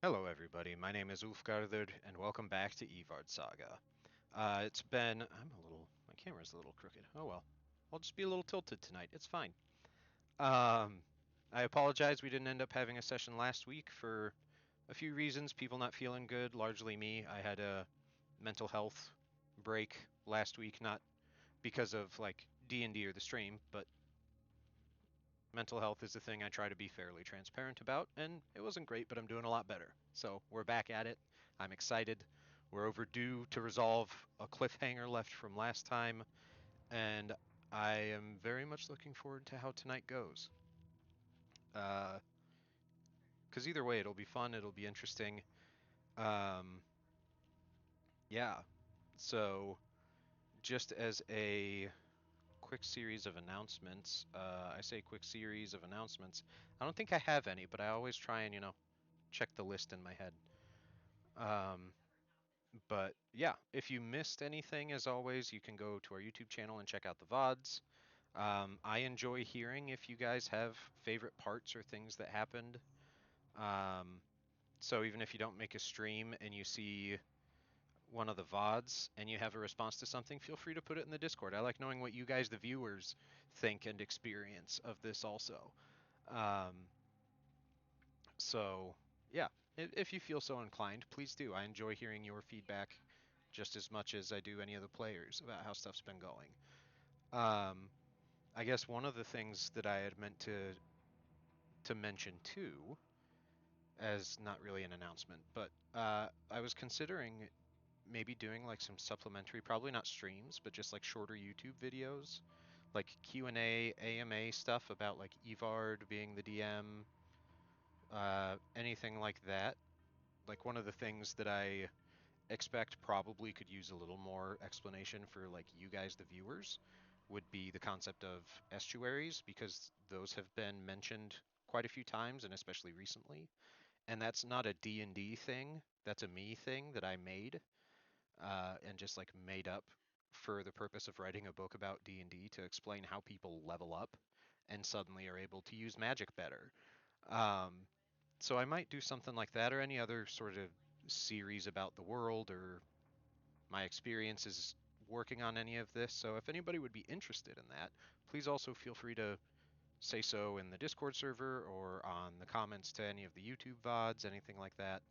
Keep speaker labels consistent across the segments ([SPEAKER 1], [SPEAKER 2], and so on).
[SPEAKER 1] Hello, everybody. My name is Ulfgarður, and welcome back to Yvardsaga. It's been. I'm a little. My camera's a little crooked. Oh well. I'll just be a little tilted tonight. It's fine. Um, I apologize we didn't end up having a session last week for a few reasons. People not feeling good, largely me. I had a mental health break last week, not because of like D&D or the stream, but mental health is the thing I try to be fairly transparent about, and it wasn't great, but I'm doing a lot better. So we're back at it. I'm excited. We're overdue to resolve a cliffhanger left from last time, and I am very much looking forward to how tonight goes. Because either way, it'll be fun, it'll be interesting. Um, yeah. So, just as a quick series of announcements, I say quick series of announcements. I don't think I have any, but I always try and, check the list in my head. Um, but yeah, if you missed anything, as always, you can go to our YouTube channel and check out the VODs. I enjoy hearing if you guys have favorite parts or things that happened. Um, so even if you don't make a stream and you see one of the VODs and you have a response to something, feel free to put it in the Discord. I like knowing what you guys, the viewers, think and experience of this also. Um, So, yeah, if you feel so inclined, please do. I enjoy hearing your feedback just as much as I do any of the players about how stuff's been going. Um, I guess one of the things that I had meant to mention too, as not really an announcement, but I was considering maybe doing like some supplementary, probably not streams, but just like shorter YouTube videos, like Q&A, AMA stuff about like Evard being the DM, anything like that. Like one of the things that I expect probably could use a little more explanation for like you guys the viewers would be the concept of estuaries, because those have been mentioned quite a few times and especially recently, and that's not a D&D thing, that's a me thing that I made, and just like made up for the purpose of writing a book about D&D to explain how people level up and suddenly are able to use magic better. um, so I might do something like that, or any other sort of series about the world or my experiences working on any of this. So if anybody would be interested in that, please also feel free to say so in the Discord server or on the comments to any of the YouTube VODs, anything like that.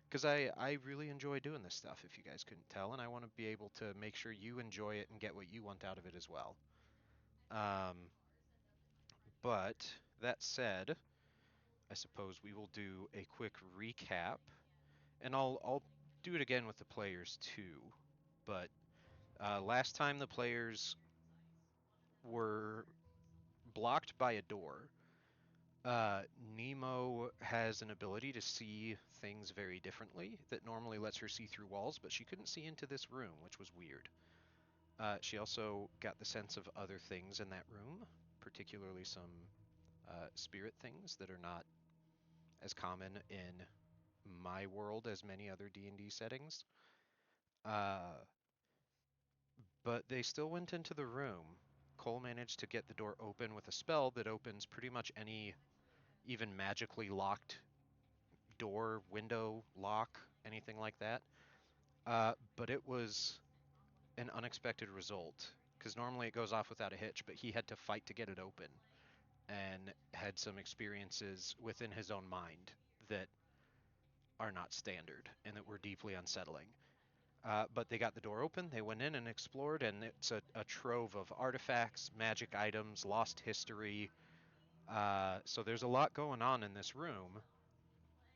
[SPEAKER 1] Because I really enjoy doing this stuff, if you guys couldn't tell, and I want to be able to make sure you enjoy it and get what you want out of it as well. Um, but that said, I suppose we will do a quick recap, and I'll do it again with the players too. But last time the players were blocked by a door. Nemo has an ability to see things very differently that normally lets her see through walls, but she couldn't see into this room, which was weird. She also got the sense of other things in that room, particularly some spirit things that are not as common in my world as many other D&D settings. Uh, but they still went into the room. Cole managed to get the door open with a spell that opens pretty much any even magically locked door, window, lock, anything like that. But it was an unexpected result, because normally it goes off without a hitch, but he had to fight to get it open and had some experiences within his own mind that are not standard and that were deeply unsettling. But they got the door open, they went in and explored, and it's a trove of artifacts, magic items, lost history. So there's a lot going on in this room,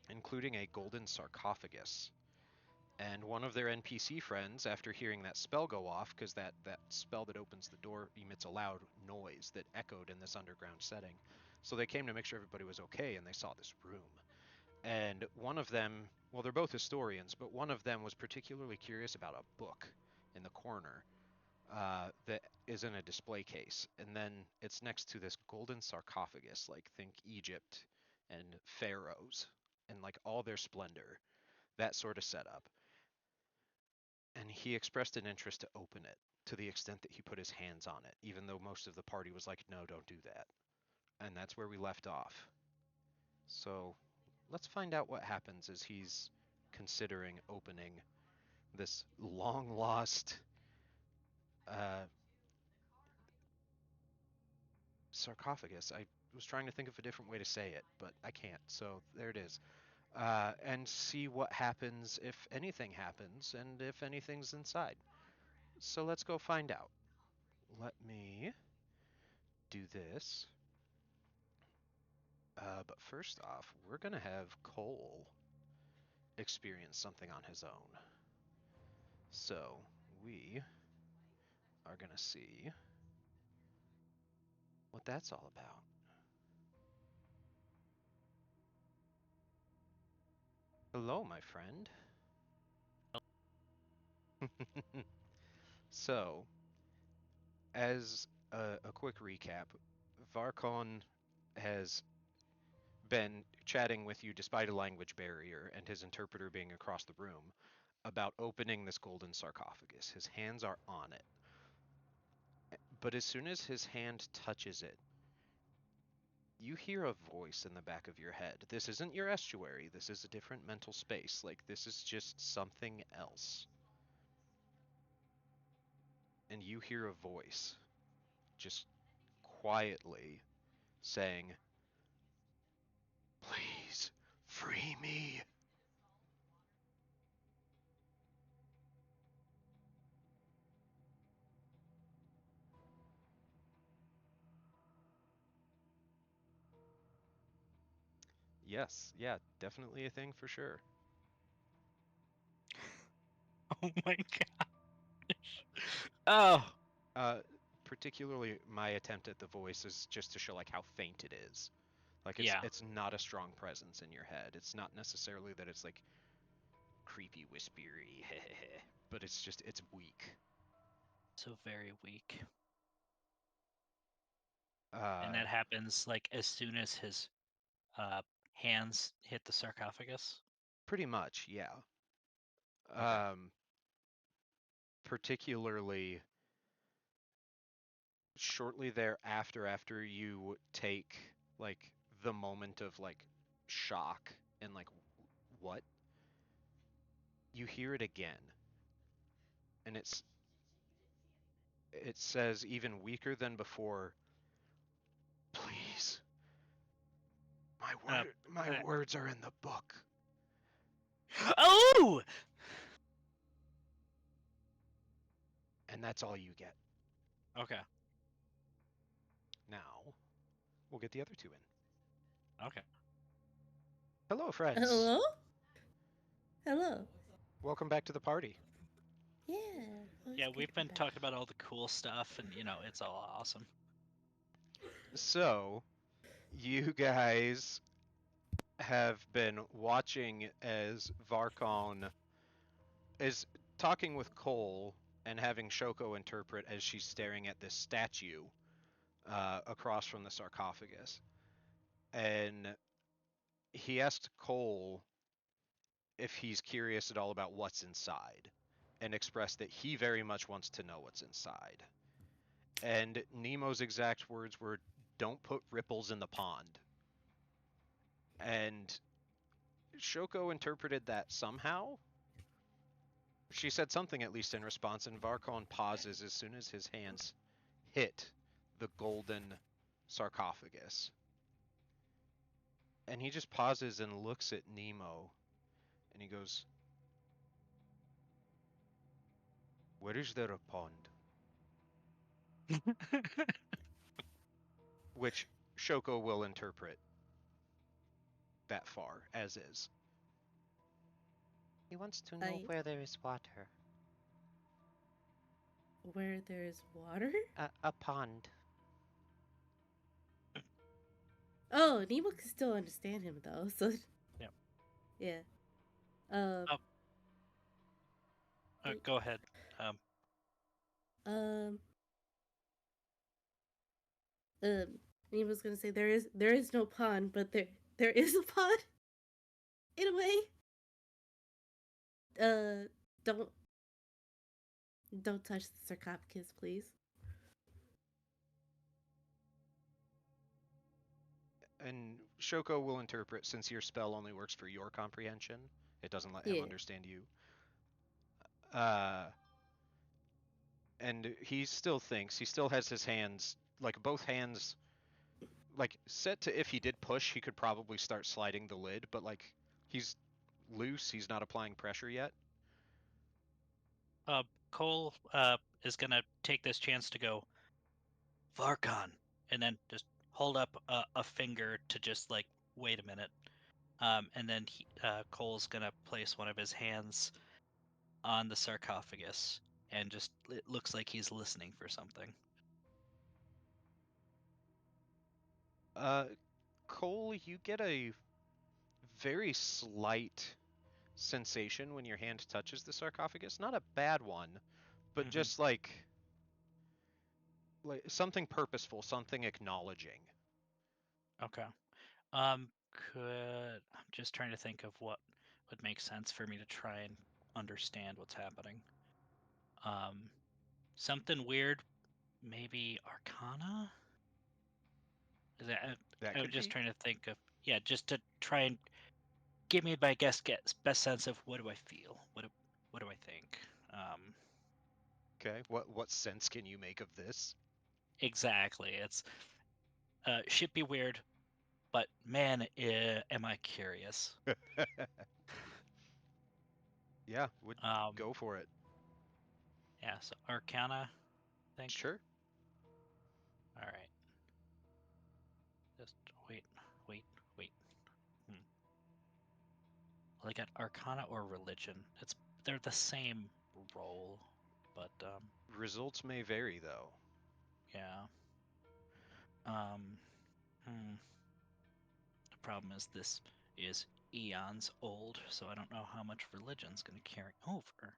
[SPEAKER 1] including a golden sarcophagus. And one of their NPC friends, after hearing that spell go off, because that spell that opens the door emits a loud noise that echoed in this underground setting, so they came to make sure everybody was okay, and they saw this room. And one of them, well, they're both historians, but one of them was particularly curious about a book in the corner that is in a display case. And then it's next to this golden sarcophagus, like think Egypt and pharaohs and like all their splendor, that sort of setup. And he expressed an interest to open it to the extent that he put his hands on it, even though most of the party was like, no, don't do that. And that's where we left off. So let's find out what happens as he's considering opening this long lost uh, sarcophagus. I was trying to think of a different way to say it, but I can't. So there it is. And see what happens if anything happens and if anything's inside. So let's go find out. Let me do this. But first off, we're going to have Cole experience something on his own. So we are going to see what that's all about. Hello, my friend. So, as a quick recap, Varkon has been chatting with you despite a language barrier and his interpreter being across the room about opening this golden sarcophagus. His hands are on it. But as soon as his hand touches it, you hear a voice in the back of your head. This isn't your estuary. This is a different mental space. Like, this is just something else. And you hear a voice just quietly saying, "Please free me." Yes, yeah, definitely a thing for sure.
[SPEAKER 2] Oh my gosh. Oh.
[SPEAKER 1] Particularly my attempt at the voice is just to show like how faint it is. Like
[SPEAKER 2] Yeah.
[SPEAKER 1] it's not a strong presence in your head. It's not necessarily that it's like creepy, whispery, but it's weak.
[SPEAKER 2] So very weak. And
[SPEAKER 1] Uh,
[SPEAKER 2] that happens like as soon as his hands hit the sarcophagus.
[SPEAKER 1] Pretty much, yeah.
[SPEAKER 2] Okay.
[SPEAKER 1] Particularly shortly thereafter, after you take like the moment of like shock and like what, you hear it again, and it says even weaker than before, "Please,
[SPEAKER 2] Uh,
[SPEAKER 1] my words are in the book."
[SPEAKER 2] oh!
[SPEAKER 1] And that's all you get.
[SPEAKER 2] Okay.
[SPEAKER 1] Now we'll get the other two in.
[SPEAKER 2] Okay.
[SPEAKER 1] Hello, friends.
[SPEAKER 3] Hello? Hello.
[SPEAKER 1] Welcome back to the party.
[SPEAKER 3] Yeah. Well,
[SPEAKER 2] Yeah,
[SPEAKER 3] it's good
[SPEAKER 2] we've
[SPEAKER 3] to be
[SPEAKER 2] been
[SPEAKER 3] back.
[SPEAKER 2] talking about all the cool stuff, and it's all awesome.
[SPEAKER 1] So, you guys have been watching as Varkon is talking with Cole and having Shoko interpret as she's staring at this statue across from the sarcophagus. And he asked Cole if he's curious at all about what's inside and expressed that he very much wants to know what's inside. And Nemo's exact words were, "Don't put ripples in the pond." And Shoko interpreted that somehow. She said something at least in response, and Varkon pauses as soon as his hands hit the golden sarcophagus. And he just pauses and looks at Nemo, and he goes, "Where is there a pond?" Which Shoko will interpret that far, as is. He wants to know where there is water.
[SPEAKER 3] Where there's water?
[SPEAKER 1] A pond.
[SPEAKER 3] Oh, Nemo can still understand him though, so
[SPEAKER 2] Yep.
[SPEAKER 3] yeah. Um
[SPEAKER 2] Go ahead.
[SPEAKER 3] um um Nemo's gonna say there is no pond, but there is a pond in a way. Uh don't don't touch the sarcophagus, please.
[SPEAKER 1] And Shoko will interpret, since your spell only works for your comprehension. It doesn't let him
[SPEAKER 3] Yeah.
[SPEAKER 1] understand you. Uh, and he still thinks, he still has his hands, like both hands, like set to if he did push, he could probably start sliding the lid, but like he's loose, he's not applying pressure yet.
[SPEAKER 2] Cole is gonna take this chance to go Varkon, and then just hold up a finger to just like wait a minute. And then Cole's gonna place one of his hands on the sarcophagus, and just it looks like he's listening for something.
[SPEAKER 1] Cole, you get a very slight sensation when your hand touches the sarcophagus. Not a bad one, but just like something purposeful, something acknowledging.
[SPEAKER 2] Okay. I'm just trying to think of what would make sense for me to try and understand what's happening. Something weird, maybe Arcana?
[SPEAKER 1] That
[SPEAKER 2] I'm
[SPEAKER 1] could
[SPEAKER 2] just
[SPEAKER 1] be.
[SPEAKER 2] trying to think of just to try and give me my best sense of what do I feel, what do I think.
[SPEAKER 1] Okay. What sense can you make of this?
[SPEAKER 2] Exactly. It's should be weird, but man, am I curious.
[SPEAKER 1] Yeah, would
[SPEAKER 2] Um,
[SPEAKER 1] go for it.
[SPEAKER 2] yeah. So Arcana, I think.
[SPEAKER 1] Sure.
[SPEAKER 2] All right. Just wait, wait, wait. Well, I got Arcana or Religion. They're the same role, but
[SPEAKER 1] Results may vary though.
[SPEAKER 2] yeah. Um, hmm. The problem is this is eons old, so I don't know how much religion's going to carry over,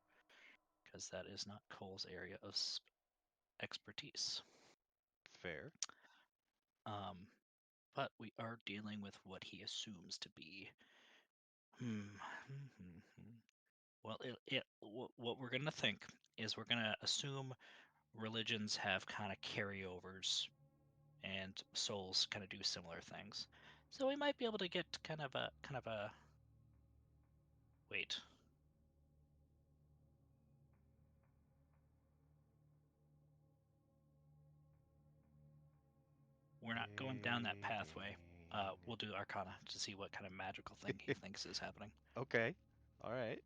[SPEAKER 2] because that is not Cole's area of expertise.
[SPEAKER 1] Fair.
[SPEAKER 2] But we are dealing with what he assumes to be. Well, what we're going to think is we're going to assume religions have kind of carryovers and souls kind of do similar things. So we might be able to get kind of a wait. We're not going down that pathway. We'll do Arcana to see what kind of magical thing he thinks is happening.
[SPEAKER 1] Okay. All right.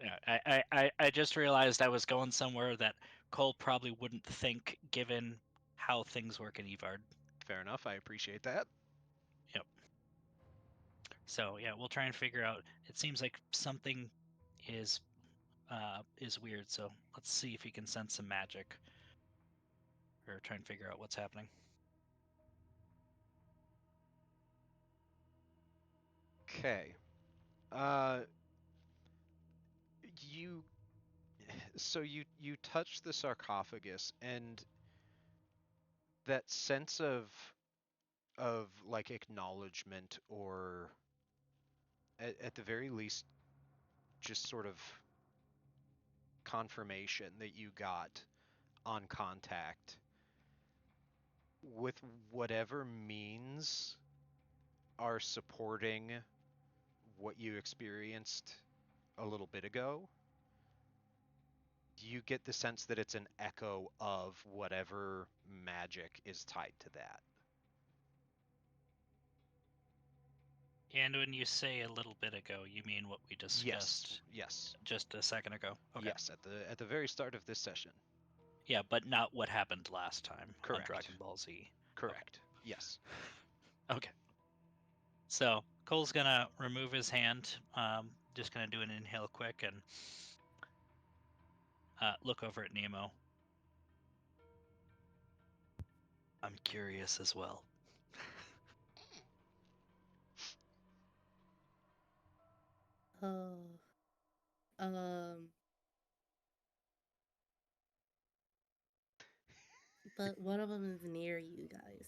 [SPEAKER 2] Yeah, I just realized I was going somewhere that Cole probably wouldn't think, given how things work in Evard.
[SPEAKER 1] Fair enough. I appreciate that.
[SPEAKER 2] Yep. So yeah, we'll try and figure out. It seems like something is weird. So let's see if he can sense some magic, or try and figure out what's happening.
[SPEAKER 1] Okay. You so you touch the sarcophagus, and that sense of like acknowledgement, or at the very least just sort of confirmation that you got on contact with whatever means are supporting what you experienced a little bit ago. You get the sense that it's an echo of whatever magic is tied to that.
[SPEAKER 2] And when you say a little bit ago, you mean what we discussed
[SPEAKER 1] Yes.
[SPEAKER 2] just a second ago? Okay.
[SPEAKER 1] Yes, at the very start of this session.
[SPEAKER 2] Yeah, but not what happened last time on Dragon
[SPEAKER 1] Correct.
[SPEAKER 2] Ball Z.
[SPEAKER 1] Correct. Yes.
[SPEAKER 2] Okay. So Cole's gonna remove his hand. Just gonna do an inhale quick and look over at Nemo. I'm curious as well.
[SPEAKER 3] Oh. Um. But one of them is near you guys.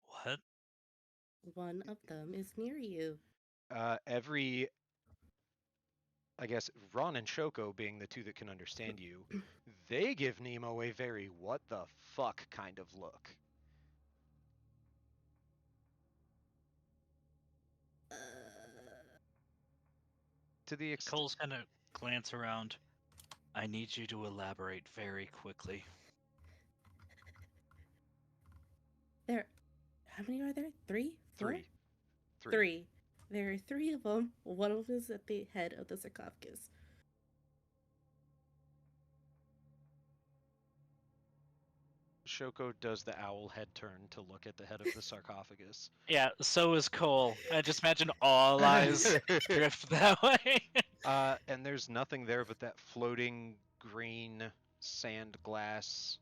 [SPEAKER 2] What?
[SPEAKER 3] One of them is near you.
[SPEAKER 1] Every, I guess, Ron and Shoko being the two that can understand you, they give Nemo a very what the fuck kind of look. To the extent.
[SPEAKER 2] Cole's gonna glance around. I need you to elaborate very quickly.
[SPEAKER 3] There, how many are there? Three? Four?
[SPEAKER 1] Three.
[SPEAKER 3] Three. There are three of them. One of them is at the head of the sarcophagus.
[SPEAKER 1] Shoko does the owl head turn to look at the head of the sarcophagus.
[SPEAKER 2] Yeah, so is Cole. I just imagine all eyes drift that way.
[SPEAKER 1] And there's nothing there but that floating green sand glass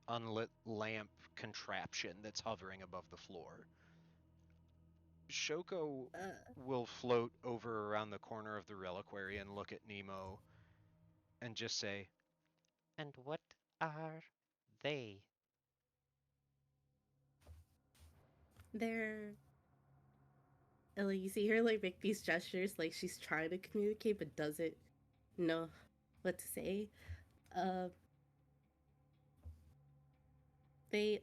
[SPEAKER 1] unlit lamp contraption that's hovering above the floor. Shoko will float over around the corner of the reliquary and look at Nemo and just say, "And what are they?"
[SPEAKER 3] They're. And, like, you see her like make these gestures, like she's trying to communicate but doesn't know what to say. Uh, they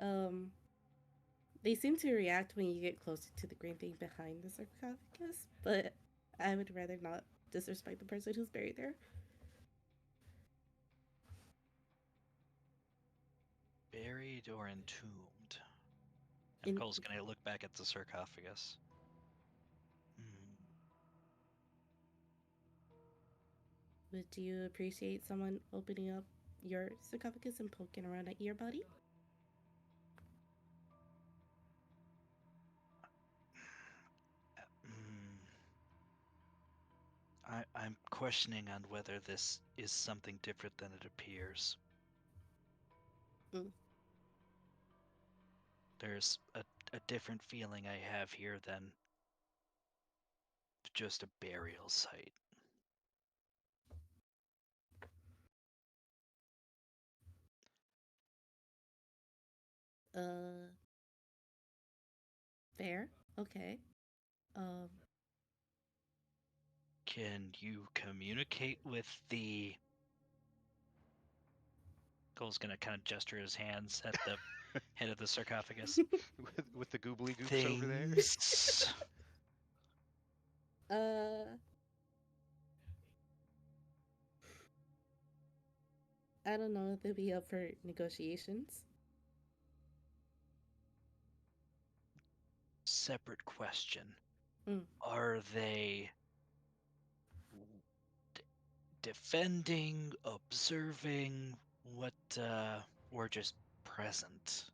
[SPEAKER 3] they seem to react when you get closer to the green thing behind the sarcophagus, but I would rather not disrespect the person who's buried there.
[SPEAKER 2] Buried or entombed? And Cole's gonna look back at the sarcophagus.
[SPEAKER 3] Would you appreciate someone opening up your sarcophagus and poking around at your body?
[SPEAKER 2] I'm questioning on whether this is something different than it appears.
[SPEAKER 3] Mm.
[SPEAKER 2] There's a different feeling I have here than just a burial site.
[SPEAKER 3] Uh, fair. Okay. Um,
[SPEAKER 2] Can you communicate with the... Cole's gonna kind of gesture his hands at the head of the sarcophagus.
[SPEAKER 1] with the goobly goops over there.
[SPEAKER 2] Things.
[SPEAKER 3] I don't know if they'll be up for negotiations.
[SPEAKER 2] Separate question.
[SPEAKER 3] Mm.
[SPEAKER 2] Are they defending, observing, what, or just present?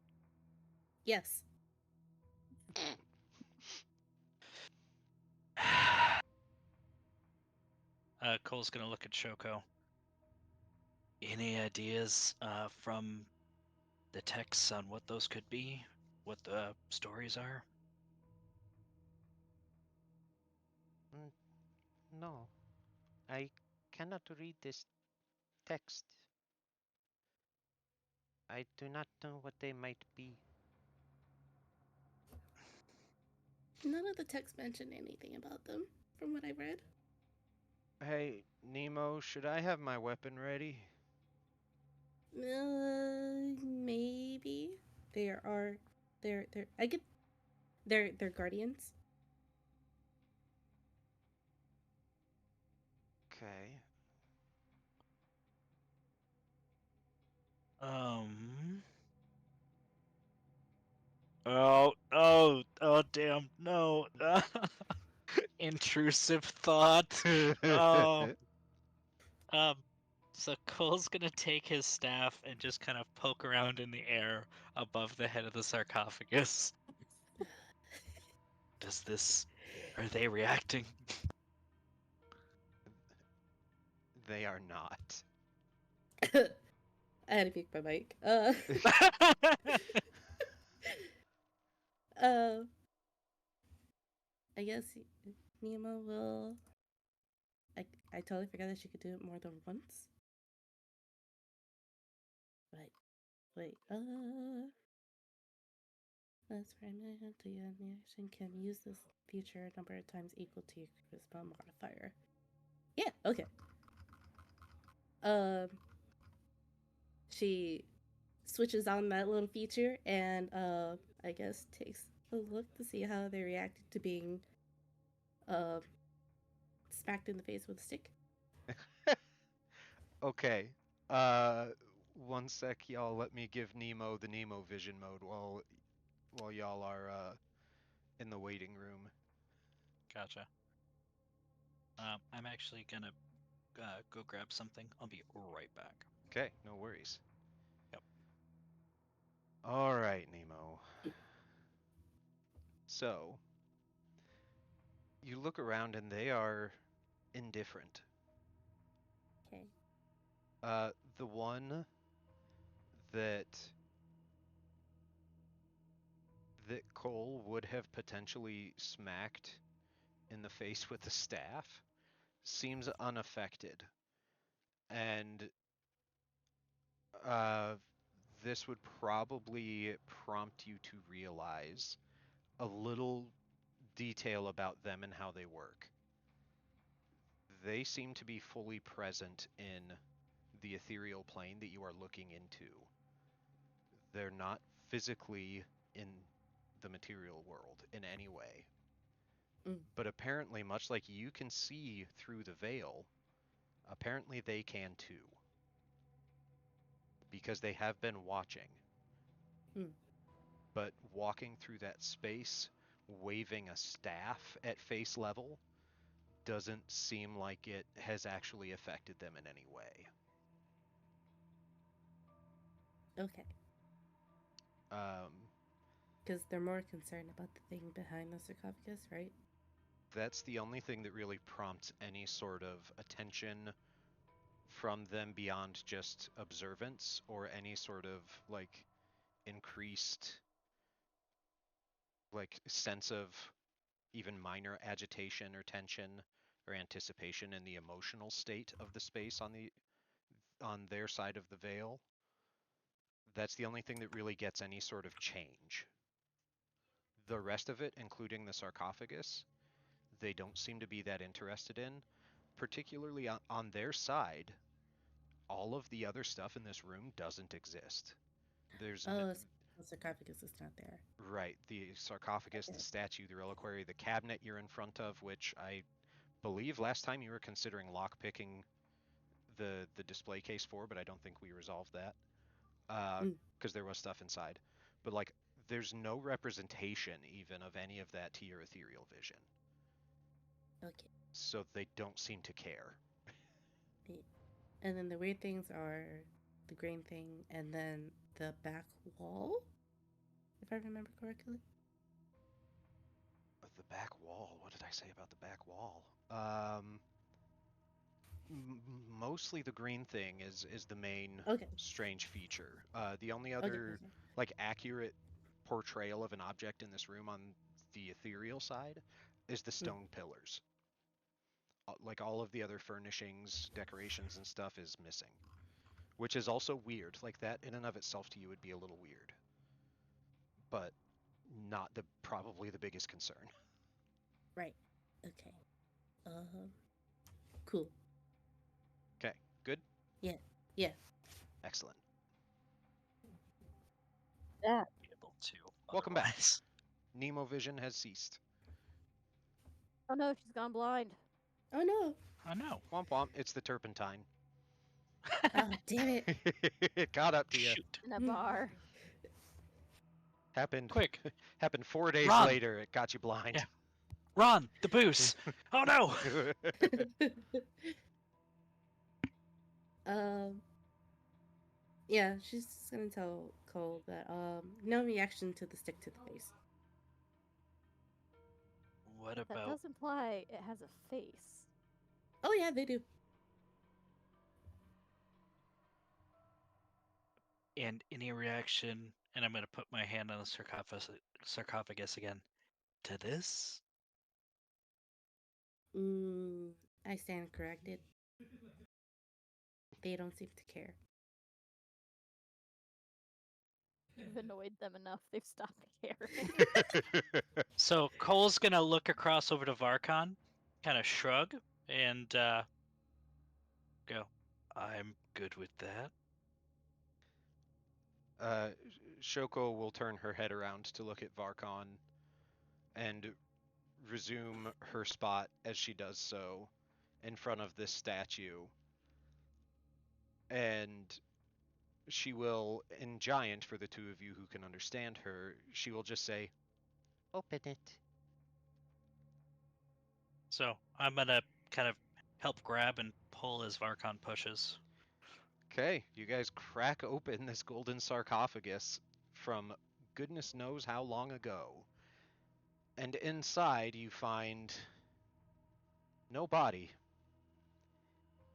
[SPEAKER 3] Yes.
[SPEAKER 2] Cole's gonna look at Shoko. Any ideas from the texts on what those could be? What the stories are?
[SPEAKER 1] No, I cannot read this text. I do not know what they might be.
[SPEAKER 3] None of the texts mentioned anything about them, from what I read.
[SPEAKER 1] Hey, Nemo, should I have my weapon ready?
[SPEAKER 3] Maybe there are, there. I get, they're guardians.
[SPEAKER 1] Okay.
[SPEAKER 2] Um. Oh, damn, no. Intrusive thought. Oh. So Cole's gonna take his staff and just kind of poke around in the air above the head of the sarcophagus. Are they reacting?
[SPEAKER 1] They are not.
[SPEAKER 3] I had to pick my mic. Uh, I guess Nemo will. I totally forgot that she could do it more than once. Wait. That's primary to your animation can use this feature a number of times equal to your charisma modifier. Yeah. Okay. She switches on that little feature and I guess takes a look to see how they reacted to being smacked in the face with a stick.
[SPEAKER 1] Okay. One sec, y'all. Let me give Nemo the Nemo vision mode while y'all are in the waiting room.
[SPEAKER 2] Gotcha. I'm actually gonna go grab something. I'll be right back.
[SPEAKER 1] Okay, no worries.
[SPEAKER 2] Yep.
[SPEAKER 1] All right, Nemo. So, you look around and they are indifferent.
[SPEAKER 3] Okay.
[SPEAKER 1] The one that Cole would have potentially smacked in the face with the staff seems unaffected. And this would probably prompt you to realize a little detail about them and how they work. They seem to be fully present in the ethereal plane that you are looking into. They're not physically in the material world in any way.
[SPEAKER 3] Mm.
[SPEAKER 1] But apparently, much like you can see through the veil, apparently they can too. Because they have been watching.
[SPEAKER 3] Mm.
[SPEAKER 1] But walking through that space, waving a staff at face level, doesn't seem like it has actually affected them in any way.
[SPEAKER 3] Okay.
[SPEAKER 1] Um,
[SPEAKER 3] Because they're more concerned about the thing behind the sarcophagus, right?
[SPEAKER 1] that's the only thing that really prompts any sort of attention from them beyond just observance or any sort of like increased like sense of even minor agitation or tension or anticipation in the emotional state of the space on their side of the veil. That's the only thing that really gets any sort of change. The rest of it, including the sarcophagus, they don't seem to be that interested in, particularly on their side. All of the other stuff in this room doesn't exist. There's
[SPEAKER 3] Oh, the sarcophagus is not there.
[SPEAKER 1] right, the sarcophagus,
[SPEAKER 3] Okay.
[SPEAKER 1] the statue, the reliquary, the cabinet you're in front of, which I believe last time you were considering lockpicking the display case for, but I don't think we resolved that because there was stuff inside. But like, there's no representation even of any of that to your ethereal vision,
[SPEAKER 3] Okay.
[SPEAKER 1] so they don't seem to care.
[SPEAKER 3] And then the weird things are the green thing and then the back wall, if I remember correctly.
[SPEAKER 1] The back wall. What did I say about the back wall? Mostly the green thing is the main
[SPEAKER 3] Okay.
[SPEAKER 1] strange feature. The only
[SPEAKER 3] Okay.
[SPEAKER 1] other
[SPEAKER 3] Okay.
[SPEAKER 1] like accurate portrayal of an object in this room on the ethereal side is the stone pillars. Like all of the other furnishings, decorations, and stuff is missing, which is also weird. Like that in and of itself to you would be a little weird, but not probably the biggest concern.
[SPEAKER 3] Right. Okay. Cool.
[SPEAKER 1] Okay, good,
[SPEAKER 3] Yeah. Yeah.
[SPEAKER 1] excellent.
[SPEAKER 4] That.
[SPEAKER 2] Be able to.
[SPEAKER 1] Welcome back.
[SPEAKER 2] Otherwise.
[SPEAKER 1] Nemo vision has ceased.
[SPEAKER 4] Oh no, she's gone blind.
[SPEAKER 3] Oh no.
[SPEAKER 2] Oh no.
[SPEAKER 1] Womp womp. It's the turpentine.
[SPEAKER 3] Oh damn it.
[SPEAKER 1] It caught up to you.
[SPEAKER 2] Shoot.
[SPEAKER 4] In a bar.
[SPEAKER 1] Happened.
[SPEAKER 2] Quick.
[SPEAKER 1] Happened 4 days
[SPEAKER 2] Run.
[SPEAKER 1] later. It got you blind.
[SPEAKER 2] Yeah. Run! The boost! Oh no!
[SPEAKER 3] um. Yeah, she's just gonna tell Cole that no reaction to the stick to the face.
[SPEAKER 2] What
[SPEAKER 4] That
[SPEAKER 2] about
[SPEAKER 4] does imply it has a face.
[SPEAKER 3] Oh yeah, they do.
[SPEAKER 2] and any reaction? And I'm gonna put my hand on the sarcophagus again. To this?
[SPEAKER 3] I stand corrected. They don't seem to care.
[SPEAKER 4] You've annoyed them enough, they've stopped caring.
[SPEAKER 2] So Cole's gonna look across over to Varkon, kind of shrug, and go, I'm good with that.
[SPEAKER 1] Shoko will turn her head around to look at Varkon and resume her spot as she does so. in front of this statue, and she will, in giant for the two of you who can understand her, she will just say, "Open it."
[SPEAKER 2] So I'm gonna kind of help grab and pull as Varkon pushes.
[SPEAKER 1] Okay, you guys crack open this golden sarcophagus from goodness knows how long ago. And inside you find no body.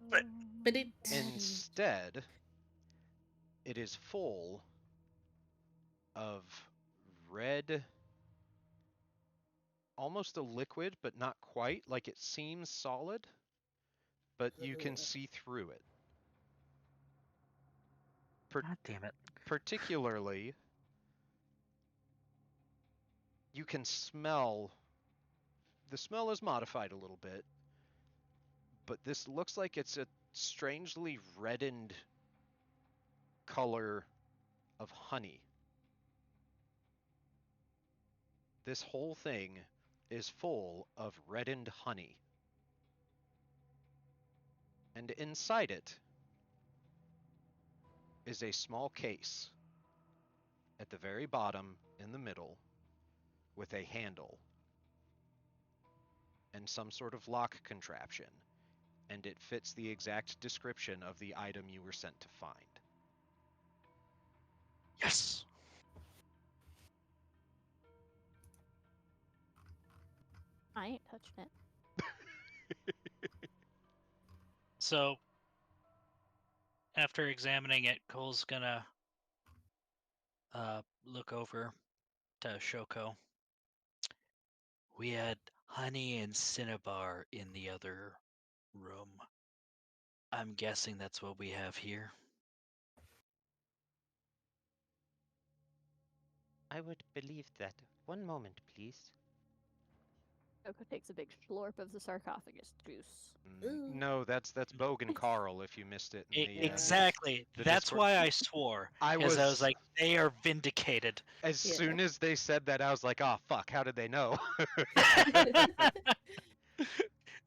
[SPEAKER 2] But-
[SPEAKER 3] But it.
[SPEAKER 1] Instead, it is full of red, almost a liquid, but not quite. Like it seems solid, but you can see through it.
[SPEAKER 2] God damn it.
[SPEAKER 1] Particularly, you can smell. The smell is modified a little bit, but this looks like it's a strangely reddened color of honey. This whole thing is full of reddened honey. And inside it is a small case at the very bottom in the middle with a handle and some sort of lock contraption, and it fits the exact description of the item you were sent to find.
[SPEAKER 2] Yes.
[SPEAKER 4] I ain't touching it.
[SPEAKER 2] So after examining it, Cole's gonna look over to Shoko. We had honey and cinnabar in the other room. I'm guessing that's what we have here.
[SPEAKER 1] I would believe that. One moment, please.
[SPEAKER 4] Oko takes a big slurp of the sarcophagus juice.
[SPEAKER 3] Ooh.
[SPEAKER 1] No, that's Bogan Carl. If you missed it in the
[SPEAKER 3] Yeah.
[SPEAKER 2] Exactly.
[SPEAKER 1] the
[SPEAKER 2] That's
[SPEAKER 1] Discord.
[SPEAKER 2] why I swore.
[SPEAKER 1] I
[SPEAKER 2] I was
[SPEAKER 1] was
[SPEAKER 2] like, they are vindicated.
[SPEAKER 1] as
[SPEAKER 3] Yeah.
[SPEAKER 1] soon as they said that, I was like, "Oh fuck! How did they know?"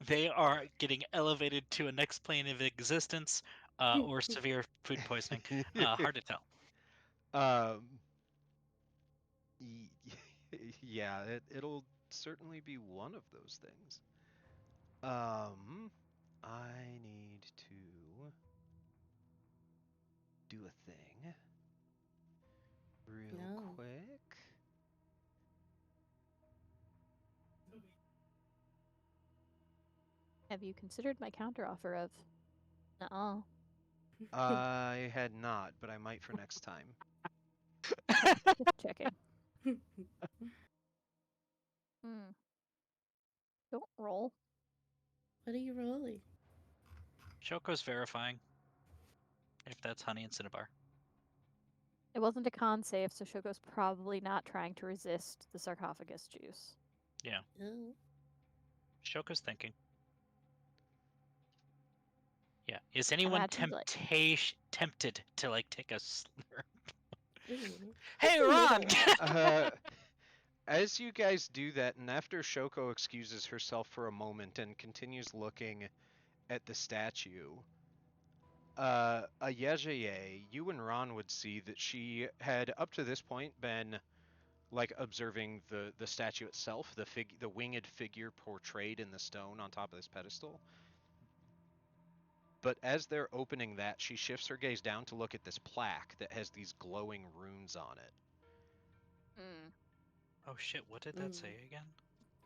[SPEAKER 2] They are getting elevated to a next plane of existence, or severe food poisoning. Hard to tell.
[SPEAKER 1] Um, y- yeah, it'll certainly be one of those things. I need to do a thing real
[SPEAKER 3] No.
[SPEAKER 1] quick.
[SPEAKER 4] Have you considered my counteroffer of, uh-uh,
[SPEAKER 1] I had not, but I might for next time.
[SPEAKER 4] just checking. Hmm. Don't roll.
[SPEAKER 3] What are you rolling?
[SPEAKER 2] Shoko's verifying if that's honey and cinnabar.
[SPEAKER 4] It wasn't a con save, so Shoko's probably not trying to resist the sarcophagus juice.
[SPEAKER 3] Oh.
[SPEAKER 2] Shoko's thinking. Yeah. Is anyone
[SPEAKER 4] imagine, like-
[SPEAKER 2] tempted to like take a slurp?
[SPEAKER 3] Ooh.
[SPEAKER 2] Hey,
[SPEAKER 3] Just a
[SPEAKER 2] Ron!
[SPEAKER 3] little.
[SPEAKER 1] As you guys do that, and after Shoko excuses herself for a moment and continues looking at the statue, Ayejeye, you and Ron would see that she had up to this point been like observing the statue itself, the winged figure portrayed in the stone on top of this pedestal. But as they're opening that, she shifts her gaze down to look at this plaque that has these glowing runes on it.
[SPEAKER 4] Hmm.
[SPEAKER 2] Oh shit, what did that say again?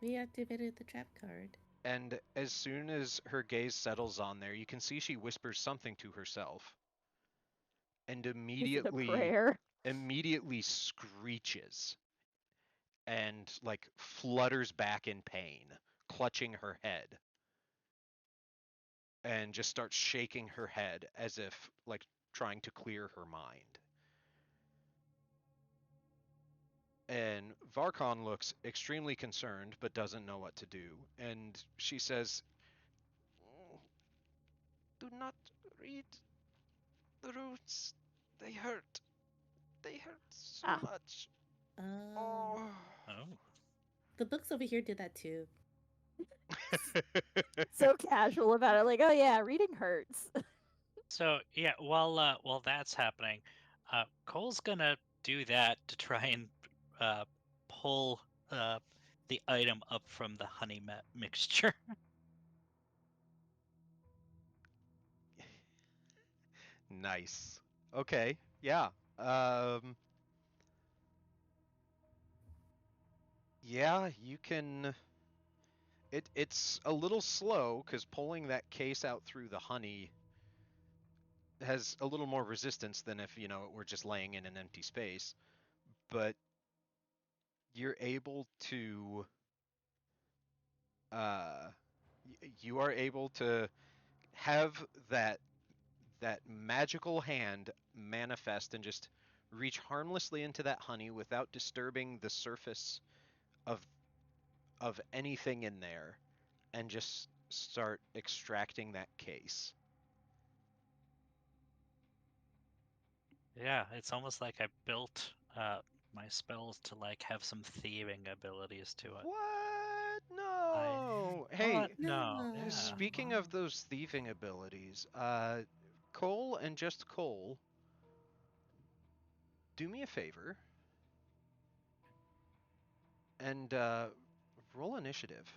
[SPEAKER 3] We activated the trap card.
[SPEAKER 1] And as soon as her gaze settles on there, you can see she whispers something to herself and
[SPEAKER 4] Is it a
[SPEAKER 1] immediately
[SPEAKER 4] prayer?
[SPEAKER 1] screeches and like flutters back in pain, clutching her head, and just starts shaking her head as if like trying to clear her mind. And Varkon looks extremely concerned but doesn't know what to do. And she says, "Do not read the runes. They hurt. They hurt so
[SPEAKER 4] Ah.
[SPEAKER 1] much."
[SPEAKER 3] Um,
[SPEAKER 1] Oh.
[SPEAKER 2] Oh.
[SPEAKER 3] the books over here did that too.
[SPEAKER 4] So casual about it, like, oh yeah, reading hurts.
[SPEAKER 2] So yeah, while that's happening, Cole's gonna do that to try and pull the item up from the honey mixture.
[SPEAKER 1] Nice. Okay. Yeah. Yeah, you can. It's a little slow because pulling that case out through the honey has a little more resistance than if it were just laying in an empty space. But you're able to. Uh, you are able to have that magical hand manifest and just reach harmlessly into that honey without disturbing the surface of anything in there and just start extracting that case.
[SPEAKER 2] Yeah, it's almost like I built my spells to like have some thieving abilities to it.
[SPEAKER 1] What?
[SPEAKER 2] I
[SPEAKER 1] No.
[SPEAKER 2] What?
[SPEAKER 1] Hey,
[SPEAKER 2] No,
[SPEAKER 3] No.
[SPEAKER 2] yeah.
[SPEAKER 1] speaking of those thieving abilities, Cole and just Cole, do me a favor and roll initiative.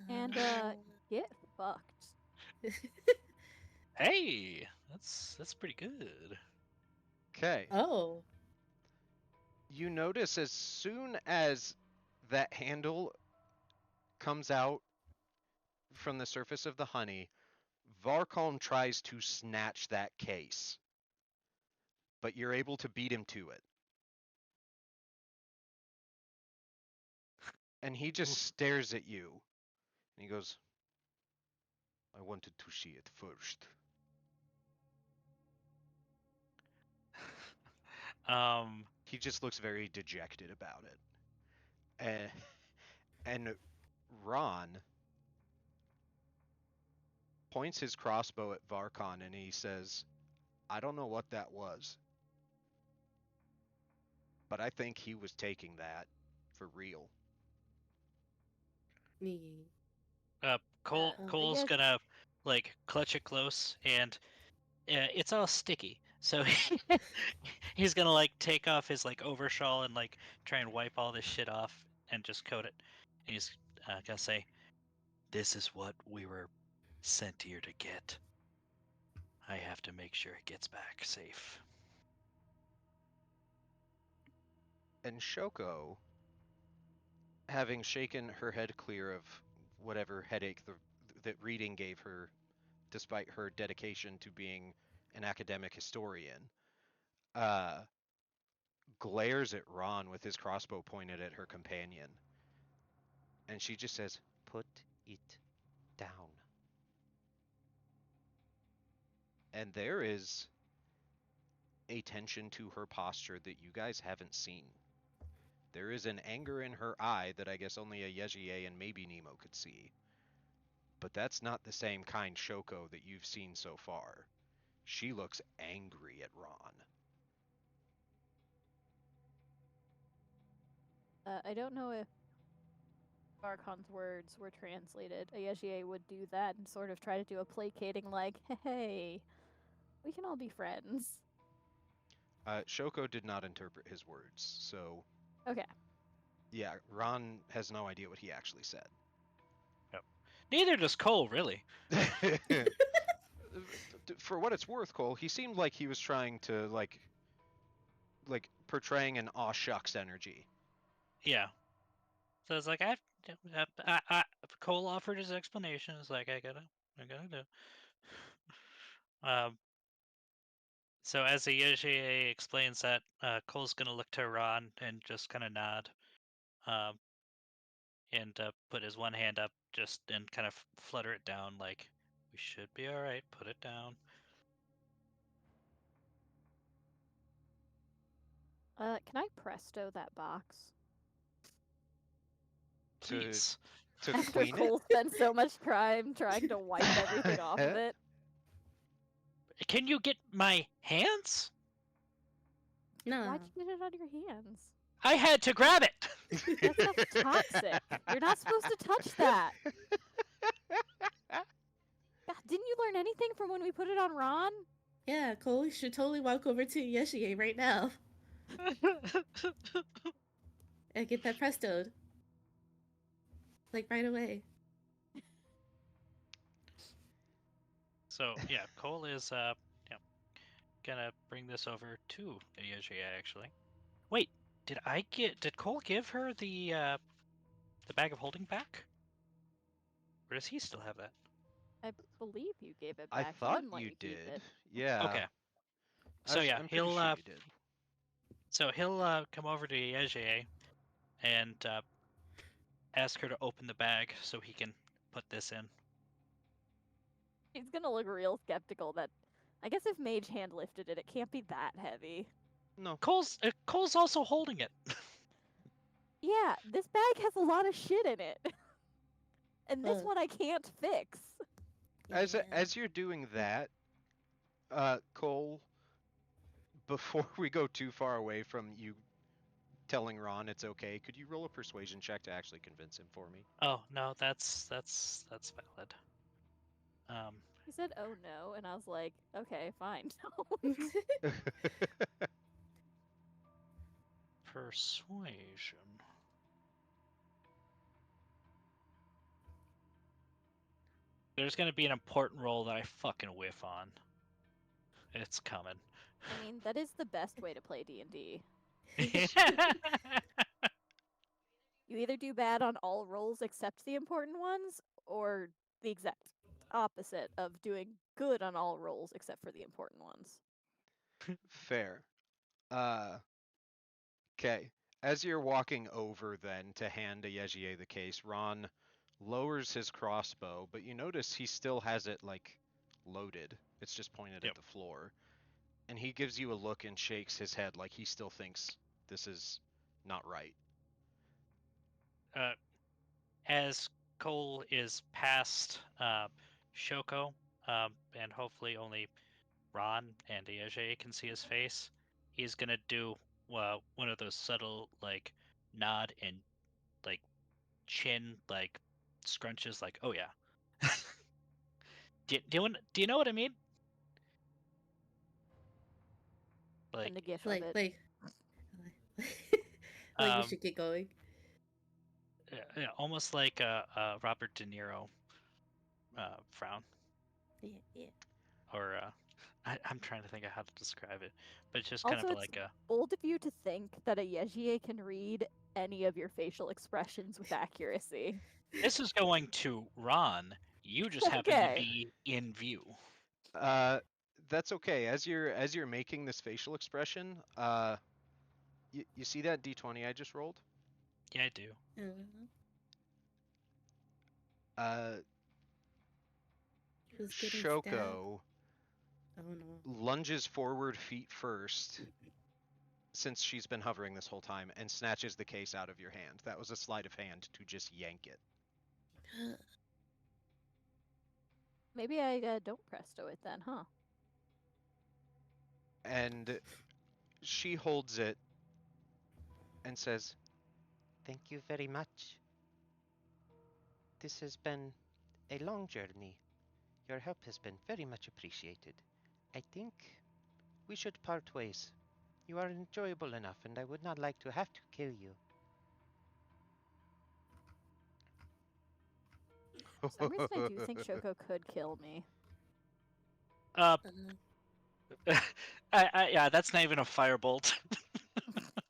[SPEAKER 4] And get fucked.
[SPEAKER 2] Hey, that's pretty good.
[SPEAKER 1] Okay.
[SPEAKER 3] Oh.
[SPEAKER 1] You notice as soon as that handle comes out from the surface of the honey, Varcom tries to snatch that case, but you're able to beat him to it. And he just
[SPEAKER 2] Oof.
[SPEAKER 1] stares at you. And he goes, I wanted to see it first.
[SPEAKER 2] um,
[SPEAKER 1] He just looks very dejected about it. And Ron points his crossbow at Varcon and he says, I don't know what that was, but I think he was taking that for real.
[SPEAKER 3] Me. I
[SPEAKER 2] Cole's
[SPEAKER 3] guess.
[SPEAKER 2] gonna like clutch it close, and it's all sticky. So he's gonna like take off his like overshawl and like try and wipe all this shit off and just coat it. And he's gonna say, "This is what we were sent here to get. I have to make sure it gets back safe."
[SPEAKER 1] And Shoko, having shaken her head clear of whatever headache that reading gave her, despite her dedication to being an academic historian, uh, glares at Ron with his crossbow pointed at her companion. And she just says, Put it down. And there is a tension to her posture that you guys haven't seen. There is an anger in her eye that I guess only a Yejier and maybe Nemo could see. But that's not the same kind Shoko that you've seen so far. She looks angry at Ron.
[SPEAKER 4] I don't know if Barkon's words were translated. Ayeshier would do that and sort of try to do a placating, like, hey, we can all be friends.
[SPEAKER 1] Shoko did not interpret his words, so
[SPEAKER 4] Okay.
[SPEAKER 1] yeah, Ron has no idea what he actually said.
[SPEAKER 2] Yep. Neither does Cole, really.
[SPEAKER 1] For what it's worth, Cole, he seemed like he was trying to like portraying an aw shucks energy.
[SPEAKER 2] Yeah. So it's like Cole offered his explanation. It's like I gotta do. Um. So as the Yoji explains that, Cole's gonna look to Ron and just kind of nod, um, and put his one hand up, just and kind of flutter it down, like we should be all right. Put it down.
[SPEAKER 4] Can I presto that box?
[SPEAKER 2] Please.
[SPEAKER 1] To
[SPEAKER 4] After
[SPEAKER 1] clean it?
[SPEAKER 4] Cole spent so much time trying to wipe everything off of it.
[SPEAKER 2] Can you get my hands?
[SPEAKER 3] No.
[SPEAKER 4] Why'd you get it on your hands?
[SPEAKER 2] I had to grab it.
[SPEAKER 4] That stuff's toxic. You're not supposed to touch that. God, didn't you learn anything from when we put it on Ron?
[SPEAKER 3] Yeah, Cole, you should totally walk over to Yeshie right now and get that prestoed. Like right away.
[SPEAKER 2] So yeah, Cole is gonna bring this over to Yejia actually. Wait, did Cole give her the bag of holding back? Or does he still have that?
[SPEAKER 4] I believe you gave it
[SPEAKER 1] I
[SPEAKER 4] back. He
[SPEAKER 1] thought
[SPEAKER 4] wouldn't let
[SPEAKER 1] you
[SPEAKER 4] you keep
[SPEAKER 1] did.
[SPEAKER 4] it.
[SPEAKER 1] Yeah.
[SPEAKER 2] Okay. So yeah,
[SPEAKER 1] I'm pretty
[SPEAKER 2] he'll
[SPEAKER 1] sure you did.
[SPEAKER 2] come over to Yejia and ask her to open the bag so he can put this in.
[SPEAKER 4] He's gonna look real skeptical that I guess if Mage Hand lifted it, it can't be that heavy.
[SPEAKER 1] No.
[SPEAKER 2] Cole's also holding it.
[SPEAKER 4] Yeah, this bag has a lot of shit in it. And this
[SPEAKER 3] Uh.
[SPEAKER 4] one I can't fix.
[SPEAKER 1] As you're doing that, Cole, before we go too far away from you telling Ron it's okay, could you roll a persuasion check to actually convince him for me?
[SPEAKER 2] Oh no, that's valid.
[SPEAKER 4] He said, "Oh no," and I was like, "Okay, fine."
[SPEAKER 2] Persuasion. There's gonna be an important roll that I fucking whiff on. It's coming.
[SPEAKER 4] I mean, that is the best way to play D&D. You either do bad on all rolls except the important ones, or the exact opposite of doing good on all rolls except for the important ones.
[SPEAKER 1] Fair. Okay. As you're walking over then to hand to Yegier the case, Ron lowers his crossbow, but you notice he still has it like loaded. It's just pointed
[SPEAKER 2] Yep.
[SPEAKER 1] at the floor. And he gives you a look and shakes his head like he still thinks this is not right.
[SPEAKER 2] As Cole is past Shoko, and hopefully only Ron and Aje can see his face, he's gonna do one of those subtle like nod and like chin like scrunches like, oh yeah. Do you know what I mean? Like
[SPEAKER 4] And the gif of
[SPEAKER 3] like,
[SPEAKER 4] it.
[SPEAKER 3] like, like we
[SPEAKER 2] Um,
[SPEAKER 3] should get going.
[SPEAKER 2] yeah, almost like a Robert De Niro frown,
[SPEAKER 3] Yeah.
[SPEAKER 2] or I'm trying to think of how to describe it, but it's just kind
[SPEAKER 4] Also,
[SPEAKER 2] of
[SPEAKER 4] it's
[SPEAKER 2] like a
[SPEAKER 4] bold of you to think that a Yejie can read any of your facial expressions with accuracy.
[SPEAKER 2] this is going to Ron. You just happen to
[SPEAKER 4] Okay.
[SPEAKER 2] be in view.
[SPEAKER 1] That's okay. As you're making this facial expression, you see that D20 I just rolled?
[SPEAKER 2] Yeah, I do.
[SPEAKER 3] Uh, Who's getting stabbed?
[SPEAKER 1] Shoko
[SPEAKER 3] Oh no.
[SPEAKER 1] lunges forward feet first, since she's been hovering this whole time, and snatches the case out of your hand. That was a sleight of hand to just yank it.
[SPEAKER 4] Maybe I don't presto it then, huh?
[SPEAKER 1] And she holds it and says, "Thank you very much. This has been a long journey. Your help has been very much appreciated. I think we should part ways. You are enjoyable enough, and I would not like to have to kill you."
[SPEAKER 4] For some reason, I do think Shoko could kill me.
[SPEAKER 2] Uh,
[SPEAKER 3] Uh,
[SPEAKER 2] yeah, that's not even a firebolt.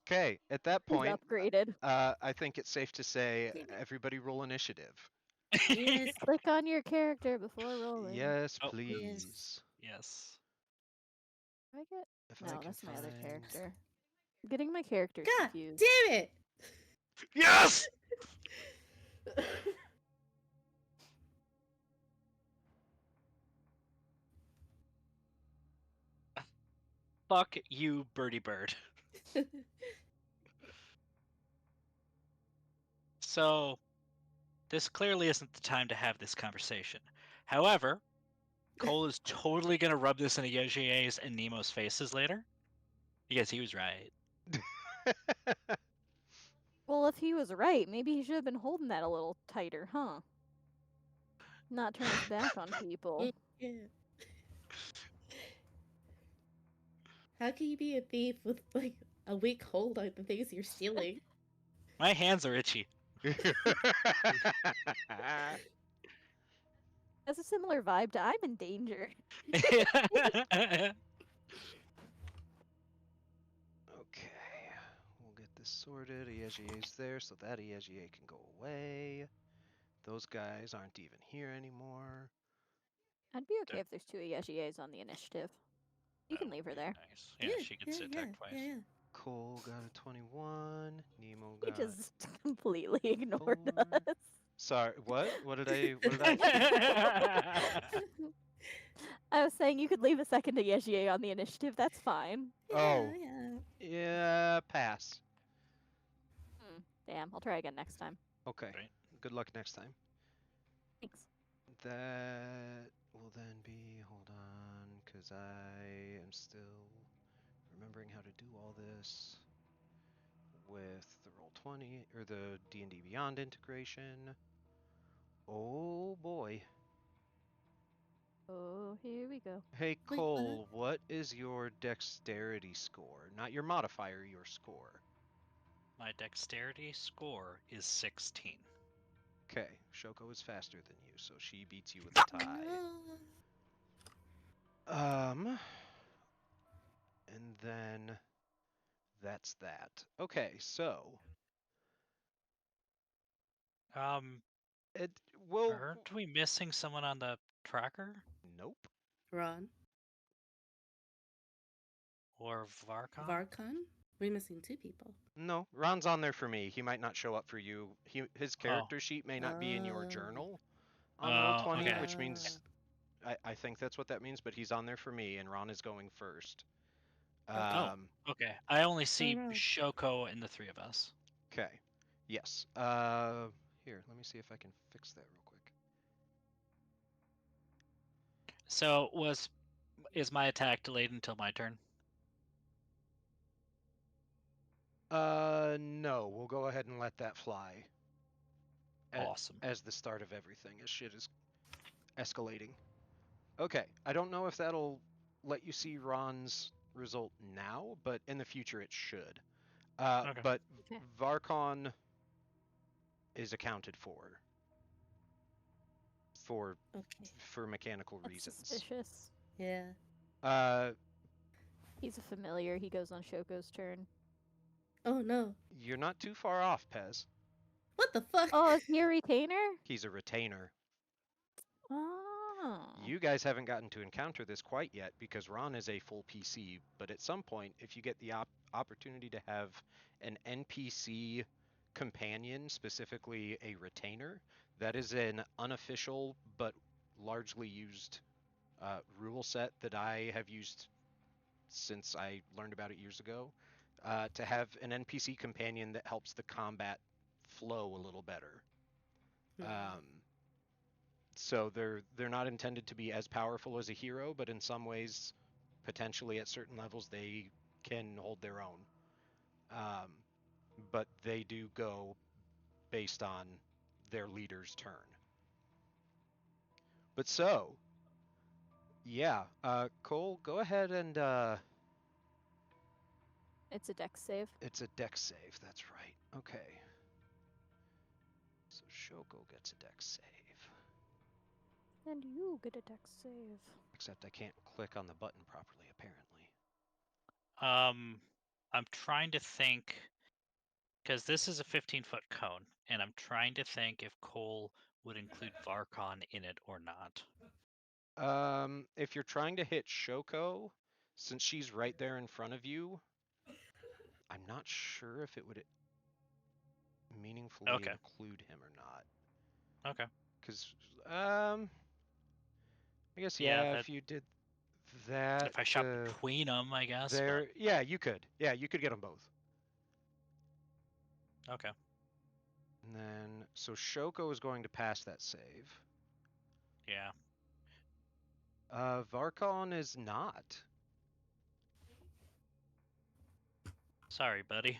[SPEAKER 1] Okay, at that
[SPEAKER 4] He's
[SPEAKER 1] point,
[SPEAKER 4] upgraded.
[SPEAKER 1] I think it's safe to say
[SPEAKER 3] Damn it.
[SPEAKER 1] everybody roll initiative.
[SPEAKER 3] Yes.
[SPEAKER 4] Click on your character before rolling.
[SPEAKER 1] Yes,
[SPEAKER 2] Oh.
[SPEAKER 1] please.
[SPEAKER 2] Yes.
[SPEAKER 4] Do I get?
[SPEAKER 1] If I
[SPEAKER 4] No,
[SPEAKER 1] can
[SPEAKER 4] that's my other
[SPEAKER 1] find-
[SPEAKER 4] character. I'm getting my characters
[SPEAKER 3] God
[SPEAKER 4] confused.
[SPEAKER 3] damn it!
[SPEAKER 2] Yes. Fuck you, Birdie Bird. So, this clearly isn't the time to have this conversation. However, Cole is totally gonna rub this into Yojie's and Nemo's faces later, because he was right.
[SPEAKER 4] Well, if he was right, maybe he should have been holding that a little tighter, huh? Not turn his back on people.
[SPEAKER 3] Yeah. How can you be a thief with like a weak hold on the things you're stealing?
[SPEAKER 2] My hands are itchy.
[SPEAKER 4] Has a similar vibe to I'm in danger.
[SPEAKER 1] Okay, we'll get this sorted. Iegie's there, so that Iegie can go away. Those guys aren't even here anymore.
[SPEAKER 4] I'd be okay if there's 2 Yeshies on the initiative. You can
[SPEAKER 2] That
[SPEAKER 4] leave her
[SPEAKER 2] would be
[SPEAKER 4] there.
[SPEAKER 2] Nice. Yeah, she can sit tech twice.
[SPEAKER 3] Yeah.
[SPEAKER 1] Cole got a 21. Nemo
[SPEAKER 4] He
[SPEAKER 1] got
[SPEAKER 4] just completely ignored
[SPEAKER 1] 4.
[SPEAKER 4] us.
[SPEAKER 1] Sorry, what? What did I?
[SPEAKER 4] I was saying you could leave a second Yeshi on the initiative. That's fine.
[SPEAKER 1] Oh.
[SPEAKER 3] Yeah.
[SPEAKER 1] Yeah, pass.
[SPEAKER 4] Damn, I'll try again next time.
[SPEAKER 1] Okay.
[SPEAKER 2] Right.
[SPEAKER 1] Good luck next time.
[SPEAKER 4] Thanks.
[SPEAKER 1] That will then be, hold on, because I am still remembering how to do all this with the Roll20 or the D&D Beyond integration. Oh boy.
[SPEAKER 4] Oh, here we go.
[SPEAKER 1] Hey
[SPEAKER 3] Wait,
[SPEAKER 1] Cole, what is your dexterity score? Not your modifier, your score.
[SPEAKER 2] My dexterity score is 16.
[SPEAKER 1] Okay, Shoko is faster than you, so she beats you with a tie. And then that's that. Okay, so it will.
[SPEAKER 2] Aren't we missing someone on the tracker?
[SPEAKER 1] Nope.
[SPEAKER 3] Ron.
[SPEAKER 2] Or Varkon?
[SPEAKER 3] Varkon? We're missing 2 people.
[SPEAKER 1] No, Ron's on there for me. He might not show up for you. His character sheet may not be in your journal on Roll20,
[SPEAKER 2] okay.
[SPEAKER 1] which means I think that's what that means. But he's on there for me, and Ron is going first.
[SPEAKER 2] Okay. I only see
[SPEAKER 3] no.
[SPEAKER 2] Shoko and the 3 of us.
[SPEAKER 1] Okay. Yes. Here, let me see if I can fix that real quick.
[SPEAKER 2] So is my attack delayed until my turn?
[SPEAKER 1] No. We'll go ahead and let that fly.
[SPEAKER 2] Awesome.
[SPEAKER 1] As the start of everything, as shit is escalating. Okay. I don't know if that'll let you see Ron's result now, but in the future it should.
[SPEAKER 2] Okay.
[SPEAKER 1] But
[SPEAKER 4] Okay.
[SPEAKER 1] Varkon is accounted for
[SPEAKER 3] Okay.
[SPEAKER 1] for mechanical
[SPEAKER 4] That's
[SPEAKER 1] reasons.
[SPEAKER 4] suspicious.
[SPEAKER 3] Yeah.
[SPEAKER 4] He's a familiar. He goes on Shoko's turn.
[SPEAKER 3] Oh no.
[SPEAKER 1] You're not too far off, Pez.
[SPEAKER 3] What the fuck?
[SPEAKER 4] Oh, is he a retainer?
[SPEAKER 1] He's a retainer.
[SPEAKER 4] Oh.
[SPEAKER 1] You guys haven't gotten to encounter this quite yet because Ron is a full PC, but at some point, if you get the opportunity to have an NPC companion, specifically a retainer, that is an unofficial but largely used rule set that I have used since I learned about it years ago, to have an NPC companion that helps the combat flow a little better. So they're not intended to be as powerful as a hero, but in some ways, potentially at certain levels, they can hold their own. But they do go based on their leader's turn. But so, yeah, Cole, go ahead and
[SPEAKER 4] It's a dex save.
[SPEAKER 1] it's a dex save. That's right. Okay. So Shoko gets a dex save.
[SPEAKER 4] And you get a dex save.
[SPEAKER 1] Except I can't click on the button properly, apparently.
[SPEAKER 2] I'm trying to think, because this is a 15-foot cone, and I'm trying to think if Cole would include Varkon in it or not.
[SPEAKER 1] If you're trying to hit Shoko, since she's right there in front of you, I'm not sure if it would meaningfully include him or not.
[SPEAKER 2] Okay.
[SPEAKER 1] Because, I guess, yeah, if you did that.
[SPEAKER 2] If I shot between them, I guess.
[SPEAKER 1] But... Yeah, you could. Yeah, you could get them both.
[SPEAKER 2] Okay.
[SPEAKER 1] And then, so Shoko is going to pass that save.
[SPEAKER 2] Yeah.
[SPEAKER 1] Varkon is not.
[SPEAKER 2] Sorry, buddy.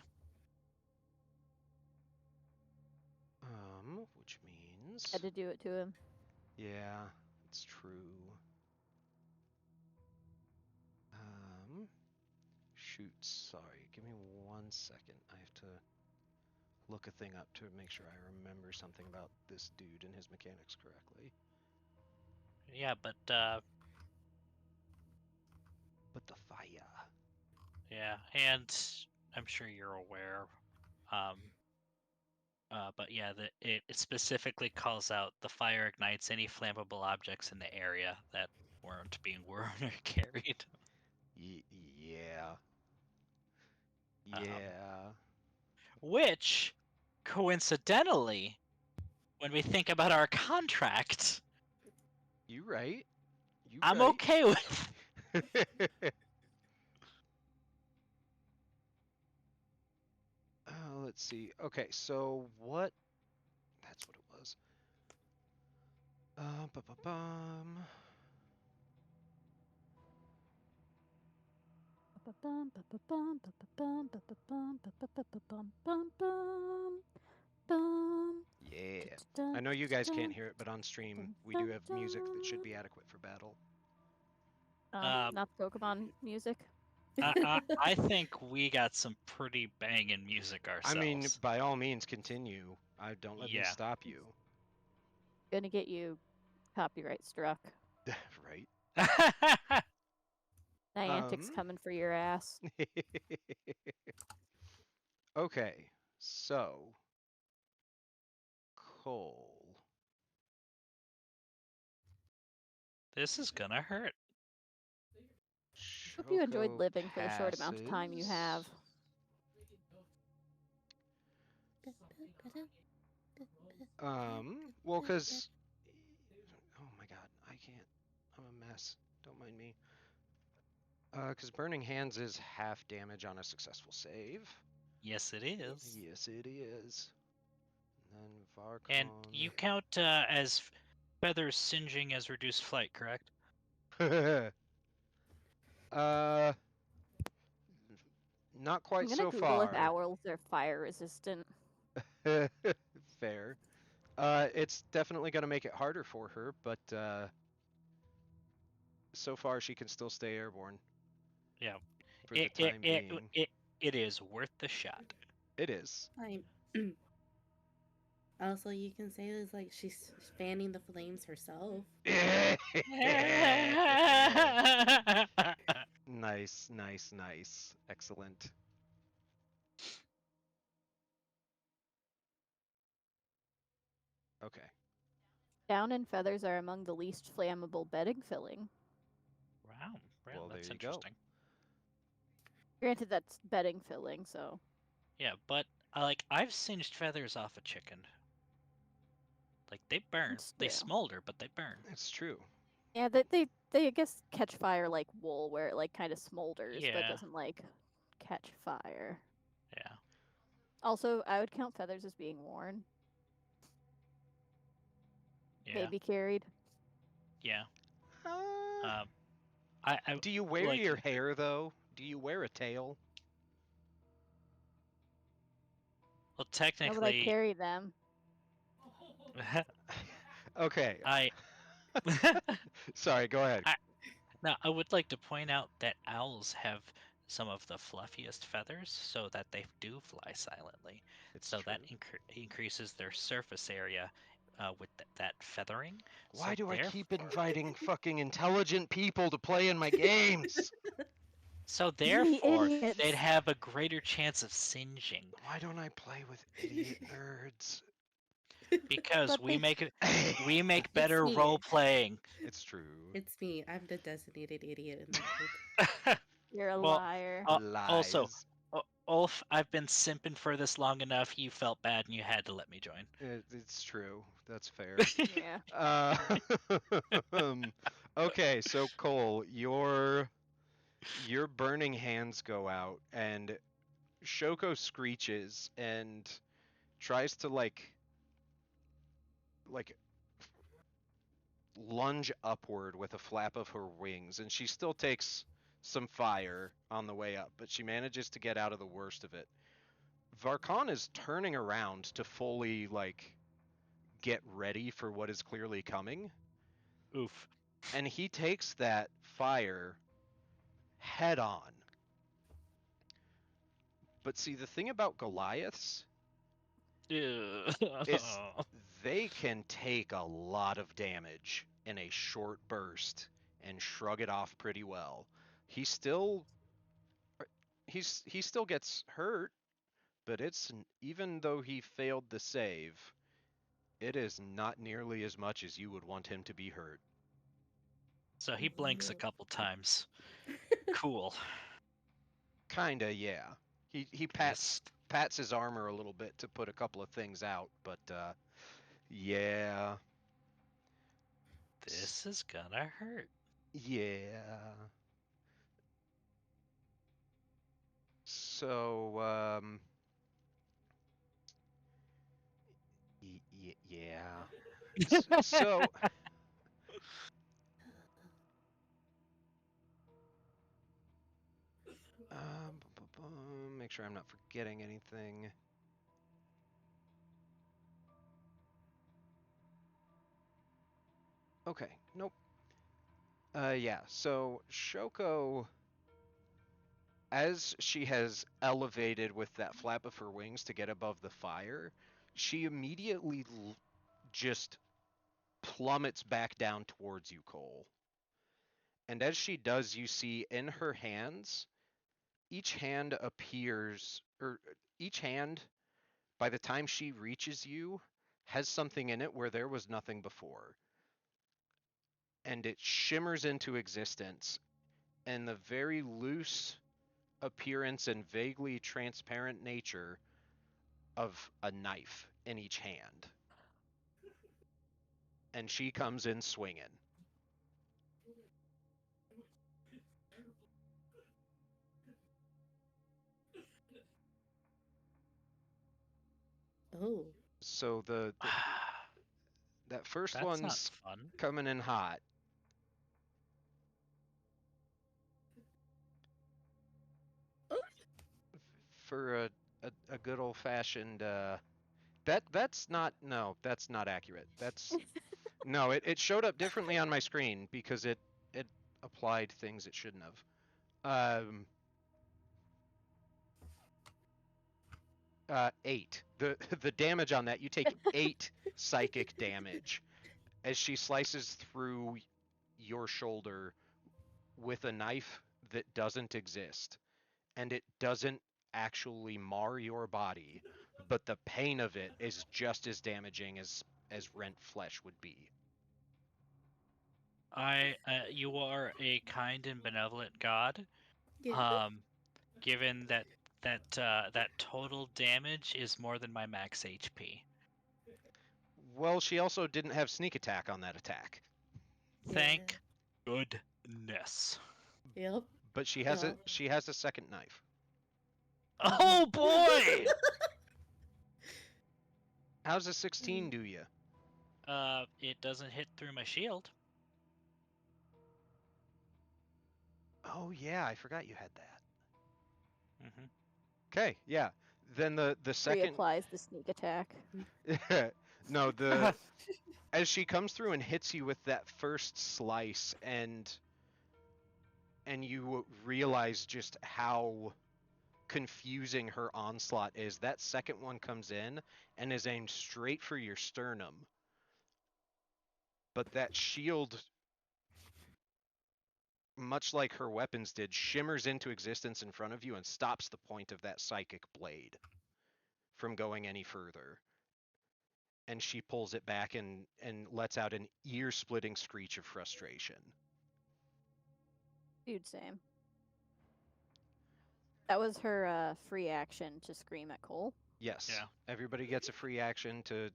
[SPEAKER 1] happens.
[SPEAKER 4] Had to do it to him.
[SPEAKER 1] Yeah, it's true. Shoot, sorry. Give me 1 second. I have to look a thing up to make sure I remember something about this dude and his mechanics correctly.
[SPEAKER 2] Yeah, but
[SPEAKER 1] the fire.
[SPEAKER 2] yeah, and I'm sure you're aware. But yeah, it specifically calls out the fire ignites any flammable objects in the area that weren't being worn or carried.
[SPEAKER 1] Yeah.
[SPEAKER 2] Um,
[SPEAKER 1] Yeah.
[SPEAKER 2] Which, coincidentally, when we think about our contract,
[SPEAKER 1] You right. You
[SPEAKER 2] I'm
[SPEAKER 1] right.
[SPEAKER 2] okay with.
[SPEAKER 1] Let's see. Okay, so what? That's what it was. Ba-ba-bum.
[SPEAKER 4] Ba-ba-bum, ba-ba-bum, ba-ba-bum, ba-ba-bum, ba-ba-bum, bum-bum, bum.
[SPEAKER 1] Yeah. I
[SPEAKER 4] Dun,
[SPEAKER 1] know you guys can't
[SPEAKER 4] dun,
[SPEAKER 1] hear it, but on stream
[SPEAKER 4] dun,
[SPEAKER 1] we do
[SPEAKER 4] dun,
[SPEAKER 1] have music that should be adequate for battle.
[SPEAKER 4] Not Pokemon music.
[SPEAKER 2] I think we got some pretty banging music
[SPEAKER 1] I mean,
[SPEAKER 2] ourselves.
[SPEAKER 1] by all means, continue. I don't let me
[SPEAKER 2] Yeah.
[SPEAKER 1] stop you.
[SPEAKER 4] Gonna get you copyright struck.
[SPEAKER 1] Right.
[SPEAKER 4] Niantic's coming for your ass.
[SPEAKER 1] Okay, so Cole.
[SPEAKER 2] This is gonna hurt.
[SPEAKER 4] Hope you enjoyed
[SPEAKER 1] Shoko
[SPEAKER 4] living for the short amount of time you have.
[SPEAKER 1] passes. Well, because... Oh my god, I can't. I'm a mess. Don't mind me. Because Burning Hands is half damage on a successful save.
[SPEAKER 2] Yes, it is.
[SPEAKER 1] Yes, it is. And then Varkon.
[SPEAKER 2] And you count as feathers singeing as reduced flight, correct?
[SPEAKER 1] Not quite
[SPEAKER 4] I'm gonna
[SPEAKER 1] so
[SPEAKER 4] Google if
[SPEAKER 1] far.
[SPEAKER 4] owls are fire resistant.
[SPEAKER 1] Fair. It's definitely going to make it harder for her, but so far she can still stay airborne.
[SPEAKER 2] Yeah.
[SPEAKER 1] For the time being.
[SPEAKER 2] It is worth the shot.
[SPEAKER 1] It is.
[SPEAKER 3] Also, you can say it's like she's fanning the flames herself.
[SPEAKER 1] Nice, nice, nice. Excellent. Okay.
[SPEAKER 4] Down and feathers are among the least flammable bedding filling.
[SPEAKER 2] Wow,
[SPEAKER 1] Well,
[SPEAKER 2] that's
[SPEAKER 1] there you go.
[SPEAKER 2] interesting.
[SPEAKER 4] Granted, that's bedding filling, so.
[SPEAKER 2] Yeah, but I've singed feathers off a chicken. Like they burn,
[SPEAKER 4] It's
[SPEAKER 2] they
[SPEAKER 4] true.
[SPEAKER 2] smolder, but they burn.
[SPEAKER 1] It's true.
[SPEAKER 4] Yeah, they I guess catch fire like wool, where it like kind of smolders, but
[SPEAKER 2] Yeah.
[SPEAKER 4] doesn't like catch fire.
[SPEAKER 2] Yeah.
[SPEAKER 4] Also, I would count feathers as being worn.
[SPEAKER 2] Yeah.
[SPEAKER 4] Maybe carried.
[SPEAKER 2] Yeah.
[SPEAKER 1] Uh,
[SPEAKER 2] I
[SPEAKER 1] do you wear
[SPEAKER 2] like,
[SPEAKER 1] your hair though? Do you wear a tail?
[SPEAKER 2] well,
[SPEAKER 4] No, but I
[SPEAKER 2] technically,
[SPEAKER 4] carry them.
[SPEAKER 1] Okay.
[SPEAKER 2] I
[SPEAKER 1] Sorry, go ahead.
[SPEAKER 2] now I would like to point out that owls have some of the fluffiest feathers, so that they do fly silently.
[SPEAKER 1] It's
[SPEAKER 2] so
[SPEAKER 1] true.
[SPEAKER 2] that increases their surface area with that feathering.
[SPEAKER 1] Why
[SPEAKER 2] so
[SPEAKER 1] do I keep
[SPEAKER 2] therefore-
[SPEAKER 1] inviting fucking intelligent people to play in my games?
[SPEAKER 2] So therefore,
[SPEAKER 4] idiots.
[SPEAKER 2] they'd have a greater chance of singeing
[SPEAKER 1] Why don't I play with idiot nerds?
[SPEAKER 2] because
[SPEAKER 4] But
[SPEAKER 2] we
[SPEAKER 4] they-
[SPEAKER 2] make better
[SPEAKER 3] me.
[SPEAKER 2] role playing.
[SPEAKER 1] It's true.
[SPEAKER 3] It's me. I'm the designated idiot in the group.
[SPEAKER 4] You're a
[SPEAKER 2] Well,
[SPEAKER 4] liar.
[SPEAKER 1] Lies.
[SPEAKER 2] Also, Ulf, I've been simping for this long enough. You felt bad and you had to let me join.
[SPEAKER 1] It's true. That's fair.
[SPEAKER 4] Yeah.
[SPEAKER 1] Okay, so Cole, your burning hands go out, and Shoko screeches and tries to like lunge upward with a flap of her wings, and she still takes some fire on the way up, but she manages to get out of the worst of it. Varkon is turning around to fully get ready for what is clearly coming.
[SPEAKER 2] Oof.
[SPEAKER 1] And he takes that fire head on. But see, the thing about Goliaths is they can take a lot of damage in a short burst and shrug it off pretty well. He still he still gets hurt, but even though he failed the save, it is not nearly as much as you would want him to be hurt.
[SPEAKER 2] So he blinks a couple times. Cool.
[SPEAKER 1] Kinda, yeah. He
[SPEAKER 2] This
[SPEAKER 1] pats his armor a little bit to put a couple of things out, but yeah.
[SPEAKER 2] this is gonna hurt.
[SPEAKER 1] Yeah. So, yeah. So, make sure I'm not forgetting anything. Okay, nope. Yeah, so Shoko, as she has elevated with that flap of her wings to get above the fire, she immediately just plummets back down towards you, Cole. And as she does, you see in her hands, each hand appears, or each hand, by the time she reaches you, has something in it where there was nothing before. And it shimmers into existence, and the very loose appearance and vaguely transparent nature of a knife in each hand. And she comes in swinging.
[SPEAKER 3] Oh.
[SPEAKER 1] So that first
[SPEAKER 2] That's not
[SPEAKER 1] one's
[SPEAKER 2] fun.
[SPEAKER 1] coming in hot. For a good old fashioned that's not accurate. That's no, it showed up differently on my screen because it applied things it shouldn't have. 8. The damage on that, you take 8 psychic damage as she slices through your shoulder with a knife that doesn't exist, and it doesn't actually mar your body, but the pain of it is just as damaging as rent flesh would be.
[SPEAKER 2] You are a kind and benevolent god.
[SPEAKER 3] Yeah.
[SPEAKER 2] Given that that total damage is more than my max HP.
[SPEAKER 1] Well, she also didn't have sneak attack on that attack,
[SPEAKER 2] Thank goodness.
[SPEAKER 3] Yep.
[SPEAKER 1] but she has a second knife.
[SPEAKER 2] Oh boy!
[SPEAKER 1] How's a 16 do you?
[SPEAKER 2] It doesn't hit through my shield.
[SPEAKER 1] Oh yeah, I forgot you had that.
[SPEAKER 2] Mm-hmm.
[SPEAKER 1] Okay, yeah. Then the second
[SPEAKER 4] Reapplies the sneak attack.
[SPEAKER 1] no, as she comes through and hits you with that first slice, and you realize just how confusing her onslaught is, that second one comes in and is aimed straight for your sternum. But that shield, much like her weapons did, shimmers into existence in front of you and stops the point of that psychic blade from going any further. And she pulls it back and lets out an ear-splitting screech of frustration.
[SPEAKER 4] Dude, same. That was her free action to scream at Cole.
[SPEAKER 1] Yes.
[SPEAKER 2] Yeah.
[SPEAKER 1] Everybody gets a free action to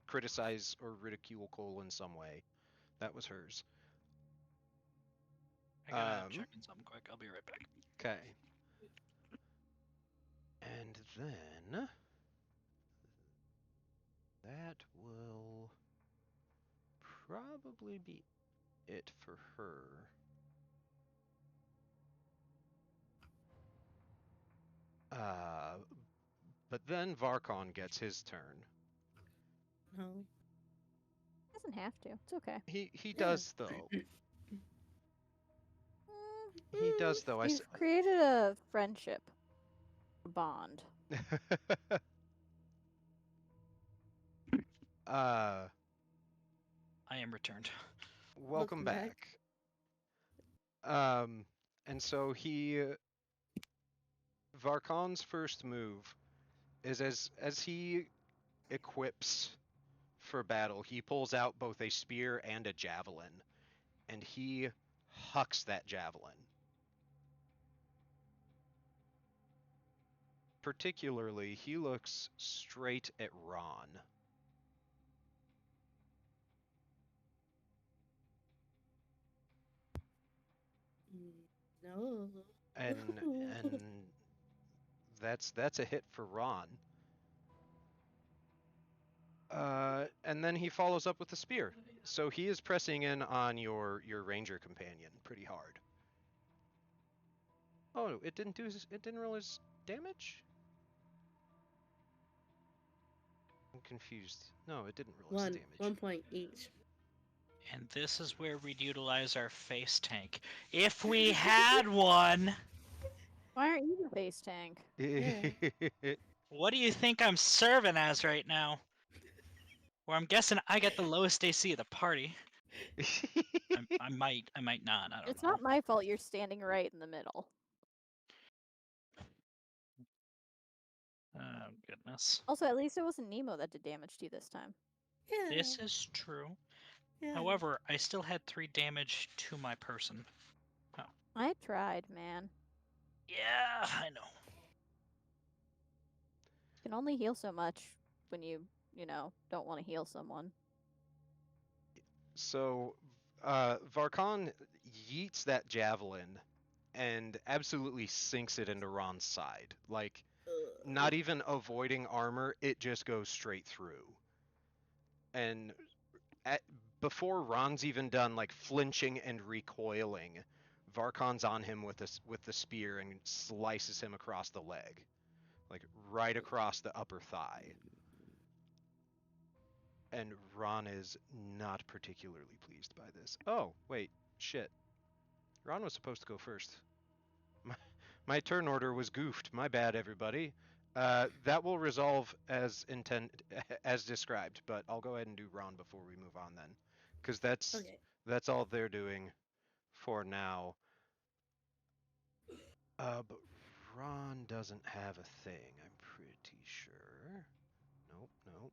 [SPEAKER 1] criticize or ridicule Cole in some way. That was hers.
[SPEAKER 2] I gotta check in something quick. I'll be right back.
[SPEAKER 1] Okay. And then that will probably be it for her. But then Varkon gets his turn.
[SPEAKER 3] No.
[SPEAKER 4] Doesn't have to. It's okay.
[SPEAKER 1] He
[SPEAKER 3] Yeah.
[SPEAKER 1] does though. He does though.
[SPEAKER 4] We've created a friendship, a bond.
[SPEAKER 1] uh,
[SPEAKER 2] I am returned.
[SPEAKER 1] welcome
[SPEAKER 3] Welcome back.
[SPEAKER 1] back. And so Varkon's first move is as he equips for battle, he pulls out both a spear and a javelin, and he hucks that javelin. Particularly, he looks straight at Ron.
[SPEAKER 3] No.
[SPEAKER 1] And that's a hit for Ron. And then he follows up with the spear. So he is pressing in on your ranger companion pretty hard. Oh, it didn't roll his damage? I'm confused. No, it didn't roll his damage.
[SPEAKER 3] 1 point each.
[SPEAKER 2] And this is where we'd utilize our face tank. If we had one!
[SPEAKER 4] Why aren't you the base tank?
[SPEAKER 3] Yeah.
[SPEAKER 2] What do you think I'm serving as right now? Well, I'm guessing I get the lowest AC of the party. I might not. I don't
[SPEAKER 4] It's
[SPEAKER 2] know.
[SPEAKER 4] not my fault you're standing right in the middle.
[SPEAKER 2] Oh, goodness.
[SPEAKER 4] Also, at least it wasn't Nemo that did damage to you this time.
[SPEAKER 3] Yeah.
[SPEAKER 2] This is true.
[SPEAKER 3] Yeah.
[SPEAKER 2] However, I still had 3 damage to my person.
[SPEAKER 4] I tried, man.
[SPEAKER 2] Yeah, I know.
[SPEAKER 4] You can only heal so much when you don't want to heal someone.
[SPEAKER 1] So, Varkon yeets that javelin and absolutely sinks it into Ron's side. Like, not even avoiding armor, it just goes straight through. And before Ron's even done like flinching and recoiling, Varkon's on him with the spear and slices him across the leg, like right across the upper thigh. And Ron is not particularly pleased by this. Oh, wait, shit. Ron was supposed to go first. My turn order was goofed. My bad, everybody. That will resolve as described, but I'll go ahead and do Ron before we move on then, because that's all they're doing for now. But Ron doesn't have a thing, I'm pretty sure. Nope.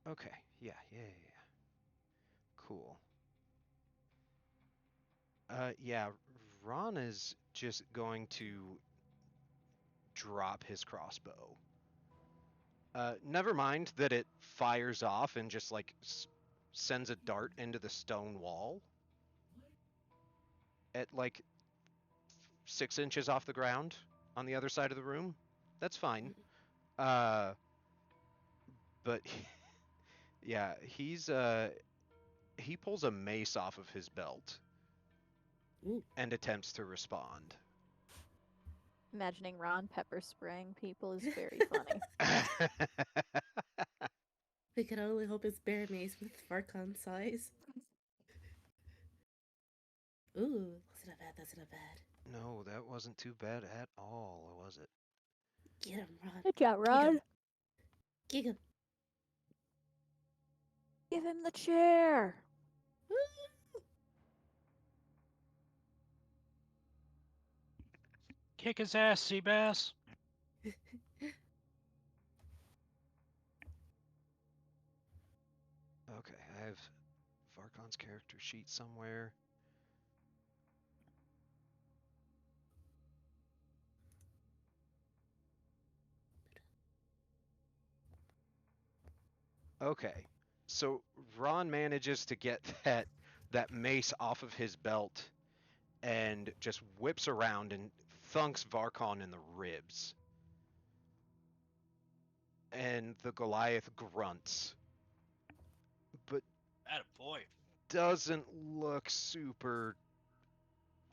[SPEAKER 1] Okay, yeah. Cool. Yeah, Ron is just going to drop his crossbow. Never mind that it fires off and just like sends a dart into the stone wall at like 6 inches off the ground on the other side of the room. That's fine. But yeah, he pulls a mace off of his belt and attempts to respond.
[SPEAKER 4] Imagining Ron pepper spraying people is very funny.
[SPEAKER 3] We can only hope it's bear mace with Varkon size. Ooh, that's not bad.
[SPEAKER 1] No, that wasn't too bad at all, was it?
[SPEAKER 3] Get him, Ron.
[SPEAKER 4] Good job, Ron.
[SPEAKER 3] Get him.
[SPEAKER 4] Give him the chair.
[SPEAKER 2] Kick his ass, Seabass.
[SPEAKER 1] Okay, I have Varkon's character sheet somewhere. Okay, so Ron manages to get that mace off of his belt and just whips around and thunks Varkon in the ribs. And the Goliath grunts. But
[SPEAKER 2] Attaboy.
[SPEAKER 1] doesn't look super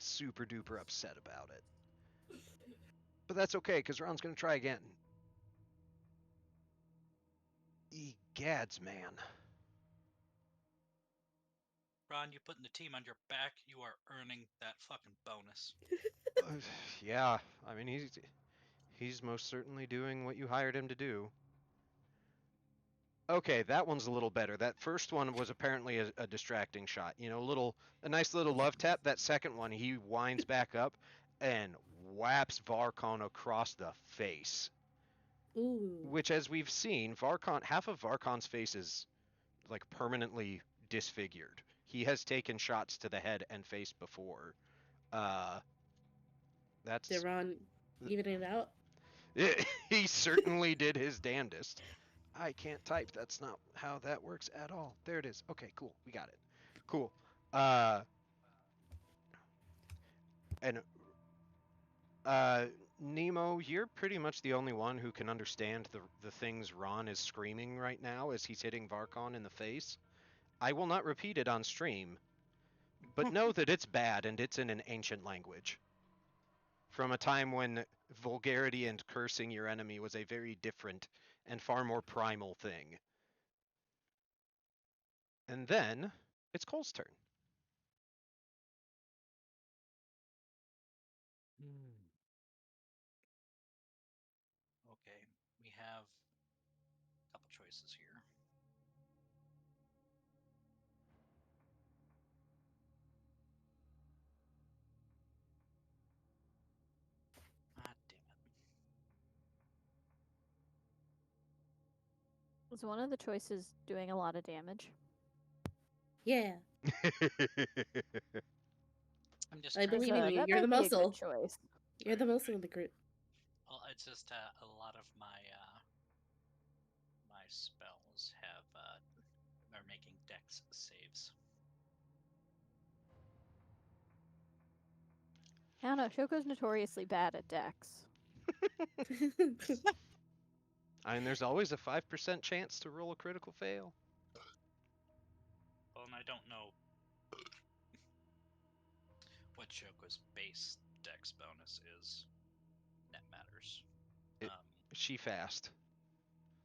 [SPEAKER 1] duper upset about it. But that's okay, because Ron's going to try again. Egads, man.
[SPEAKER 2] Ron, you putting the team on your back, you are earning that fucking bonus.
[SPEAKER 1] Yeah, I mean, he's most certainly doing what you hired him to do. Okay, that one's a little better. That first one was apparently a distracting shot. You know, a nice little love tap. That second one, he winds back up and whaps Varkon across the face.
[SPEAKER 3] Ooh.
[SPEAKER 1] Which, as we've seen, half of Varkon's face is like permanently disfigured. He has taken shots to the head and face before. That's
[SPEAKER 3] Did Ron even it out?
[SPEAKER 1] he certainly did his damnedest. I can't type. That's not how that works at all. There it is. Okay, cool. We got it. Cool. And Nemo, you're pretty much the only one who can understand the things Ron is screaming right now as he's hitting Varkon in the face. I will not repeat it on stream, but know that it's bad and it's in an ancient language. From a time when vulgarity and cursing your enemy was a very different and far more primal thing. And then it's Cole's turn.
[SPEAKER 2] Okay, we have a couple choices here. Ah, damn it.
[SPEAKER 4] Was one of the choices doing a lot of damage?
[SPEAKER 3] Yeah.
[SPEAKER 2] I'm just
[SPEAKER 3] I
[SPEAKER 2] trying
[SPEAKER 3] believe
[SPEAKER 2] to...
[SPEAKER 3] in you.
[SPEAKER 4] That
[SPEAKER 3] You're the
[SPEAKER 4] might be a good
[SPEAKER 3] muscle.
[SPEAKER 4] choice.
[SPEAKER 3] You're the muscle of the group.
[SPEAKER 2] Well, it's just a lot of my my spells are making dex saves.
[SPEAKER 4] I don't know. Shoko's notoriously bad at dex.
[SPEAKER 1] And there's always a 5% chance to roll a critical fail.
[SPEAKER 2] Well, and I don't know what Shoko's base dex bonus is. Net matters.
[SPEAKER 1] She fast.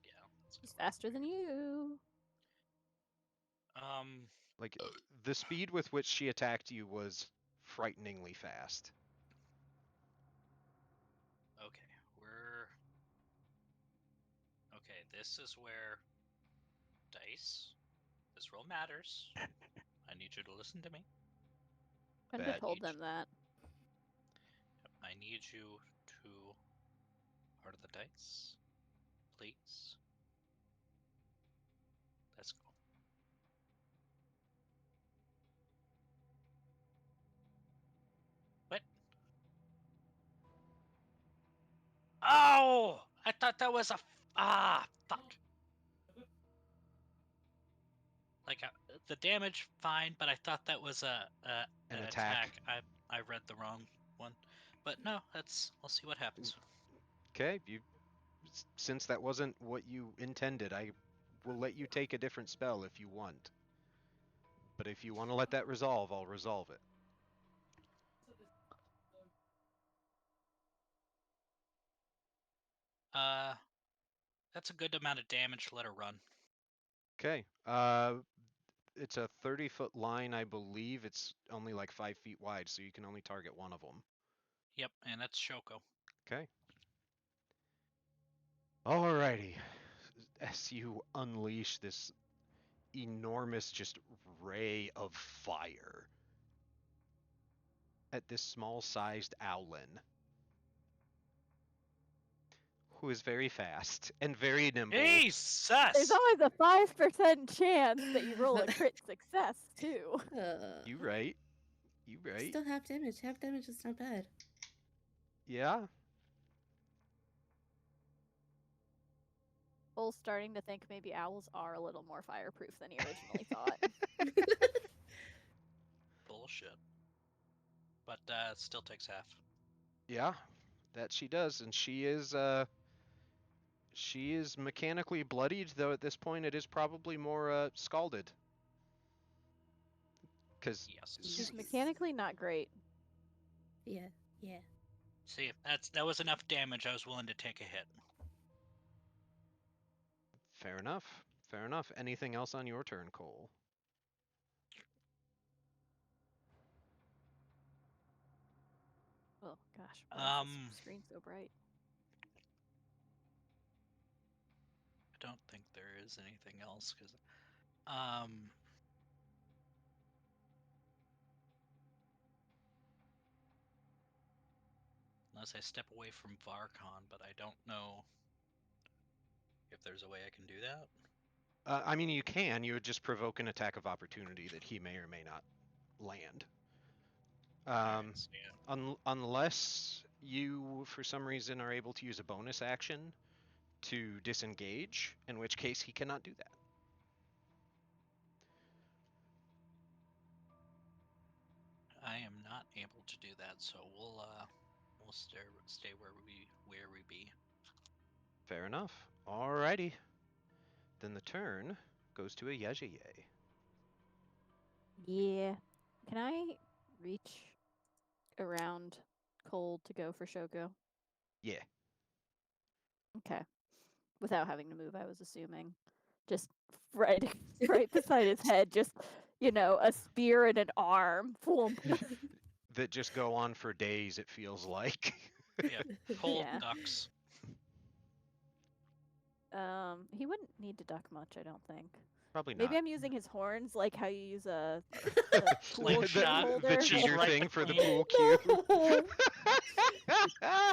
[SPEAKER 2] Yeah.
[SPEAKER 4] He's faster than you.
[SPEAKER 1] Like, the speed with which she attacked you was frighteningly fast.
[SPEAKER 2] Okay, Okay, this is where dice. This roll matters. I need you to listen to me.
[SPEAKER 4] Couldn't have
[SPEAKER 1] Bet.
[SPEAKER 4] told them that.
[SPEAKER 2] I need you to part of the dice, please. Let's go. What? Oh! I thought that was a fuck. Like the damage, fine, but I thought that was an attack. I read the wrong one, but no, I'll see what happens.
[SPEAKER 1] Okay, since that wasn't what you intended, I will let you take a different spell if you want. But if you want to let that resolve, I'll resolve it.
[SPEAKER 2] That's a good amount of damage to let her run.
[SPEAKER 1] Okay. It's a 30-foot line, I believe. It's only like 5 feet wide, so you can only target one of them.
[SPEAKER 2] Yep, and that's Shoko.
[SPEAKER 1] Okay. Alrighty. As you unleash this enormous just ray of fire at this small-sized owlin, who is very fast and very nimble.
[SPEAKER 2] Jesus!
[SPEAKER 4] There's always a 5% chance that you roll a crit success, too.
[SPEAKER 1] You right. You right.
[SPEAKER 3] Still half damage. Half damage is not bad.
[SPEAKER 1] Yeah.
[SPEAKER 4] Bull's starting to think maybe owls are a little more fireproof than he originally thought.
[SPEAKER 2] Bullshit. But it still takes half.
[SPEAKER 1] Yeah, that she does, and she is mechanically bloodied, though at this point it is probably more scalded. Because
[SPEAKER 2] Yes.
[SPEAKER 4] He's
[SPEAKER 3] Nice.
[SPEAKER 4] mechanically not great.
[SPEAKER 3] Yeah, yeah.
[SPEAKER 2] See, that was enough damage. I was willing to take a hit.
[SPEAKER 1] fair enough. Fair enough. Anything else on your turn, Cole?
[SPEAKER 4] Oh gosh, why is
[SPEAKER 2] Um,
[SPEAKER 4] this screen so bright?
[SPEAKER 2] I don't think there is anything else because, unless I step away from Varkon, but I don't know if there's a way I can do that.
[SPEAKER 1] I mean, you can. You would just provoke an attack of opportunity that he may or may not land.
[SPEAKER 2] Alright, so yeah.
[SPEAKER 1] Unless you, for some reason, are able to use a bonus action to disengage, in which case he cannot do that.
[SPEAKER 2] I am not able to do that, so we'll stay where we be.
[SPEAKER 1] Fair enough. Alrighty. Then the turn goes to a Yajiye.
[SPEAKER 4] Yeah. Can I reach around Cole to go for Shoko?
[SPEAKER 1] Yeah.
[SPEAKER 4] Okay. Without having to move, I was assuming. Just right beside his head, just a spear and an arm. Thwomp.
[SPEAKER 1] That just go on for days, it feels like.
[SPEAKER 2] Yeah, Cole
[SPEAKER 4] Yeah.
[SPEAKER 2] ducks.
[SPEAKER 4] He wouldn't need to duck much, I don't think.
[SPEAKER 1] Probably not.
[SPEAKER 4] Maybe I'm using his horns like how you use a pool cue
[SPEAKER 2] Slingshot,
[SPEAKER 4] holder.
[SPEAKER 1] the cheater
[SPEAKER 2] Right
[SPEAKER 1] thing for the
[SPEAKER 2] between-
[SPEAKER 1] pool cue.
[SPEAKER 3] No.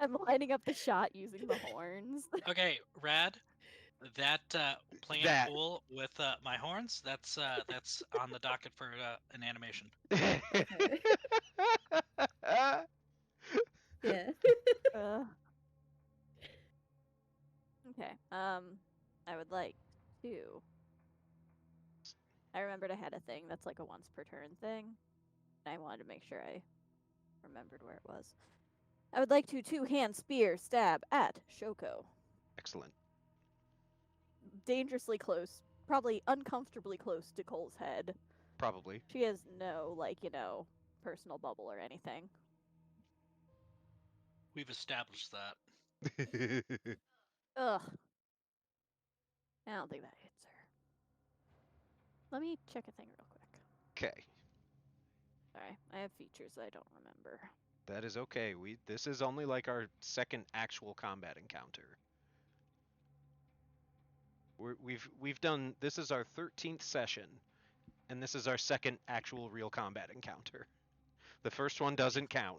[SPEAKER 4] I'm lining up the shot using the horns.
[SPEAKER 2] Okay, Rad. That playing
[SPEAKER 1] That.
[SPEAKER 2] pool with my horns. That's on the docket for an animation.
[SPEAKER 3] Okay. Yeah.
[SPEAKER 4] Uh, okay. I would like to. I remembered I had a thing that's like a once per turn thing. And I wanted to make sure I remembered where it was. I would like to two-hand spear stab at Shoko.
[SPEAKER 1] Excellent.
[SPEAKER 4] Dangerously close, probably uncomfortably close to Cole's head.
[SPEAKER 1] Probably.
[SPEAKER 4] She has no, personal bubble or anything.
[SPEAKER 2] We've established that.
[SPEAKER 4] Ugh. I don't think that hits her. Let me check a thing real quick.
[SPEAKER 1] Okay.
[SPEAKER 4] Sorry, I have features I don't remember.
[SPEAKER 1] That is okay. This is only like our second actual combat encounter. We've done, this is our 13th session, and this is our second actual real combat encounter. The first one doesn't count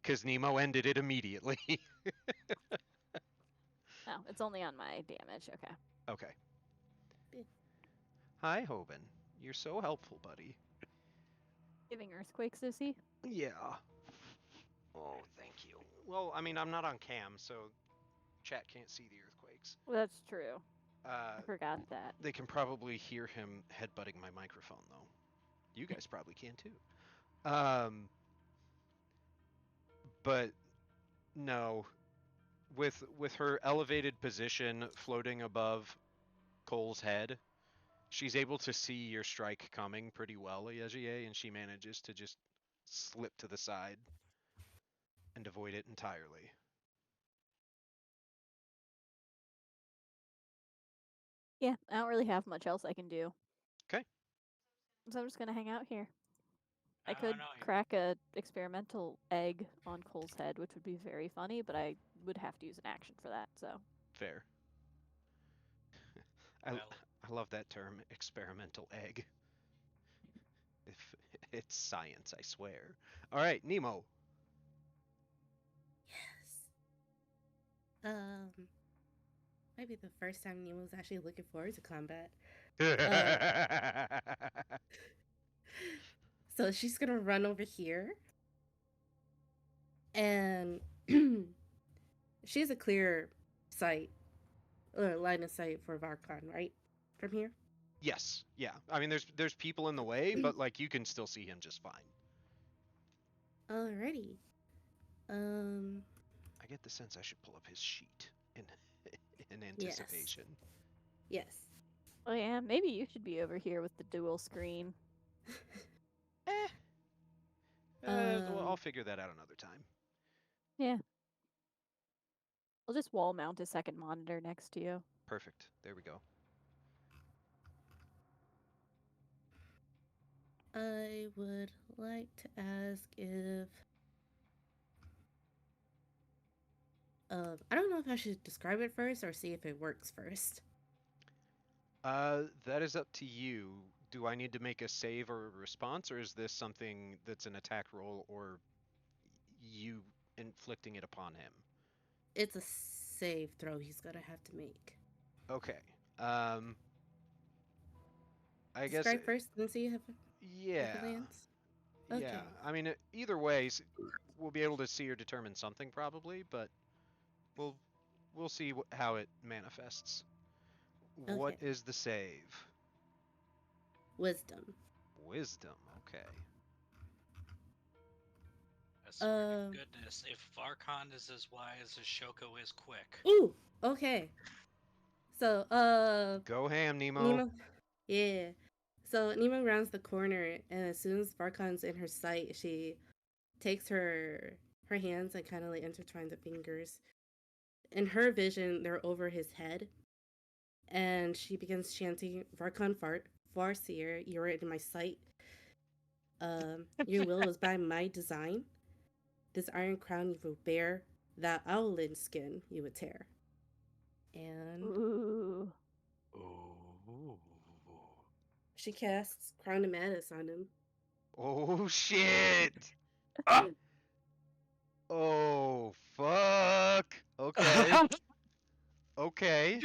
[SPEAKER 1] because Nemo ended it immediately.
[SPEAKER 4] Oh, it's only on my damage. Okay.
[SPEAKER 1] Okay.
[SPEAKER 3] Yeah.
[SPEAKER 1] Hi, Hoban. You're so helpful, buddy.
[SPEAKER 4] Giving earthquakes, is he?
[SPEAKER 1] Yeah. Oh, thank you. Well, I mean, I'm not on cam, so chat can't see the earthquakes.
[SPEAKER 4] Well, that's true. I
[SPEAKER 1] Uh,
[SPEAKER 4] forgot that.
[SPEAKER 1] they can probably hear him headbutting my microphone, though. You guys probably can too. But no, with her elevated position floating above Cole's head, she's able to see your strike coming pretty well, Yejier, and she manages to just slip to the side and avoid it entirely.
[SPEAKER 4] Yeah, I don't really have much else I can do.
[SPEAKER 1] 'Kay.
[SPEAKER 4] So I'm just gonna hang out here. I
[SPEAKER 2] don't
[SPEAKER 4] could
[SPEAKER 2] know.
[SPEAKER 4] crack a experimental egg on Cole's head, which would be very funny, but I would have to use an action for that. So
[SPEAKER 1] Fair.
[SPEAKER 2] Well,
[SPEAKER 1] I love that term, experimental egg. If it's science, I swear. All right, Nemo.
[SPEAKER 3] Yes. Might be the first time Nemo's actually looking forward to combat. So she's gonna run over here. And she has a clear sight, or line of sight for Varkon, right? From here?
[SPEAKER 1] Yes, yeah. I mean, there's people in the way, but like you can still see him just fine.
[SPEAKER 3] Alrighty.
[SPEAKER 1] I get the sense I should pull up his sheet in anticipation.
[SPEAKER 3] Yes.
[SPEAKER 4] Oh yeah, maybe you should be over here with the dual screen.
[SPEAKER 1] Eh. Well, I'll
[SPEAKER 3] Um,
[SPEAKER 1] figure that out another time.
[SPEAKER 4] Yeah. I'll just wall mount a second monitor next to you.
[SPEAKER 1] Perfect. There we go.
[SPEAKER 3] I would like to ask if I don't know if I should describe it first or see if it works first.
[SPEAKER 1] That is up to you. Do I need to make a save or a response, or is this something that's an attack roll, or you inflicting it upon him?
[SPEAKER 3] It's a save throw he's gonna have to make.
[SPEAKER 1] Okay. Um, I guess,
[SPEAKER 3] Describe first and see if
[SPEAKER 1] yeah,
[SPEAKER 3] it lands.
[SPEAKER 1] yeah.
[SPEAKER 3] Okay.
[SPEAKER 1] I mean, either way, we'll be able to see or determine something probably, but we'll we'll see how it manifests. What
[SPEAKER 3] Okay.
[SPEAKER 1] is the save?
[SPEAKER 3] Wisdom.
[SPEAKER 1] Wisdom. Okay.
[SPEAKER 2] I swear to
[SPEAKER 3] Um.
[SPEAKER 2] goodness, if Varkon is as wise as Shoko is quick.
[SPEAKER 3] Ooh. Okay. So,
[SPEAKER 1] Go ham, Nemo.
[SPEAKER 3] Nemo. Yeah. So Nemo rounds the corner, and as soon as Varkon's in her sight, she takes her hands and kind of like intertwines the fingers. In her vision, they're over his head, and she begins chanting, "Varkon Fart, Farseer, you are in my sight. Your will is by my design. This iron crown you will bear, that owlin skin you would tear." And
[SPEAKER 4] Ooh.
[SPEAKER 2] Ooh.
[SPEAKER 3] she casts Crown of Madness on him.
[SPEAKER 1] Oh shit! Ah! Oh fuck! Okay. Okay.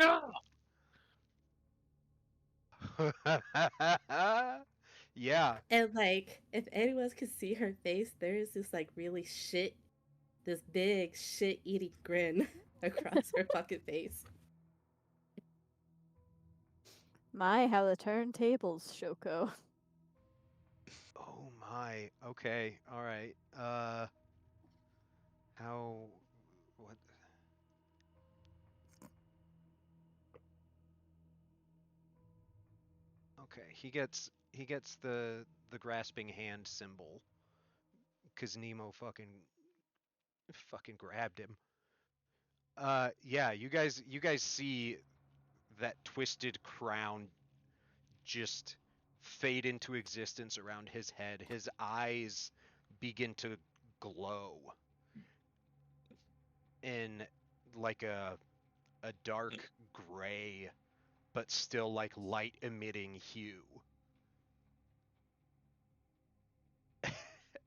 [SPEAKER 1] Yeah.
[SPEAKER 3] And like, if anyone could see her face, there is this like really this big shit eating grin across her fucking face.
[SPEAKER 4] My, how the turntables, Shoko.
[SPEAKER 1] Oh my. Okay. All right. How? What? Okay. He gets the grasping hand symbol because Nemo fucking grabbed him. Yeah. You guys see that twisted crown just fade into existence around his head. His eyes begin to glow in like a dark gray but still like light emitting hue.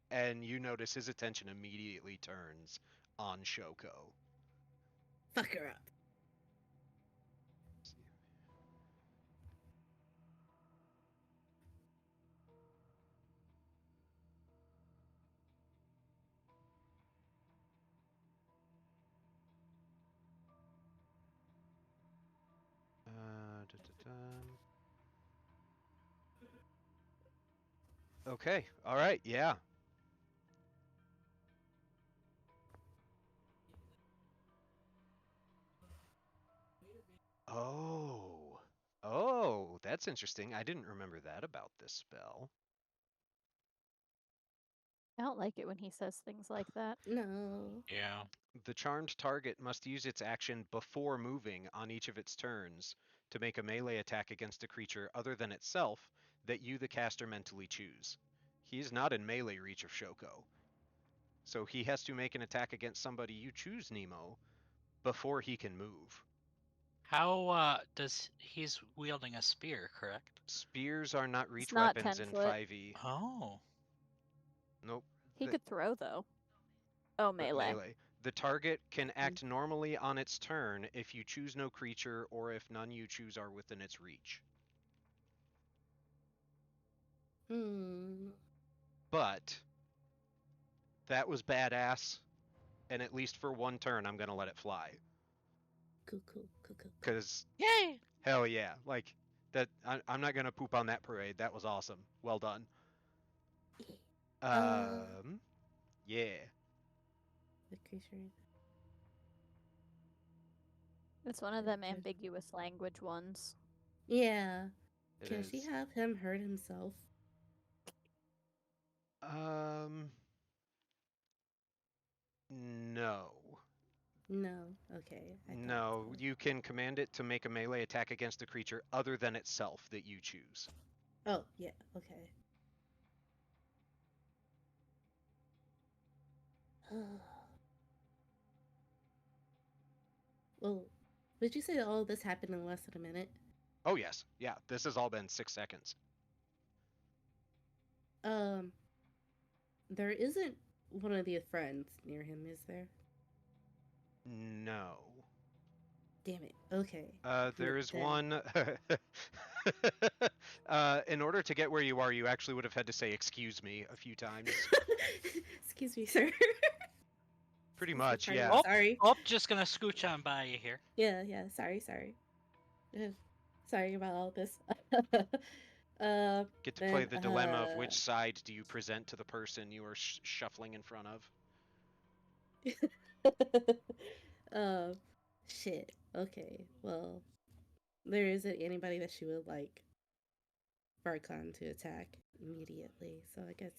[SPEAKER 1] And you notice his attention immediately turns on Shoko.
[SPEAKER 3] Fuck her up.
[SPEAKER 1] Okay, all right, yeah. Oh, oh, that's interesting. I didn't remember that about this spell.
[SPEAKER 4] I don't like it when he says things like that.
[SPEAKER 3] No.
[SPEAKER 2] Yeah.
[SPEAKER 1] The charmed target must use its action before moving on each of its turns to make a melee attack against a creature other than itself that you, the caster, mentally choose. He is not in melee reach of Shoko, so he has to make an attack against somebody you choose, Nemo, before he can move.
[SPEAKER 2] How does he's wielding a spear, correct?
[SPEAKER 1] Spears are not
[SPEAKER 4] It's
[SPEAKER 1] reach
[SPEAKER 4] not
[SPEAKER 1] weapons
[SPEAKER 4] 10
[SPEAKER 1] in
[SPEAKER 4] foot.
[SPEAKER 1] 5e.
[SPEAKER 2] Oh.
[SPEAKER 1] Nope.
[SPEAKER 4] He
[SPEAKER 1] The,
[SPEAKER 4] could throw though. Oh,
[SPEAKER 1] but
[SPEAKER 4] melee.
[SPEAKER 1] melee. The target can act normally on its turn if you choose no creature or if none you choose are within its reach. But that was badass, and at least for one turn, I'm gonna let it fly.
[SPEAKER 3] Cool.
[SPEAKER 1] Cause
[SPEAKER 2] Yay!
[SPEAKER 1] hell yeah, like that. I'm not gonna poop on that parade. That was awesome. Well done. Yeah.
[SPEAKER 3] The creature.
[SPEAKER 4] It's one of them ambiguous language ones.
[SPEAKER 3] Yeah.
[SPEAKER 1] It
[SPEAKER 3] Can she
[SPEAKER 1] is.
[SPEAKER 3] have him hurt himself?
[SPEAKER 1] No.
[SPEAKER 3] No. Okay. I thought
[SPEAKER 1] No,
[SPEAKER 3] so.
[SPEAKER 1] you can command it to make a melee attack against the creature other than itself that you choose.
[SPEAKER 3] Oh, yeah. Okay. Well, would you say all this happened in less than a minute?
[SPEAKER 1] Oh, yes. Yeah, this has all been 6 seconds.
[SPEAKER 3] Um, there isn't one of the friends near him, is there?
[SPEAKER 1] No.
[SPEAKER 3] Damn it. Okay.
[SPEAKER 1] There is
[SPEAKER 3] Then.
[SPEAKER 1] one. In order to get where you are, you actually would have had to say "excuse me" a few times.
[SPEAKER 3] Excuse me, sir.
[SPEAKER 1] Pretty
[SPEAKER 3] Excuse me,
[SPEAKER 1] much,
[SPEAKER 3] pardon,
[SPEAKER 1] yeah.
[SPEAKER 3] sorry.
[SPEAKER 2] Oh, just gonna scooch on by you here.
[SPEAKER 3] Yeah, sorry. Sorry about all this.
[SPEAKER 1] Get to play
[SPEAKER 3] then,
[SPEAKER 1] the dilemma of which side do you present to the person you are shuffling in front of.
[SPEAKER 3] uh, shit. Okay, well, there isn't anybody that she would like Varkon to attack immediately, so I guess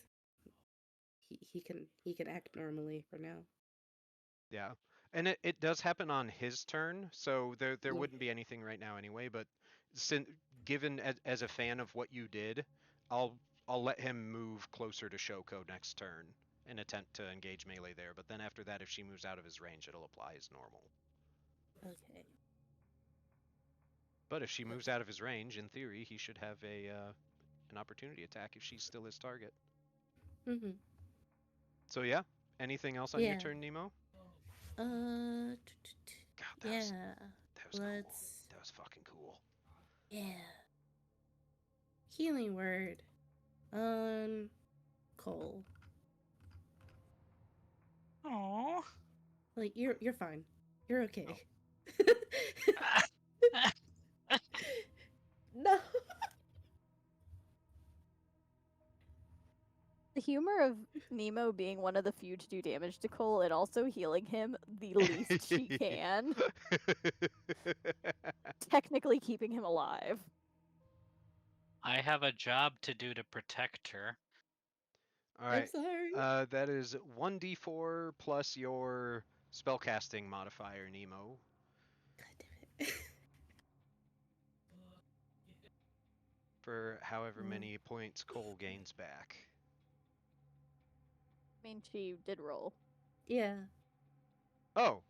[SPEAKER 3] he can act normally for now.
[SPEAKER 1] Yeah. And it does happen on his turn, so there
[SPEAKER 3] Yeah.
[SPEAKER 1] wouldn't be anything right now anyway, but given as a fan of what you did, I'll let him move closer to Shoko next turn and attempt to engage melee there, but then after that if she moves out of his range it'll apply as normal.
[SPEAKER 3] Okay.
[SPEAKER 1] But if she moves out of his range, in theory, he should have an opportunity attack if she's still his target.
[SPEAKER 3] Mhm.
[SPEAKER 1] So yeah, anything else on your
[SPEAKER 3] Yeah.
[SPEAKER 1] turn, Nemo?
[SPEAKER 3] Uh.
[SPEAKER 1] God,
[SPEAKER 3] Yeah.
[SPEAKER 1] that was cool. That was fucking cool.
[SPEAKER 3] Yeah. Healing word. Cole.
[SPEAKER 2] Aww.
[SPEAKER 3] Like you're fine. You're okay. No.
[SPEAKER 4] The humor of Nemo being one of the few to do damage to Cole and also healing him the least she can, technically keeping him alive.
[SPEAKER 2] I have a job to do to protect her.
[SPEAKER 1] All
[SPEAKER 3] I'm
[SPEAKER 1] right.
[SPEAKER 3] sorry.
[SPEAKER 1] That is 1d4 plus your spellcasting modifier, Nemo,
[SPEAKER 3] God damn it.
[SPEAKER 1] for however
[SPEAKER 3] Well,
[SPEAKER 1] many points Cole gains back.
[SPEAKER 4] I mean, she did roll.
[SPEAKER 3] yeah.
[SPEAKER 1] Oh,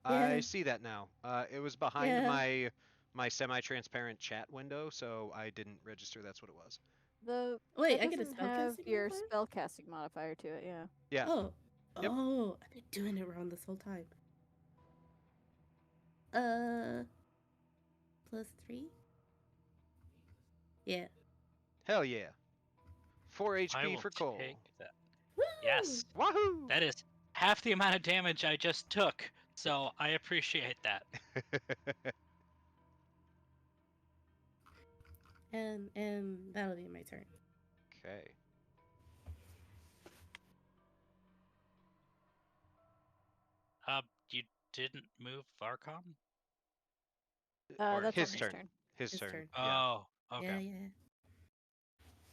[SPEAKER 1] I
[SPEAKER 3] Yeah.
[SPEAKER 1] see that now. It was behind
[SPEAKER 3] Yeah.
[SPEAKER 1] my semi-transparent chat window, so I didn't register that's what it was.
[SPEAKER 3] Wait,
[SPEAKER 4] That
[SPEAKER 3] I get a
[SPEAKER 4] doesn't have
[SPEAKER 3] spellcasting
[SPEAKER 4] your
[SPEAKER 3] modifier?
[SPEAKER 4] spellcasting modifier to it, yeah.
[SPEAKER 1] Yeah.
[SPEAKER 3] Oh.
[SPEAKER 1] Yep.
[SPEAKER 3] Oh, I've been doing it wrong this whole time. Uh, +3? Yeah.
[SPEAKER 1] Hell yeah. 4
[SPEAKER 2] I
[SPEAKER 1] HP
[SPEAKER 2] will
[SPEAKER 1] for
[SPEAKER 2] take
[SPEAKER 1] Cole.
[SPEAKER 2] that.
[SPEAKER 3] Woo!
[SPEAKER 2] Yes,
[SPEAKER 1] Wahoo!
[SPEAKER 2] that is half the amount of damage I just took, so I appreciate that.
[SPEAKER 3] And that'll be my turn.
[SPEAKER 1] Okay.
[SPEAKER 2] You didn't move Varcom?
[SPEAKER 1] Or
[SPEAKER 4] That's on
[SPEAKER 1] his
[SPEAKER 4] his
[SPEAKER 1] turn.
[SPEAKER 4] turn.
[SPEAKER 1] His
[SPEAKER 3] His
[SPEAKER 1] turn.
[SPEAKER 3] turn.
[SPEAKER 1] Yeah.
[SPEAKER 2] Oh, okay.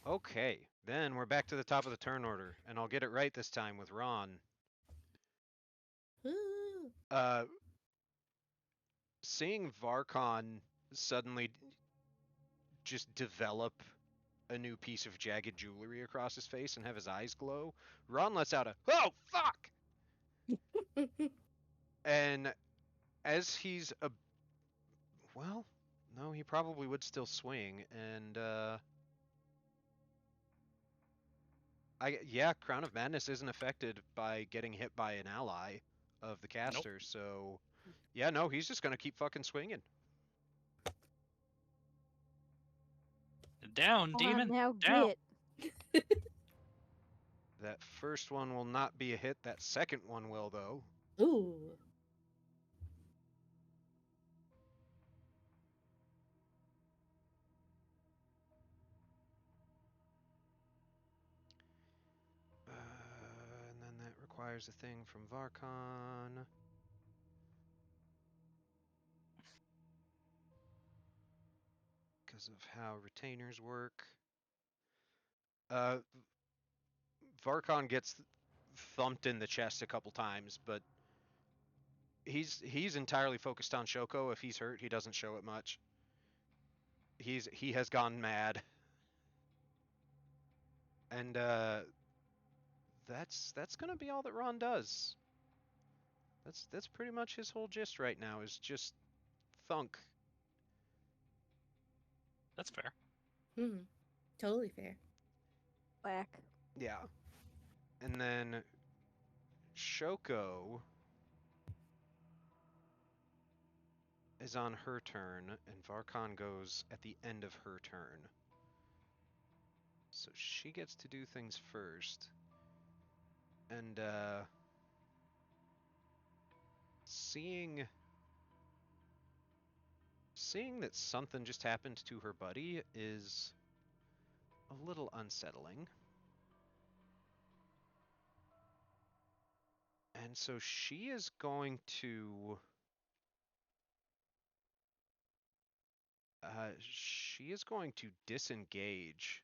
[SPEAKER 3] Yeah.
[SPEAKER 1] Okay. Then we're back to the top of the turn order, and I'll get it right this time with Ron.
[SPEAKER 3] Woo!
[SPEAKER 1] Seeing Varkon suddenly just develop a new piece of jagged jewelry across his face and have his eyes glow, Ron lets out a "Oh fuck!" And as he's well, no, he probably would still swing, and Crown of Madness isn't affected by getting hit by an ally of the
[SPEAKER 2] Nope.
[SPEAKER 1] caster, so yeah, no, he's just gonna keep fucking swinging.
[SPEAKER 2] Down,
[SPEAKER 4] Come
[SPEAKER 2] demon.
[SPEAKER 4] on, now
[SPEAKER 2] Down.
[SPEAKER 4] get.
[SPEAKER 1] That first one will not be a hit. That second one will, though.
[SPEAKER 3] Ooh.
[SPEAKER 1] And then that requires a thing from Varkon. because of how retainers work. Varkon gets thumped in the chest a couple times, but he's entirely focused on Shoko. If he's hurt, he doesn't show it much. He has gone mad, and that's gonna be all that Ron does. That's pretty much his whole gist right now, is just thunk.
[SPEAKER 2] That's fair.
[SPEAKER 3] Totally fair.
[SPEAKER 4] Whack.
[SPEAKER 1] Yeah. And then Shoko is on her turn, and Varkon goes at the end of her turn. So she gets to do things first. And seeing that something just happened to her buddy is a little unsettling. And so she is going to disengage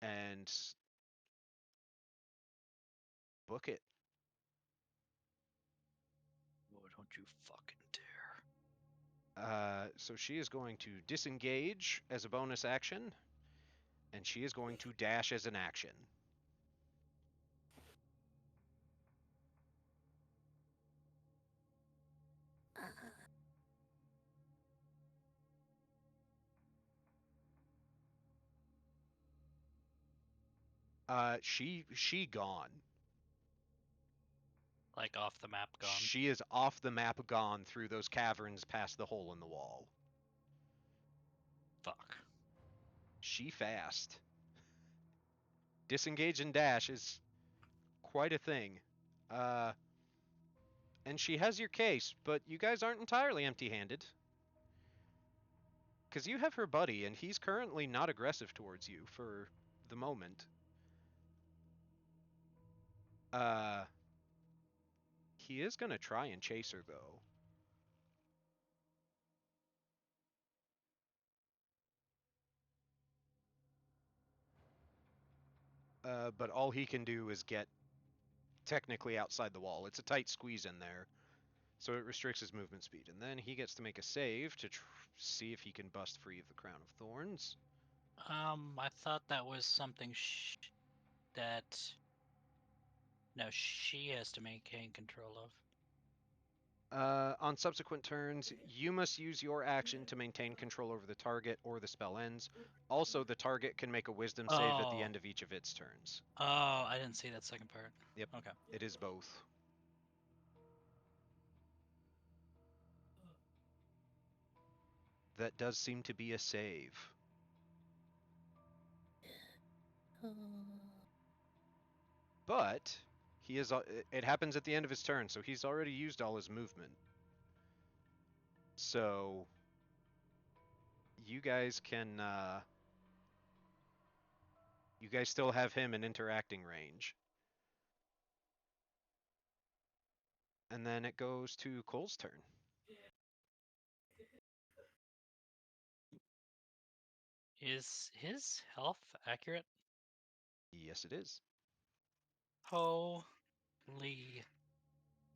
[SPEAKER 1] and book it.
[SPEAKER 2] Oh, don't you fucking dare.
[SPEAKER 1] So she is going to disengage as a bonus action, and she is going to dash as an action. She gone.
[SPEAKER 2] Like off the map gone.
[SPEAKER 1] She is off the map, gone through those caverns past the hole in the wall.
[SPEAKER 2] Fuck.
[SPEAKER 1] She fast. Disengage and dash is quite a thing. And she has your case, but you guys aren't entirely empty-handed. Because you have her buddy, and he's currently not aggressive towards you for the moment. He is going to try and chase her, though. But all he can do is get technically outside the wall. It's a tight squeeze in there, so it restricts his movement speed. And then he gets to make a save to see if he can bust free of the Crown of Thorns.
[SPEAKER 2] I thought that was something that... No, she has to maintain control of.
[SPEAKER 1] On subsequent turns, you must use your action to maintain control over the target or the spell ends. Also, the target can make a wisdom save at the end of each of its turns.
[SPEAKER 2] Oh, I didn't see that second part.
[SPEAKER 1] Yep.
[SPEAKER 2] Okay.
[SPEAKER 1] It is both. That does seem to be a save. But he is. It happens at the end of his turn, so he's already used all his movement. So you guys can. You guys still have him in interacting range. And then it goes to Cole's turn.
[SPEAKER 2] Is his health accurate?
[SPEAKER 1] Yes, it is.
[SPEAKER 2] Holy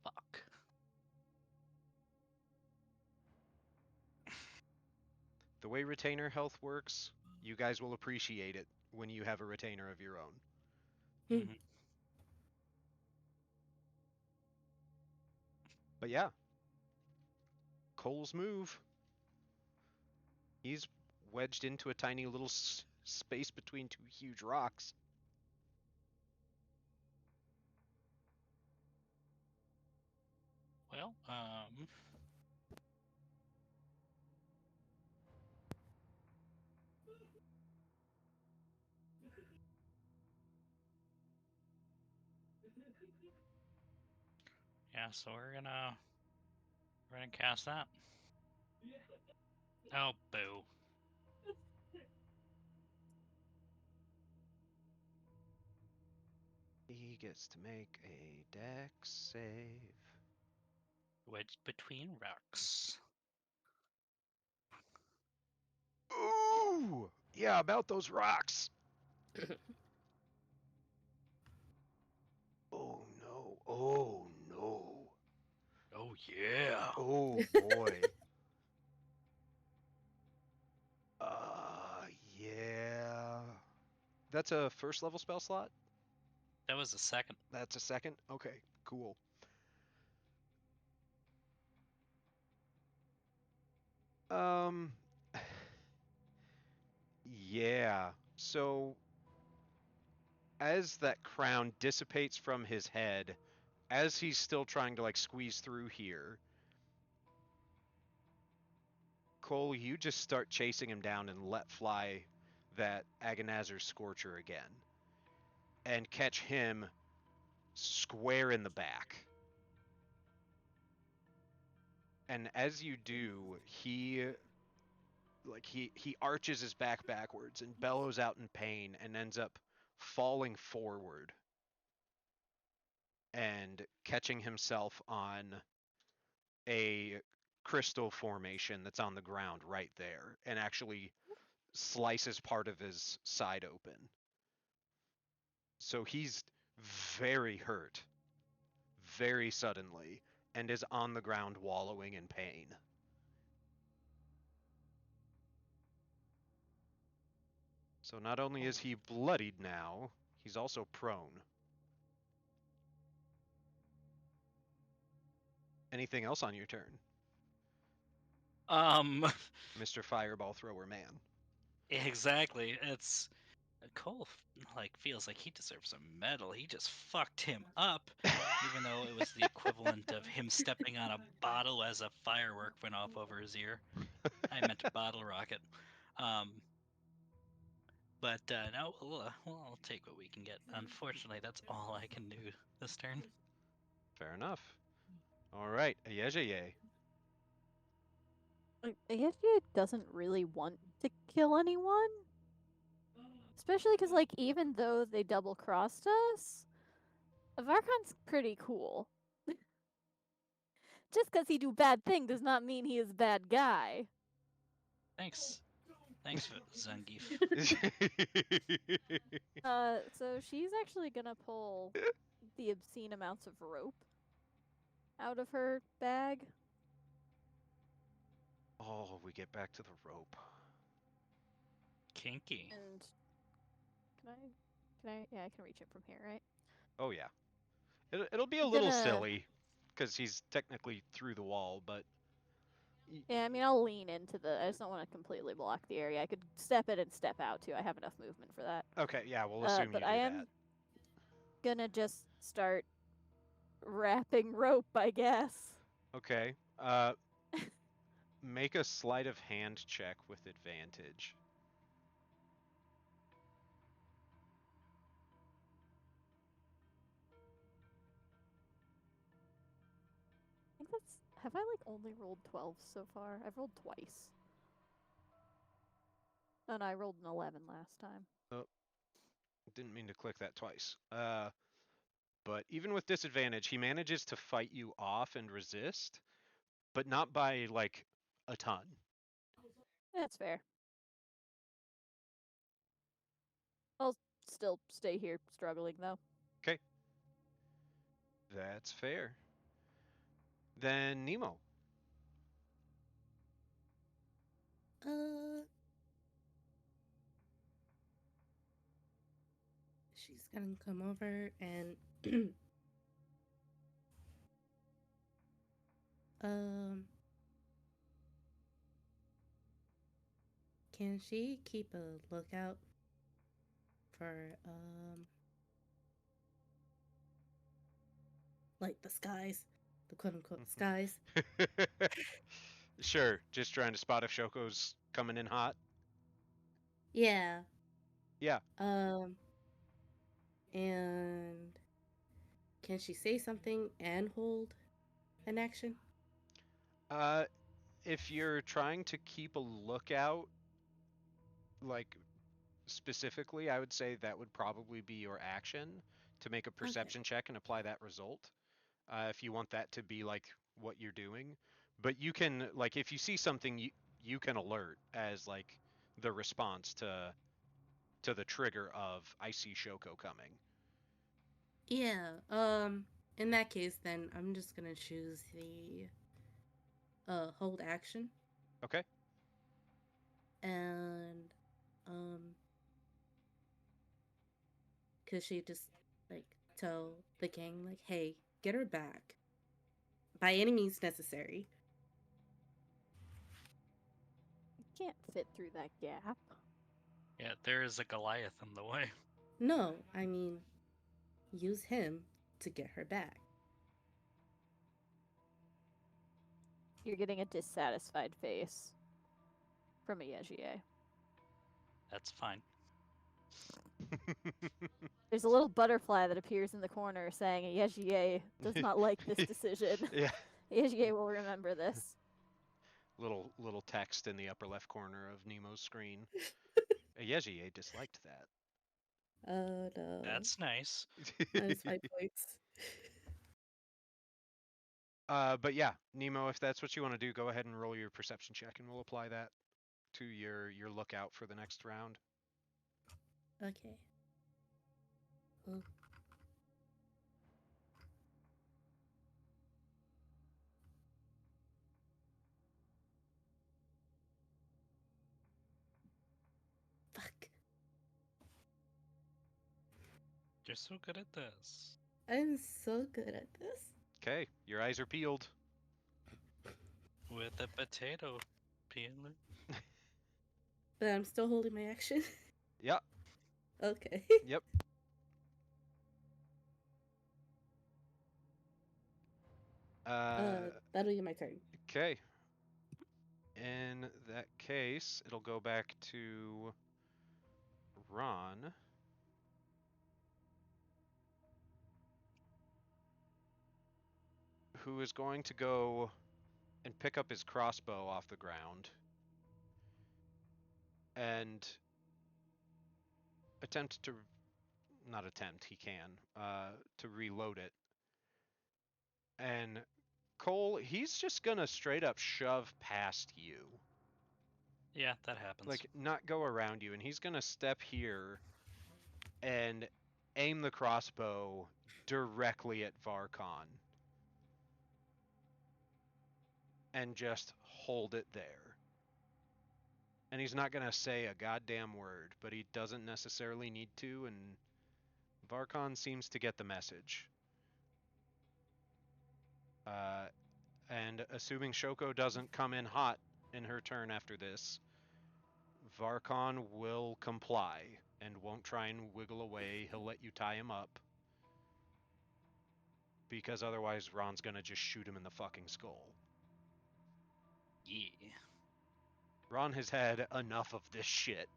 [SPEAKER 2] fuck.
[SPEAKER 1] The way retainer health works, you guys will appreciate it when you have a retainer of your own.
[SPEAKER 2] Mm-hmm.
[SPEAKER 1] But yeah, Cole's move. He's wedged into a tiny little space between two huge rocks.
[SPEAKER 2] Well, yeah, so we're gonna cast that. Oh, boo.
[SPEAKER 1] He gets to make a dex save.
[SPEAKER 2] Wedged between rocks.
[SPEAKER 1] Ooh, yeah, about those rocks. Oh no. Oh no.
[SPEAKER 2] Oh yeah.
[SPEAKER 1] Oh boy. Yeah. That's a first level spell slot?
[SPEAKER 2] That was a second.
[SPEAKER 1] That's a second? Okay, cool. Um yeah. So as that crown dissipates from his head, as he's still trying to like squeeze through here, Cole, you just start chasing him down and let fly that Agonazar Scorcher again and catch him square in the back. And as you do, he arches his back backwards and bellows out in pain and ends up falling forward and catching himself on a crystal formation that's on the ground right there and actually slices part of his side open. So he's very hurt very suddenly and is on the ground wallowing in pain. So not only is he bloodied now, he's also prone. Anything else on your turn,
[SPEAKER 2] Um,
[SPEAKER 1] Mr. Fireball Thrower Man?
[SPEAKER 2] exactly. It's Cole feels like he deserves a medal. He just fucked him up, even though it was the equivalent of him stepping on a bottle as a firework went off over his ear. I meant bottle rocket. But no, we'll take what we can get. Unfortunately, that's all I can do this turn.
[SPEAKER 1] Fair enough. All right, Ayejaye.
[SPEAKER 4] I guess she doesn't really want to kill anyone. Especially because, like, even though they double crossed us, Varkon's pretty cool. Just because he do bad thing does not mean he is a bad guy.
[SPEAKER 2] Thanks, Zangief.
[SPEAKER 4] So she's actually gonna pull the obscene amounts of rope out of her bag.
[SPEAKER 1] Oh, we get back to the rope.
[SPEAKER 2] Kinky.
[SPEAKER 4] And yeah, I can reach it from here, right?
[SPEAKER 1] Oh yeah. It'll be a
[SPEAKER 4] I'm
[SPEAKER 1] little
[SPEAKER 4] gonna-
[SPEAKER 1] silly because he's technically through the wall, but
[SPEAKER 4] Yeah, I mean, I'll lean into the. I just don't want to completely block the area. I could step in and step out too. I have enough movement for that.
[SPEAKER 1] okay, yeah, we'll assume
[SPEAKER 4] But
[SPEAKER 1] you
[SPEAKER 4] I
[SPEAKER 1] do
[SPEAKER 4] am
[SPEAKER 1] that.
[SPEAKER 4] gonna just start wrapping rope, I guess.
[SPEAKER 1] Okay. Make a sleight of hand check with advantage.
[SPEAKER 4] I think that's. Have I like only rolled 12 so far? I've rolled twice. Oh no, I rolled an 11 last time.
[SPEAKER 1] Oh, didn't mean to click that twice. But even with disadvantage, he manages to fight you off and resist, but not by like a ton.
[SPEAKER 4] That's fair. I'll still stay here struggling though.
[SPEAKER 1] Okay. That's fair. Then Nemo.
[SPEAKER 3] Uh, she's gonna come over and um, can she keep a lookout for like the skies, the quote unquote skies?
[SPEAKER 1] Sure, just trying to spot if Shoko's coming in hot.
[SPEAKER 3] Yeah.
[SPEAKER 1] Yeah.
[SPEAKER 3] And can she say something and hold an action?
[SPEAKER 1] If you're trying to keep a lookout, like specifically, I would say that would probably be your action to make a perception check and apply that result. If you want that to be like what you're doing, but you can like if you see something, you can alert as like the response to the trigger of I see Shoko coming.
[SPEAKER 3] Yeah. In that case, then I'm just gonna choose the hold action,
[SPEAKER 1] Okay.
[SPEAKER 3] and cause she just like tell the gang like, hey, get her back by any means necessary.
[SPEAKER 4] You can't fit through that gap.
[SPEAKER 2] Yeah, there is a Goliath in the way.
[SPEAKER 3] No, I mean, use him to get her back.
[SPEAKER 4] You're getting a dissatisfied face from a Yejier.
[SPEAKER 2] That's fine.
[SPEAKER 4] There's a little butterfly that appears in the corner saying Yejier does not like this decision.
[SPEAKER 1] Yeah.
[SPEAKER 4] Yejier will remember this.
[SPEAKER 1] Little text in the upper left corner of Nemo's screen. Yeji disliked that.
[SPEAKER 3] Oh no.
[SPEAKER 2] That's nice.
[SPEAKER 3] Minus 5 points.
[SPEAKER 1] But yeah, Nemo, if that's what you want to do, go ahead and roll your perception check, and we'll apply that to your lookout for the next round.
[SPEAKER 3] Okay. Oh. Fuck.
[SPEAKER 2] You're so good at this.
[SPEAKER 3] I'm so good at this.
[SPEAKER 1] Okay, your eyes are peeled.
[SPEAKER 2] With a potato peeler.
[SPEAKER 3] But I'm still holding my action.
[SPEAKER 1] Yep.
[SPEAKER 3] Okay.
[SPEAKER 1] Yep.
[SPEAKER 3] That'll be my turn.
[SPEAKER 1] Okay. In that case, it'll go back to Ron. Who is going to go and pick up his crossbow off the ground and attempt to not attempt, he can to reload it. And Cole, he's just gonna straight up shove past you.
[SPEAKER 2] Yeah, that happens.
[SPEAKER 1] Like, not go around you, and he's gonna step here and aim the crossbow directly at Varkon and just hold it there. And he's not gonna say a goddamn word, but he doesn't necessarily need to, and Varkon seems to get the message. And assuming Shoko doesn't come in hot in her turn after this, Varkon will comply and won't try and wiggle away. He'll let you tie him up. Because otherwise Ron's gonna just shoot him in the fucking skull.
[SPEAKER 2] Yeah.
[SPEAKER 1] Ron has had enough of this shit.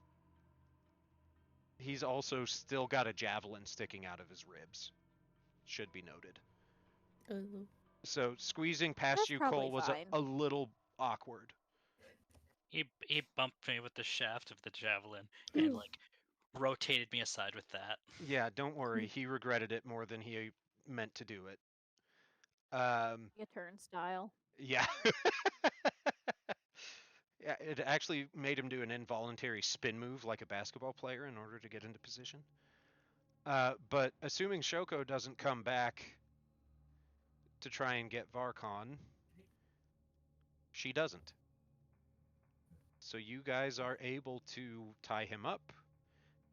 [SPEAKER 1] He's also still got a javelin sticking out of his ribs. Should be noted.
[SPEAKER 3] Oh.
[SPEAKER 1] So squeezing past
[SPEAKER 4] That's
[SPEAKER 1] you,
[SPEAKER 4] probably
[SPEAKER 1] Cole, was
[SPEAKER 4] fine.
[SPEAKER 1] a little awkward.
[SPEAKER 2] He bumped me with the shaft of the javelin and like rotated me aside with that.
[SPEAKER 1] Yeah, don't worry. He regretted it more than he meant to do it.
[SPEAKER 4] A turnstile.
[SPEAKER 1] Yeah. Yeah, it actually made him do an involuntary spin move like a basketball player in order to get into position. But assuming Shoko doesn't come back to try and get Varkon, she doesn't. So you guys are able to tie him up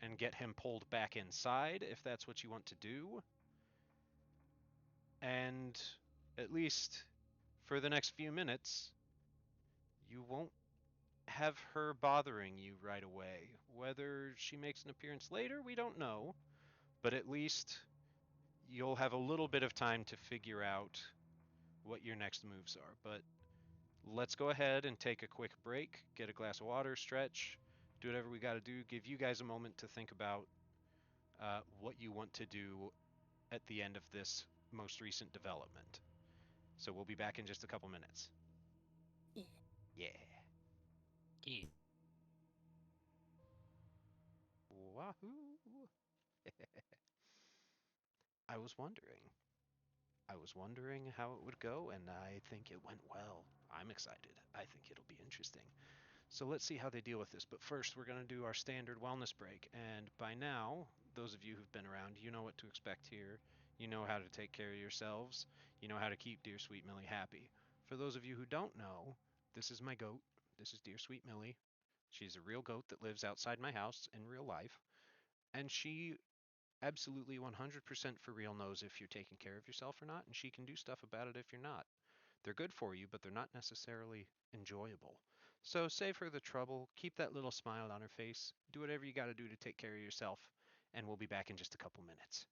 [SPEAKER 1] and get him pulled back inside if that's what you want to do. And at least for the next few minutes, you won't have her bothering you right away. Whether she makes an appearance later, we don't know. But at least you'll have a little bit of time to figure out what your next moves are. But let's go ahead and take a quick break, get a glass of water, stretch, do whatever we got to do. Give you guys a moment to think about what you want to do at the end of this most recent development. So we'll be back in just a couple minutes.
[SPEAKER 3] Yeah.
[SPEAKER 1] Yeah.
[SPEAKER 2] Yeah.
[SPEAKER 1] Wahoo! I was wondering. I was wondering how it would go, and I think it went well. I'm excited. I think it'll be interesting. So let's see how they deal with this. But first, we're going to do our standard wellness break. And by now, those of you who've been around, you know what to expect here. You know how to take care of yourselves. You know how to keep Dear Sweet Millie happy. For those of you who don't know, this is my goat. This is Dear Sweet Millie. She's a real goat that lives outside my house in real life. And she absolutely 100% for real knows if you're taking care of yourself or not, and she can do stuff about it if you're not. They're good for you, but they're not necessarily enjoyable. So save her the trouble, keep that little smile on her face, do whatever you got to do to take care of yourself, and we'll be back in just a couple minutes.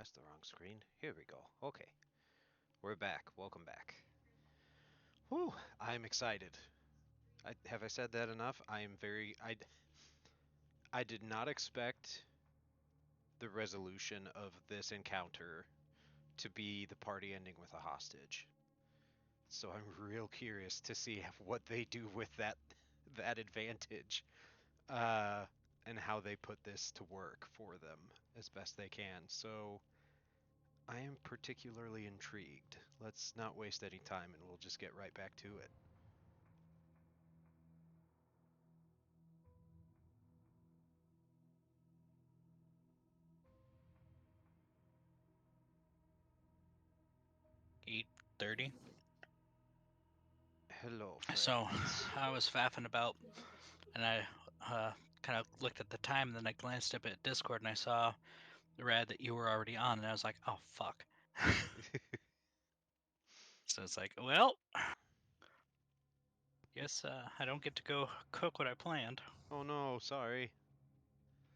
[SPEAKER 1] that's the wrong screen. Here we go. Okay. We're back. Welcome back. Whew, I'm excited. Have I said that enough? I did not expect the resolution of this encounter to be the party ending with a hostage. So I'm real curious to see what they do with that advantage, uh, and how they put this to work for them as best they can. So I am particularly intrigued. Let's not waste any time, and we'll just get right back to it.
[SPEAKER 2] Eight 30.
[SPEAKER 1] Hello,
[SPEAKER 2] So
[SPEAKER 1] friends.
[SPEAKER 2] I was faffing about, and I kind of looked at the time, and then I glanced up at Discord, and I saw the Rad that you were already on, and I was like, oh fuck. So it's like, well, guess I don't get to go cook what I planned.
[SPEAKER 1] Oh no, sorry.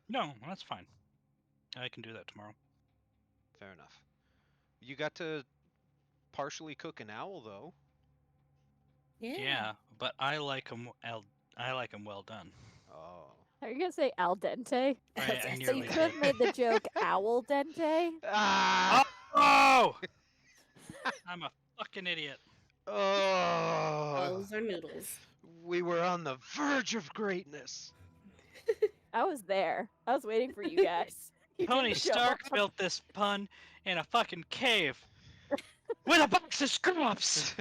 [SPEAKER 2] No, that's fine. I can do that tomorrow.
[SPEAKER 1] Fair enough. You got to partially cook an owl, though.
[SPEAKER 2] Yeah, but I like them. I like them well done.
[SPEAKER 1] Oh.
[SPEAKER 4] Are you gonna say al dente?
[SPEAKER 2] I
[SPEAKER 4] So you
[SPEAKER 2] nearly
[SPEAKER 4] could have
[SPEAKER 2] did.
[SPEAKER 4] made the joke owl dente.
[SPEAKER 1] Ah!
[SPEAKER 2] Oh! I'm a fucking idiot.
[SPEAKER 1] Oh!
[SPEAKER 3] Those are noodles.
[SPEAKER 1] We were on the verge of greatness.
[SPEAKER 4] I was there. I was waiting for you guys. You
[SPEAKER 2] Tony
[SPEAKER 4] didn't show
[SPEAKER 2] Stark
[SPEAKER 4] up.
[SPEAKER 2] built this pun in a fucking cave with a box of screw-ups.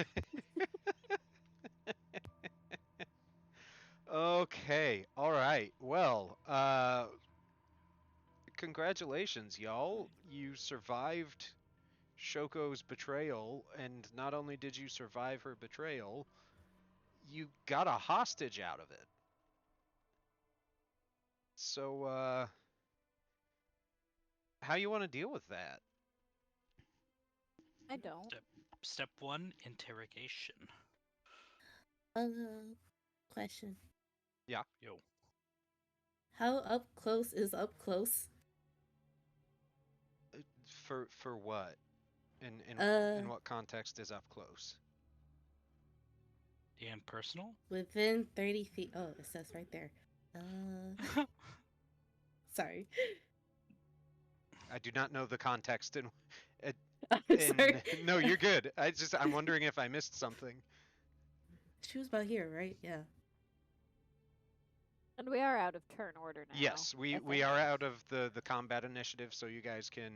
[SPEAKER 1] Okay, all right. Well, congratulations, y'all. You survived Shoko's betrayal, and not only did you survive her betrayal, you got a hostage out of it. So, how you want to deal with that?
[SPEAKER 4] I don't.
[SPEAKER 2] Step 1, interrogation.
[SPEAKER 3] Question.
[SPEAKER 1] Yeah.
[SPEAKER 2] Yo.
[SPEAKER 3] How up close is up close?
[SPEAKER 1] For what? In
[SPEAKER 3] Uh,
[SPEAKER 1] what context is up close?
[SPEAKER 2] And personal?
[SPEAKER 3] within 30 feet. Oh, it says right there. Sorry.
[SPEAKER 1] I do not know the context in.
[SPEAKER 3] I'm sorry.
[SPEAKER 1] No, you're good. I'm wondering if I missed something.
[SPEAKER 3] She was about here, right? Yeah.
[SPEAKER 4] And we are out of turn order now.
[SPEAKER 1] Yes,
[SPEAKER 4] I
[SPEAKER 1] we
[SPEAKER 4] think.
[SPEAKER 1] are out of the combat initiative, so you guys can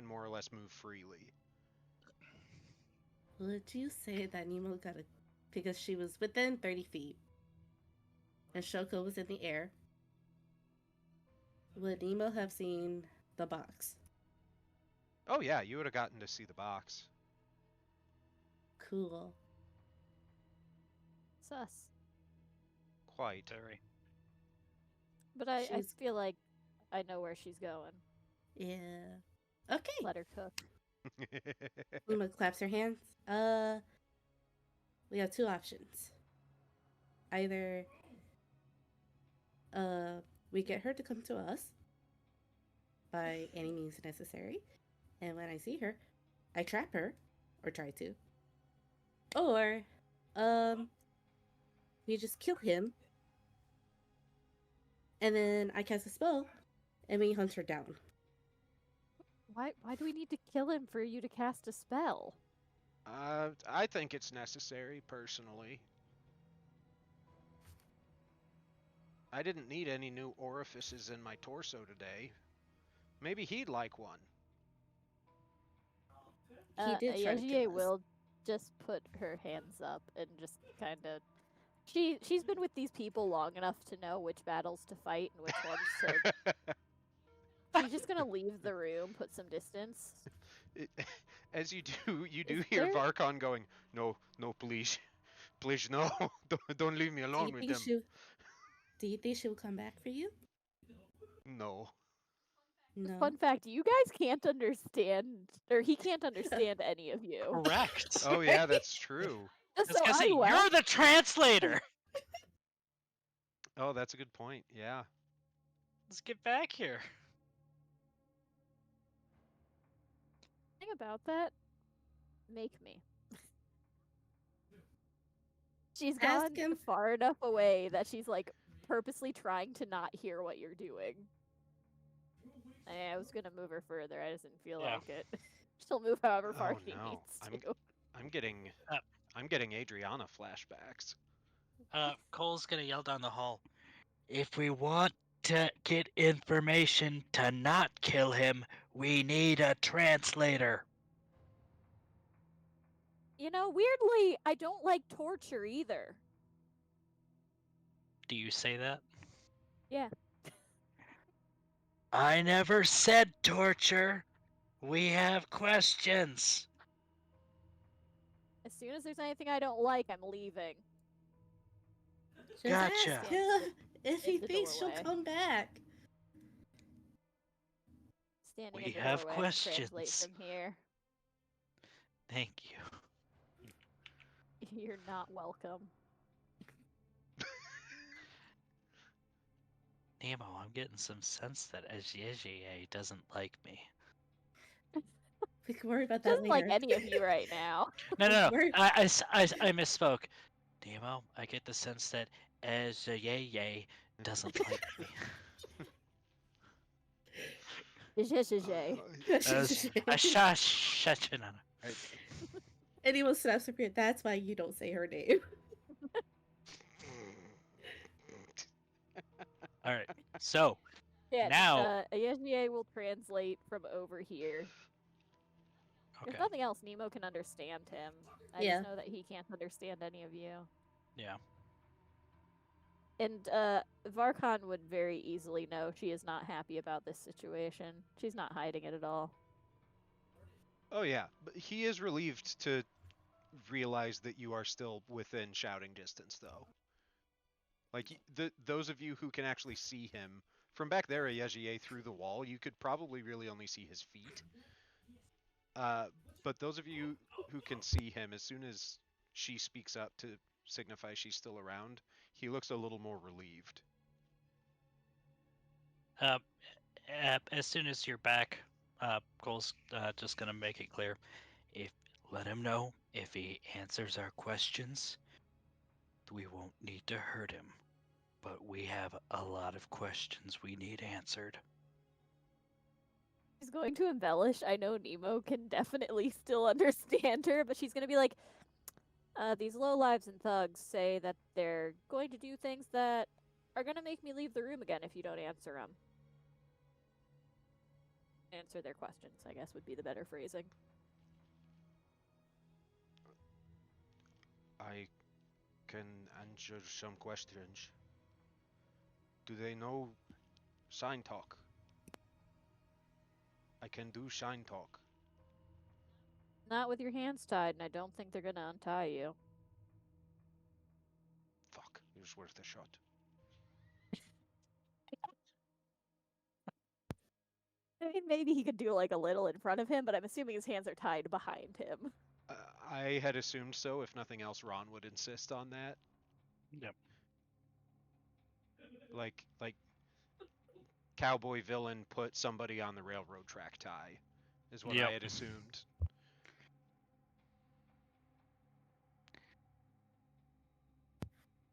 [SPEAKER 1] more or less move freely.
[SPEAKER 3] Would you say that Nemo got a... Because she was within 30 feet. And Shoko was in the air. Would Nemo have seen the box?
[SPEAKER 1] Oh yeah, you would have gotten to see the box.
[SPEAKER 3] Cool.
[SPEAKER 4] Sus.
[SPEAKER 1] Quite.
[SPEAKER 2] Very.
[SPEAKER 4] But I
[SPEAKER 3] She's-
[SPEAKER 4] feel like I know where she's going.
[SPEAKER 3] Yeah. Okay.
[SPEAKER 4] Let her cook.
[SPEAKER 3] Nemo claps her hands. We have two options. Either we get her to come to us by any means necessary, and when I see her, I trap her, or try to. Or we just kill him, and then I cast a spell, and we hunt her down.
[SPEAKER 4] Why do we need to kill him for you to cast a spell?
[SPEAKER 1] I think it's necessary, personally. I didn't need any new orifices in my torso today. Maybe he'd like one.
[SPEAKER 3] He did try to
[SPEAKER 4] Yajier
[SPEAKER 3] kill us.
[SPEAKER 4] will just put her hands up and just kind of. She's been with these people long enough to know which battles to fight and which ones to. She's just gonna leave the room, put some distance.
[SPEAKER 1] As you do
[SPEAKER 4] Is
[SPEAKER 1] hear
[SPEAKER 4] there-
[SPEAKER 1] Varkon going, no, please, please, no, don't leave me
[SPEAKER 3] Do
[SPEAKER 1] alone
[SPEAKER 3] you
[SPEAKER 1] with
[SPEAKER 3] think
[SPEAKER 1] them.
[SPEAKER 3] do you think she'll come back for you?
[SPEAKER 1] No.
[SPEAKER 3] No.
[SPEAKER 4] Fun fact: you guys can't understand, or he can't understand any of you.
[SPEAKER 2] Correct.
[SPEAKER 1] Oh yeah, that's true.
[SPEAKER 4] Just
[SPEAKER 2] I was
[SPEAKER 4] so
[SPEAKER 2] gonna say,
[SPEAKER 4] I
[SPEAKER 2] you're
[SPEAKER 4] left.
[SPEAKER 2] the translator.
[SPEAKER 1] Oh, that's a good point. Yeah.
[SPEAKER 2] Let's get back here.
[SPEAKER 4] Thing about that, make me. She's
[SPEAKER 3] Ask
[SPEAKER 4] gone
[SPEAKER 3] him.
[SPEAKER 4] far enough away that she's like purposely trying to not hear what you're doing. I was gonna move her further. I just didn't feel
[SPEAKER 2] Yeah.
[SPEAKER 4] like it. She'll move however far
[SPEAKER 1] Oh
[SPEAKER 4] she
[SPEAKER 1] no,
[SPEAKER 4] needs to.
[SPEAKER 1] I'm getting Adriana flashbacks.
[SPEAKER 2] Cole's gonna yell down the hall. If we want to get information to not kill him, we need a translator.
[SPEAKER 4] You know, weirdly, I don't like torture either.
[SPEAKER 2] Do you say that?
[SPEAKER 4] Yeah.
[SPEAKER 2] I never said torture. We have questions.
[SPEAKER 4] As soon as there's anything I don't like, I'm leaving.
[SPEAKER 3] Just
[SPEAKER 2] Gotcha.
[SPEAKER 3] ask him if he
[SPEAKER 4] In the
[SPEAKER 3] thinks she'll
[SPEAKER 4] doorway.
[SPEAKER 3] come back.
[SPEAKER 4] Standing
[SPEAKER 2] We
[SPEAKER 4] in the
[SPEAKER 2] have
[SPEAKER 4] doorway, translate
[SPEAKER 2] questions.
[SPEAKER 4] from here.
[SPEAKER 2] Thank you.
[SPEAKER 4] You're not welcome.
[SPEAKER 2] Nemo, I'm getting some sense that Ajieje doesn't like me.
[SPEAKER 3] We can worry about
[SPEAKER 4] She
[SPEAKER 3] that
[SPEAKER 4] doesn't like
[SPEAKER 3] later.
[SPEAKER 4] any of you right now.
[SPEAKER 2] No.
[SPEAKER 3] We're-
[SPEAKER 2] I misspoke. Nemo, I get the sense that Ajieje doesn't like me.
[SPEAKER 3] Anyone snaps her period. That's why you don't say her name.
[SPEAKER 2] All right. So
[SPEAKER 4] Yeah,
[SPEAKER 2] now,
[SPEAKER 4] Ayeshiye will translate from over here.
[SPEAKER 2] okay.
[SPEAKER 4] If nothing else, Nemo can understand him. I
[SPEAKER 3] Yeah.
[SPEAKER 4] just know that he can't understand any of you.
[SPEAKER 2] Yeah.
[SPEAKER 4] And Varkon would very easily know she is not happy about this situation. She's not hiding it at all.
[SPEAKER 1] Oh yeah, but he is relieved to realize that you are still within shouting distance, though. Like those of you who can actually see him from back there, Yejier through the wall, you could probably really only see his feet. But those of you who can see him, as soon as she speaks up to signify she's still around, he looks a little more relieved.
[SPEAKER 2] As soon as you're back, Cole's just gonna make it clear. Let him know if he answers our questions, we won't need to hurt him. But we have a lot of questions we need answered.
[SPEAKER 4] She's going to embellish. I know Nemo can definitely still understand her, but she's going to be like, these lowlives and thugs say that they're going to do things that are going to make me leave the room again if you don't answer them. Answer their questions, I guess, would be the better phrasing.
[SPEAKER 1] I can answer some questions. Do they know sign talk? I can do sign talk.
[SPEAKER 4] Not with your hands tied, and I don't think they're going to untie you.
[SPEAKER 1] Fuck, it was worth a shot.
[SPEAKER 4] I mean, maybe he could do like a little in front of him, but I'm assuming his hands are tied behind him.
[SPEAKER 1] I had assumed so. If nothing else, Ron would insist on that.
[SPEAKER 2] Yep.
[SPEAKER 1] Like cowboy villain put somebody on the railroad track tie, is what I had assumed.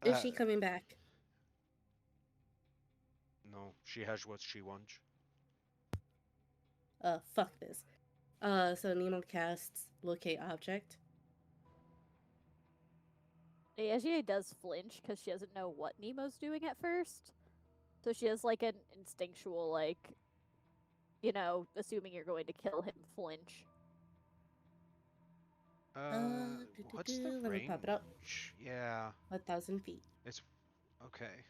[SPEAKER 3] Is she coming back?
[SPEAKER 1] No, she has what she wants.
[SPEAKER 3] Fuck this. So Nemo casts locate object.
[SPEAKER 4] Ayeshiye does flinch because she doesn't know what Nemo's doing at first. So she has like an instinctual, like, you know, assuming you're going to kill him, flinch.
[SPEAKER 1] What's the
[SPEAKER 3] Let me
[SPEAKER 1] range?
[SPEAKER 3] pop it up.
[SPEAKER 1] Yeah.
[SPEAKER 3] 1,000 feet.
[SPEAKER 1] It's okay.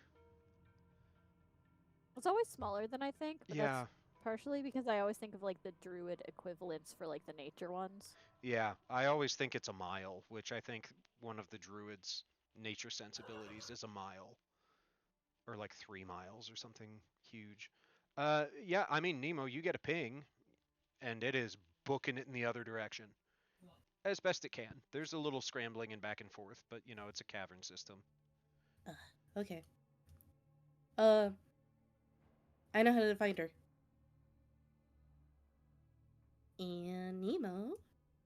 [SPEAKER 4] It's always smaller than I think, but
[SPEAKER 1] Yeah.
[SPEAKER 4] that's partially because I always think of like the druid equivalents for like the nature ones.
[SPEAKER 1] Yeah, I always think it's a mile, which I think one of the druid's nature sensibilities is a mile. Or like 3 miles or something huge. Yeah, I mean, Nemo, you get a ping, and it is booking it in the other direction. As best it can. There's a little scrambling and back and forth, but, you know, it's a cavern system.
[SPEAKER 3] Okay. I know how to find her. And Nemo.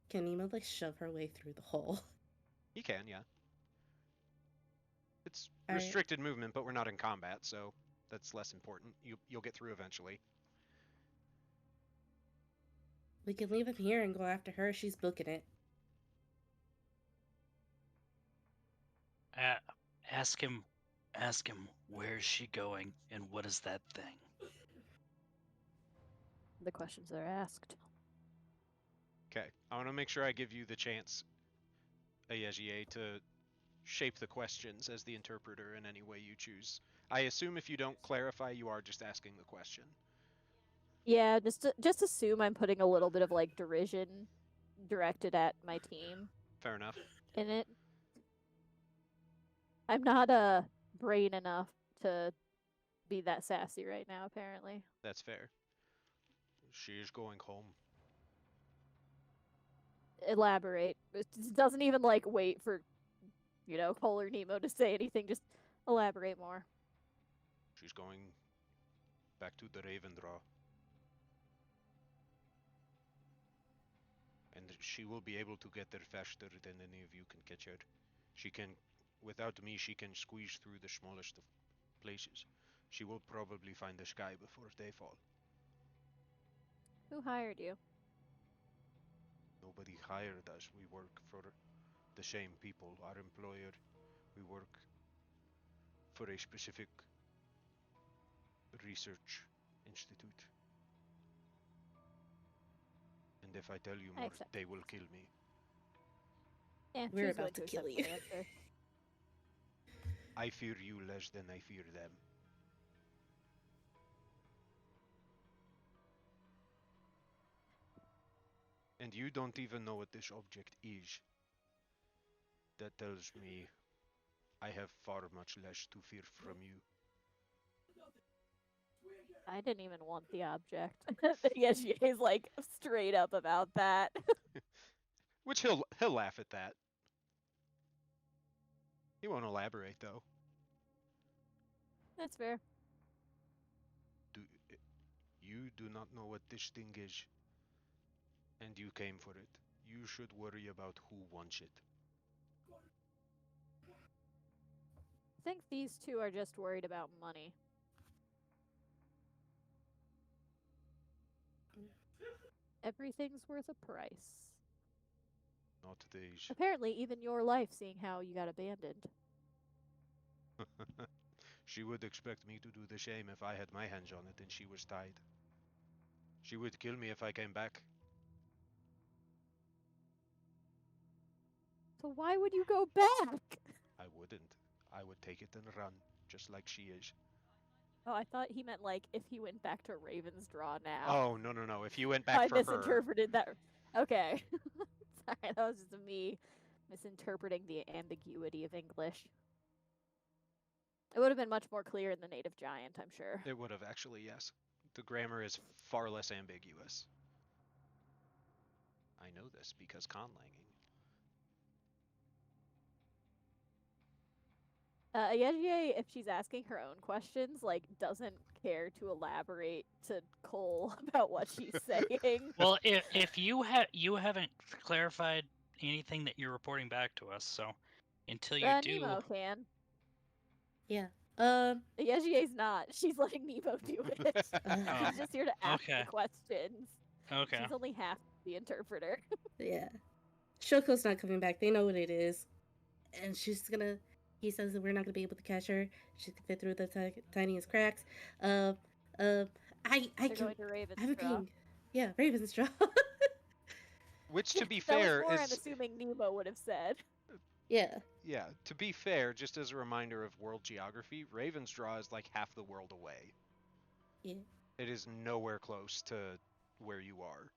[SPEAKER 3] Can Nemo like shove her way through the hole?
[SPEAKER 1] You can, yeah. It's
[SPEAKER 3] All right.
[SPEAKER 1] restricted movement, but we're not in combat, so that's less important. You'll get through eventually.
[SPEAKER 3] We can leave him here and go after her. She's booking it.
[SPEAKER 2] Ask him where's she going and what is that thing?
[SPEAKER 4] The questions are asked.
[SPEAKER 1] Okay, I want to make sure I give you the chance, Ayegie, to shape the questions as the interpreter in any way you choose. I assume if you don't clarify, you are just asking the question.
[SPEAKER 4] Yeah, just assume I'm putting a little bit of like derision directed at my team
[SPEAKER 1] Fair enough.
[SPEAKER 4] in it. I'm not brain enough to be that sassy right now, apparently.
[SPEAKER 1] That's fair. She is going home.
[SPEAKER 4] Elaborate. It doesn't even like wait for, Cole or Nemo to say anything. Just elaborate more.
[SPEAKER 1] She's going back to the Ravendraw. And she will be able to get there faster than any of you can catch her. She can, without me, she can squeeze through the smallest of places. She will probably find the sky before dayfall.
[SPEAKER 4] Who hired you?
[SPEAKER 1] Nobody hired us. We work for the same people. Our employer, we work for a specific research institute. And if I tell you more,
[SPEAKER 4] accept.
[SPEAKER 1] they will kill me.
[SPEAKER 4] Yeah,
[SPEAKER 3] We're
[SPEAKER 4] choose
[SPEAKER 3] about
[SPEAKER 4] going
[SPEAKER 3] to kill
[SPEAKER 4] accept
[SPEAKER 3] you.
[SPEAKER 4] the answer.
[SPEAKER 1] I fear you less than I fear them. And you don't even know what this object is. That tells me I have far much less to fear from you.
[SPEAKER 4] I didn't even want the object. Yeah, she is like straight up about that.
[SPEAKER 1] Which he'll laugh at that. He won't elaborate though.
[SPEAKER 4] That's fair.
[SPEAKER 1] You do not know what this thing is, and you came for it. You should worry about who wants it.
[SPEAKER 4] I think these two are just worried about money. Everything's worth a price.
[SPEAKER 1] Not these.
[SPEAKER 4] Apparently, even your life, seeing how you got abandoned.
[SPEAKER 1] She would expect me to do the same if I had my hands on it and she was tied. She would kill me if I came back.
[SPEAKER 4] So why would you go back?
[SPEAKER 1] I wouldn't. I would take it and run, just like she is.
[SPEAKER 4] Oh, I thought he meant like if he went back to Ravensdraw now.
[SPEAKER 1] Oh, no. If you went back
[SPEAKER 4] I
[SPEAKER 1] for her.
[SPEAKER 4] misinterpreted that. Okay. Sorry, that was just me misinterpreting the ambiguity of English. It would have been much more clear in the native giant, I'm sure.
[SPEAKER 1] It would have actually, yes. The grammar is far less ambiguous. I know this because conlanging.
[SPEAKER 4] Yejier, if she's asking her own questions, like doesn't care to elaborate to Cole about what she's saying.
[SPEAKER 2] Well, if you haven't clarified anything that you're reporting back to us, so until you do,
[SPEAKER 4] Nemo can.
[SPEAKER 3] Yeah.
[SPEAKER 4] Yejier's not. She's letting Nemo do it.
[SPEAKER 2] Oh,
[SPEAKER 4] She's just here to ask
[SPEAKER 2] okay.
[SPEAKER 4] the questions.
[SPEAKER 2] Okay.
[SPEAKER 4] She's only half the interpreter.
[SPEAKER 3] Yeah. Shoko's not coming back. They know what it is. And she's gonna. He says that we're not gonna be able to catch her. She can fit through the tiniest cracks. I
[SPEAKER 4] They're
[SPEAKER 3] can.
[SPEAKER 4] going to
[SPEAKER 3] I have a
[SPEAKER 4] Ravensdraw.
[SPEAKER 3] ping. Yeah, Ravensdraw.
[SPEAKER 1] Which, to be
[SPEAKER 4] That was
[SPEAKER 1] fair,
[SPEAKER 4] more I'm
[SPEAKER 1] is.
[SPEAKER 4] assuming Nemo would have said.
[SPEAKER 3] Yeah.
[SPEAKER 1] Yeah, to be fair, just as a reminder of world geography, Ravensdraw is like half the world away.
[SPEAKER 3] Yeah.
[SPEAKER 1] It is nowhere close to where you are.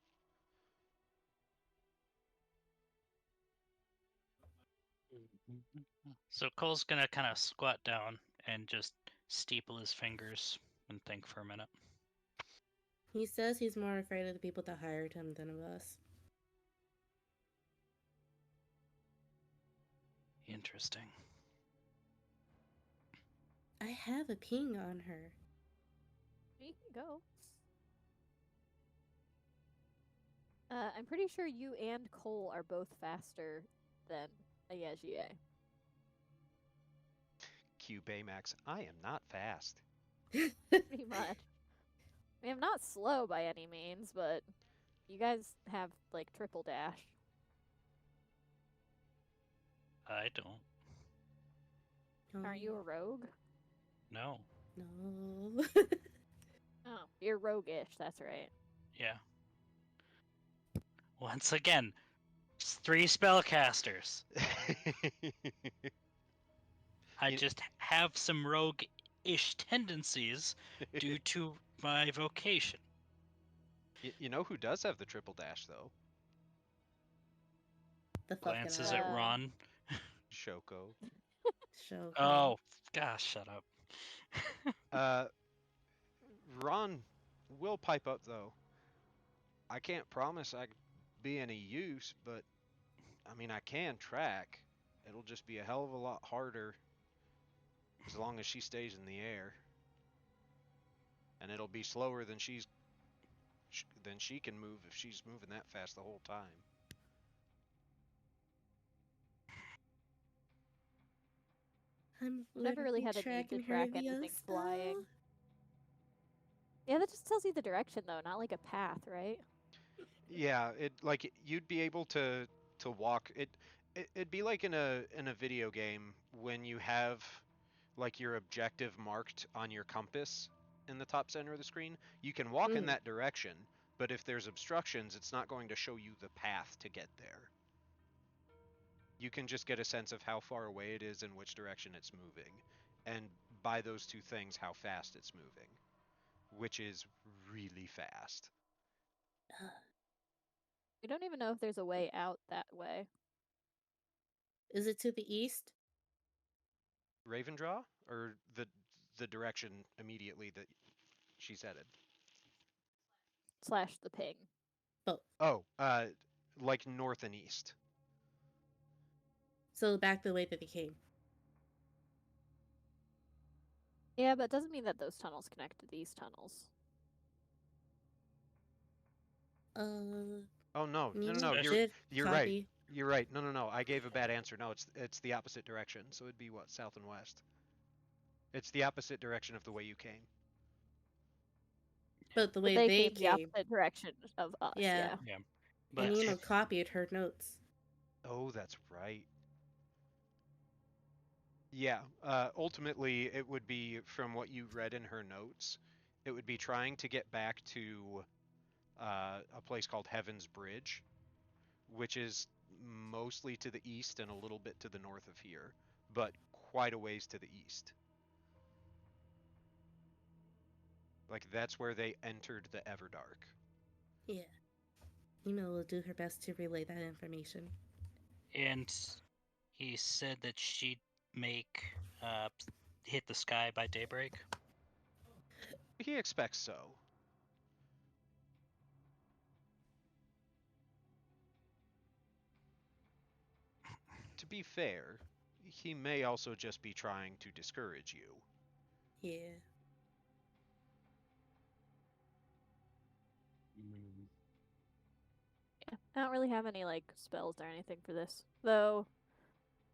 [SPEAKER 2] So Cole's gonna kind of squat down and just steeple his fingers and think for a minute.
[SPEAKER 3] He says he's more afraid of the people that hired him than of us.
[SPEAKER 2] Interesting.
[SPEAKER 3] I have a ping on her.
[SPEAKER 4] You can go. I'm pretty sure you and Cole are both faster than a Yajier.
[SPEAKER 1] Q Baymax, I am not fast.
[SPEAKER 4] Pretty much. I mean, I'm not slow by any means, but you guys have like triple dash.
[SPEAKER 2] I don't.
[SPEAKER 4] Aren't you a rogue?
[SPEAKER 2] No.
[SPEAKER 3] No.
[SPEAKER 4] Oh, you're roguish. That's right.
[SPEAKER 2] Yeah. Once again, it's 3 spellcasters. I
[SPEAKER 1] You-
[SPEAKER 2] just have some rogue-ish tendencies due to my vocation.
[SPEAKER 1] You know who does have the triple dash though?
[SPEAKER 3] The fucking
[SPEAKER 2] Glances at Ron.
[SPEAKER 1] Shoko.
[SPEAKER 3] show.
[SPEAKER 2] Oh, gosh, shut up.
[SPEAKER 1] Uh, Ron will pipe up though. I can't promise I could be any use, but I mean I can track. It'll just be a hell of a lot harder as long as she stays in the air, and it'll be slower than she can move if she's moving that fast the whole time.
[SPEAKER 3] I'm
[SPEAKER 4] Never really
[SPEAKER 3] literally
[SPEAKER 4] had a need to
[SPEAKER 3] tracking her
[SPEAKER 4] track
[SPEAKER 3] via
[SPEAKER 4] anything
[SPEAKER 3] spell.
[SPEAKER 4] flying. Yeah, that just tells you the direction though, not like a path, right?
[SPEAKER 1] Yeah, you'd be able to walk it'd be like in a video game when you have like your objective marked on your compass in the top center of the screen. You can walk in that direction, but if there's obstructions, it's not going to show you the path to get there. You can just get a sense of how far away it is and which direction it's moving, and by those two things, how fast it's moving, which is really fast.
[SPEAKER 4] We don't even know if there's a way out that way.
[SPEAKER 3] Is it to the east?
[SPEAKER 1] Ravendraw, or the direction immediately that she's headed?
[SPEAKER 4] Slash the ping.
[SPEAKER 3] Both.
[SPEAKER 1] Oh, like north and east.
[SPEAKER 3] So back the way that they came.
[SPEAKER 4] Yeah, but it doesn't mean that those tunnels connect to these tunnels.
[SPEAKER 1] Oh no, no, no, no.
[SPEAKER 2] Especially-
[SPEAKER 1] You're right.
[SPEAKER 3] Copy.
[SPEAKER 1] You're right. No, no, no. I gave a bad answer. No, it's the opposite direction. So it'd be what, south and west. It's the opposite direction of the way you came.
[SPEAKER 3] But the
[SPEAKER 4] But
[SPEAKER 3] way
[SPEAKER 4] they
[SPEAKER 3] they
[SPEAKER 4] came the opposite direction of us.
[SPEAKER 3] Yeah.
[SPEAKER 2] Yeah.
[SPEAKER 3] And
[SPEAKER 2] But
[SPEAKER 3] Nemo copied her notes.
[SPEAKER 1] Oh, that's right. Yeah. Ultimately, it would be from what you read in her notes. It would be trying to get back to a place called Heaven's Bridge, which is mostly to the east and a little bit to the north of here, but quite a ways to the east. Like that's where they entered the Everdark.
[SPEAKER 3] Yeah. Nemo will do her best to relay that information.
[SPEAKER 2] and he said that she'd make hit the sky by daybreak.
[SPEAKER 1] He expects so. To be fair, he may also just be trying to discourage you.
[SPEAKER 3] Yeah.
[SPEAKER 4] Yeah. I don't really have any like spells or anything for this. Though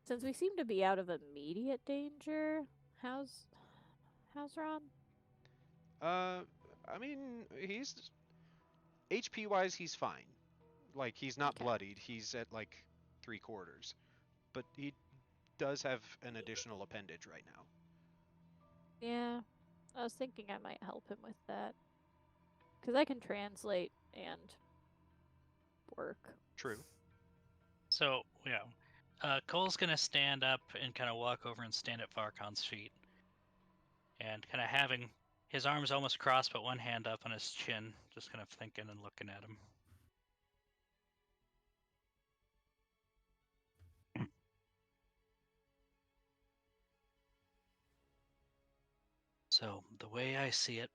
[SPEAKER 4] since we seem to be out of immediate danger, how's Ron?
[SPEAKER 1] I mean, he's HP wise, he's fine. Like he's not
[SPEAKER 4] Okay.
[SPEAKER 1] bloodied. He's at like 3/4, but he does have an additional appendage right now.
[SPEAKER 4] Yeah. I was thinking I might help him with that. Because I can translate and work.
[SPEAKER 1] True.
[SPEAKER 2] So yeah, Cole's gonna stand up and kind of walk over and stand at Farcon's feet, and kind of having his arms almost crossed, but one hand up on his chin, just kind of thinking and looking at him. So the way I see it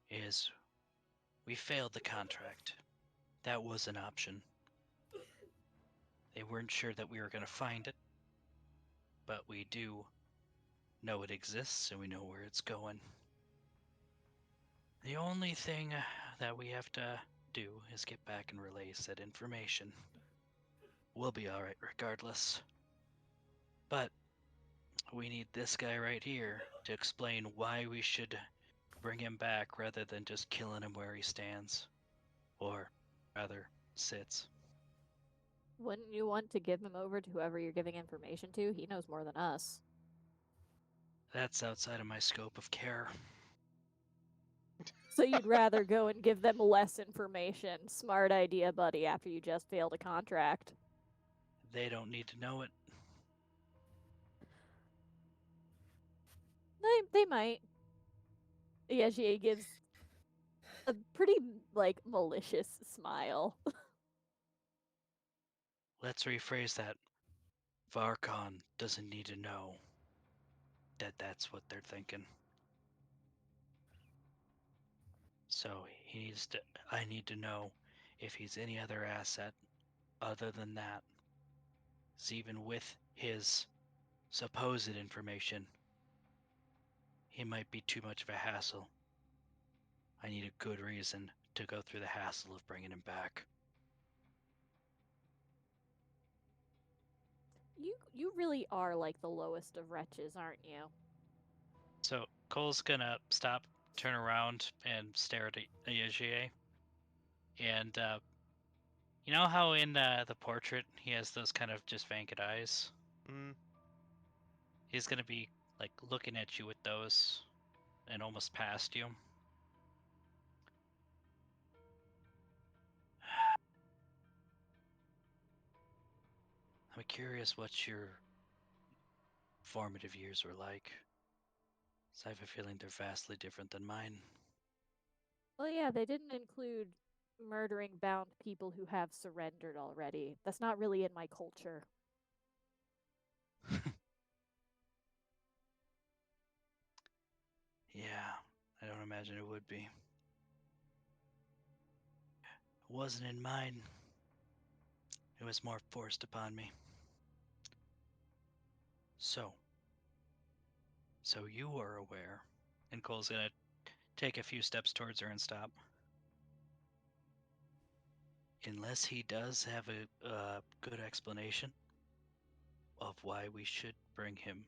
[SPEAKER 2] is, we failed the contract. That was an option. They weren't sure that we were going to find it, but we do know it exists and we know where it's going. The only thing that we have to do is get back and relay said information. We'll be alright regardless. But we need this guy right here to explain why we should bring him back rather than just killing him where he stands. Or rather, sits.
[SPEAKER 4] Wouldn't you want to give him over to whoever you're giving information to? He knows more than us.
[SPEAKER 2] That's outside of my scope of care.
[SPEAKER 4] So you'd rather go and give them less information. Smart idea, buddy, after you just failed a contract.
[SPEAKER 2] They don't need to know it.
[SPEAKER 4] They might. Yeah, she gives a pretty, malicious smile.
[SPEAKER 2] Let's rephrase that. Varkon doesn't need to know that that's what they're thinking. So I need to know if he's any other asset other than that. 'Cause even with his supposed information, he might be too much of a hassle. I need a good reason to go through the hassle of bringing him back.
[SPEAKER 4] You really are like the lowest of wretches, aren't you?
[SPEAKER 2] So Cole's gonna stop, turn around, and stare at Ayegie. And you know how in the portrait he has those kind of just vacant eyes?
[SPEAKER 1] Mm.
[SPEAKER 2] He's gonna be like looking at you with those and almost past you. I'm curious what your formative years were like. So I have a feeling they're vastly different than mine.
[SPEAKER 4] Well, yeah, they didn't include murdering bound people who have surrendered already. That's not really in my culture.
[SPEAKER 2] Yeah, I don't imagine it would be. It wasn't in mine. It was more forced upon me. So you are aware. And Cole's gonna take a few steps towards her and stop. Unless he does have a good explanation of why we should bring him.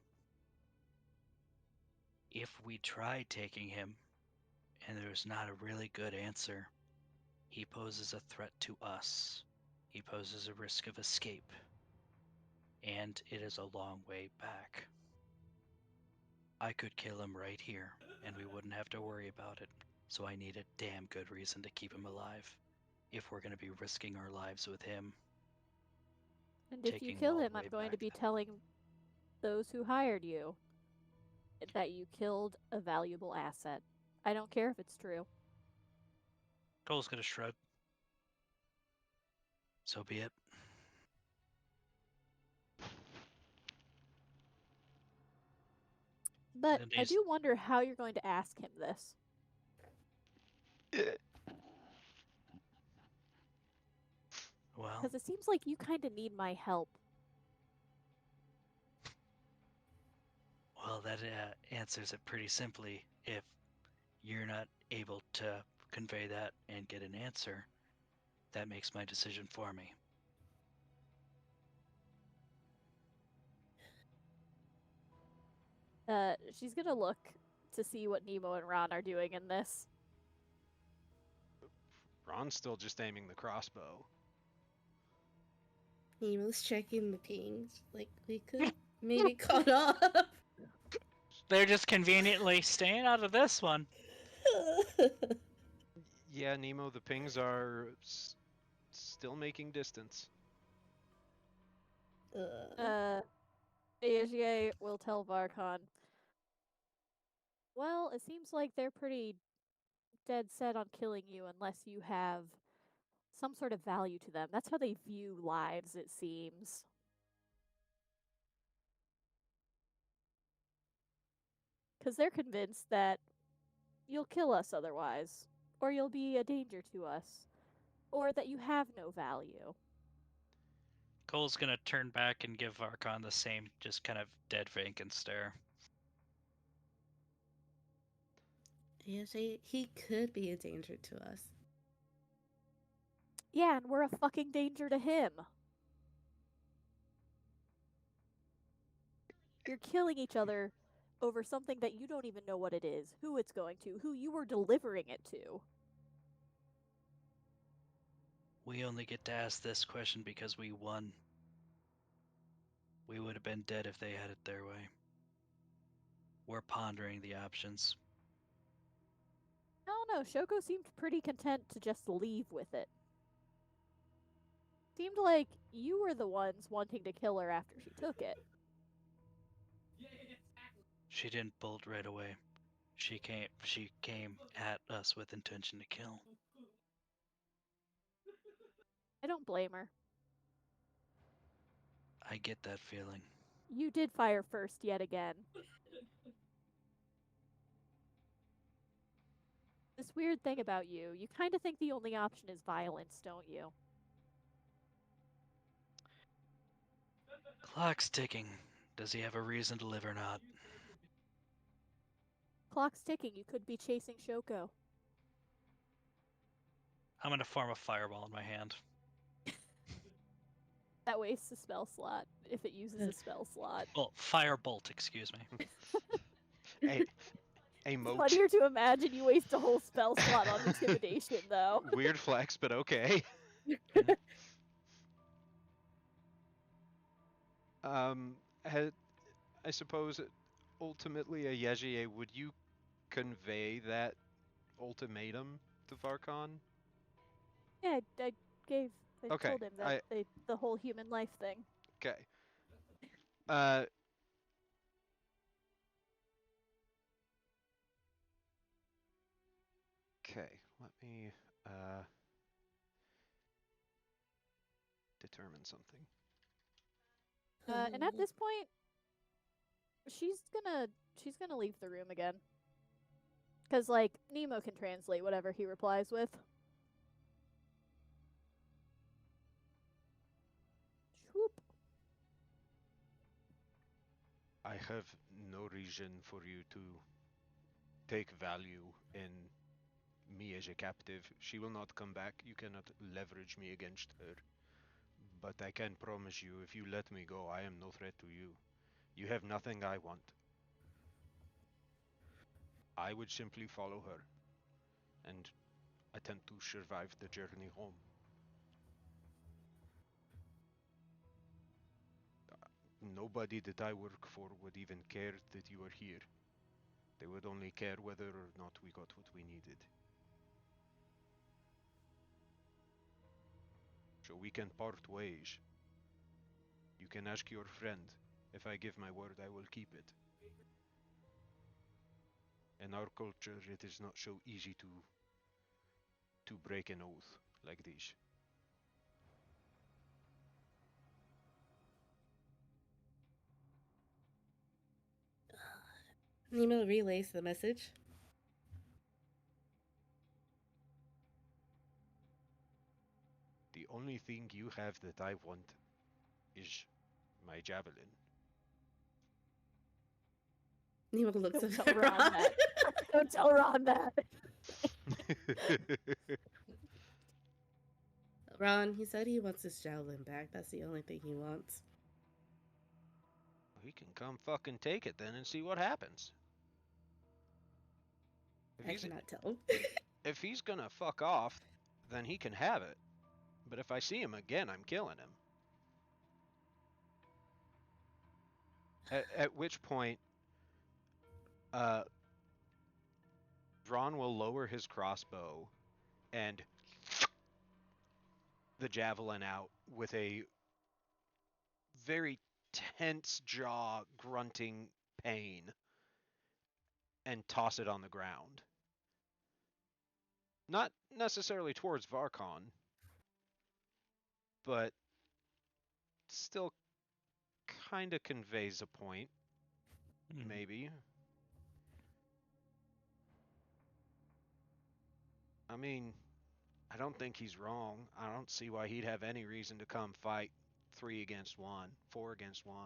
[SPEAKER 2] If we try taking him and there's not a really good answer, he poses a threat to us. He poses a risk of escape. And it is a long way back. I could kill him right here, and we wouldn't have to worry about it. So I need a damn good reason to keep him alive. If we're going to be risking our lives with him,
[SPEAKER 4] And if you
[SPEAKER 2] taking him
[SPEAKER 4] kill
[SPEAKER 2] all the
[SPEAKER 4] him, I'm
[SPEAKER 2] way
[SPEAKER 4] going to
[SPEAKER 2] back
[SPEAKER 4] be
[SPEAKER 2] that
[SPEAKER 4] telling those who hired you that you killed a valuable asset. I don't care if it's true.
[SPEAKER 2] Cole's going to shrug. So be it.
[SPEAKER 4] But
[SPEAKER 2] And
[SPEAKER 4] I
[SPEAKER 2] he's,
[SPEAKER 4] do wonder how you're going to ask him this.
[SPEAKER 2] well,
[SPEAKER 4] Because it seems like you kind of need my help.
[SPEAKER 2] that answers it pretty simply. If you're not able to convey that and get an answer, that makes my decision for me.
[SPEAKER 4] She's gonna look to see what Nemo and Ron are doing in this.
[SPEAKER 1] Ron's still just aiming the crossbow.
[SPEAKER 3] Nemo's checking the pings. Like, we could maybe caught up.
[SPEAKER 2] They're just conveniently staying out of this one.
[SPEAKER 1] Yeah, Nemo, the pings are still making distance.
[SPEAKER 4] Aegier will tell Varkon, well, it seems like they're pretty dead set on killing you unless you have some sort of value to them. That's how they view lives, it seems. Because they're convinced that you'll kill us otherwise, or you'll be a danger to us, or that you have no value.
[SPEAKER 2] Cole's gonna turn back and give Varkon the same, just kind of dead vacant stare.
[SPEAKER 3] Yes, he could be a danger to us.
[SPEAKER 4] Yeah, and we're a fucking danger to him. You're killing each other over something that you don't even know what it is, who it's going to, who you were delivering it to.
[SPEAKER 2] We only get to ask this question because we won. We would have been dead if they had it their way. We're pondering the options.
[SPEAKER 4] I don't know, Shoko seemed pretty content to just leave with it. Seemed like you were the ones wanting to kill her after she took it.
[SPEAKER 2] She didn't bolt right away. She came at us with intention to kill.
[SPEAKER 4] I don't blame her.
[SPEAKER 2] I get that feeling.
[SPEAKER 4] You did fire first yet again. This weird thing about you, you kind of think the only option is violence, don't you?
[SPEAKER 2] Clock's ticking. Does he have a reason to live or not?
[SPEAKER 4] Clock's ticking, you could be chasing Shoko.
[SPEAKER 2] I'm gonna form a fireball in my hand.
[SPEAKER 4] That wastes a spell slot, if it uses a spell slot.
[SPEAKER 2] Well, firebolt, excuse me.
[SPEAKER 1] A moat.
[SPEAKER 4] Funnier to imagine you waste a whole spell slot on intimidation, though.
[SPEAKER 1] Weird flex, but okay. I suppose ultimately, Yejiye, would you convey that ultimatum to Varkon?
[SPEAKER 4] Yeah, I
[SPEAKER 1] Okay,
[SPEAKER 4] told him that the whole human life thing.
[SPEAKER 1] Okay. Okay, let me determine something.
[SPEAKER 4] And at this point, she's gonna leave the room again. Cause like Nemo can translate whatever he replies with. Swoop.
[SPEAKER 1] I have no reason for you to take value in me as a captive. She will not come back. You cannot leverage me against her. But I can promise you, if you let me go, I am no threat to you. You have nothing I want. I would simply follow her and attempt to survive the journey home. Nobody that I work for would even care that you are here. They would only care whether or not we got what we needed. So we can part ways. You can ask your friend. If I give my word, I will keep it. In our culture, it is not so easy to break an oath like this.
[SPEAKER 3] Nemo relays the message.
[SPEAKER 1] The only thing you have that I want is my javelin.
[SPEAKER 3] Nemo looks
[SPEAKER 4] Don't
[SPEAKER 3] at
[SPEAKER 4] tell Ron that. Don't tell Ron that.
[SPEAKER 3] Ron, he said he wants his javelin back. That's the only thing he wants.
[SPEAKER 1] He can come fucking take it then and see what happens.
[SPEAKER 3] I cannot tell.
[SPEAKER 1] If he's gonna fuck off, then he can have it. But if I see him again, I'm killing him. At which point, Ron will lower his crossbow and the javelin out with a very tense jaw grunting pain and toss it on the ground. Not necessarily towards Varkon, but still kind of conveys a point, maybe. I mean, I don't think he's wrong. I don't see why he'd have any reason to come fight 3 against 1, 4 against 1.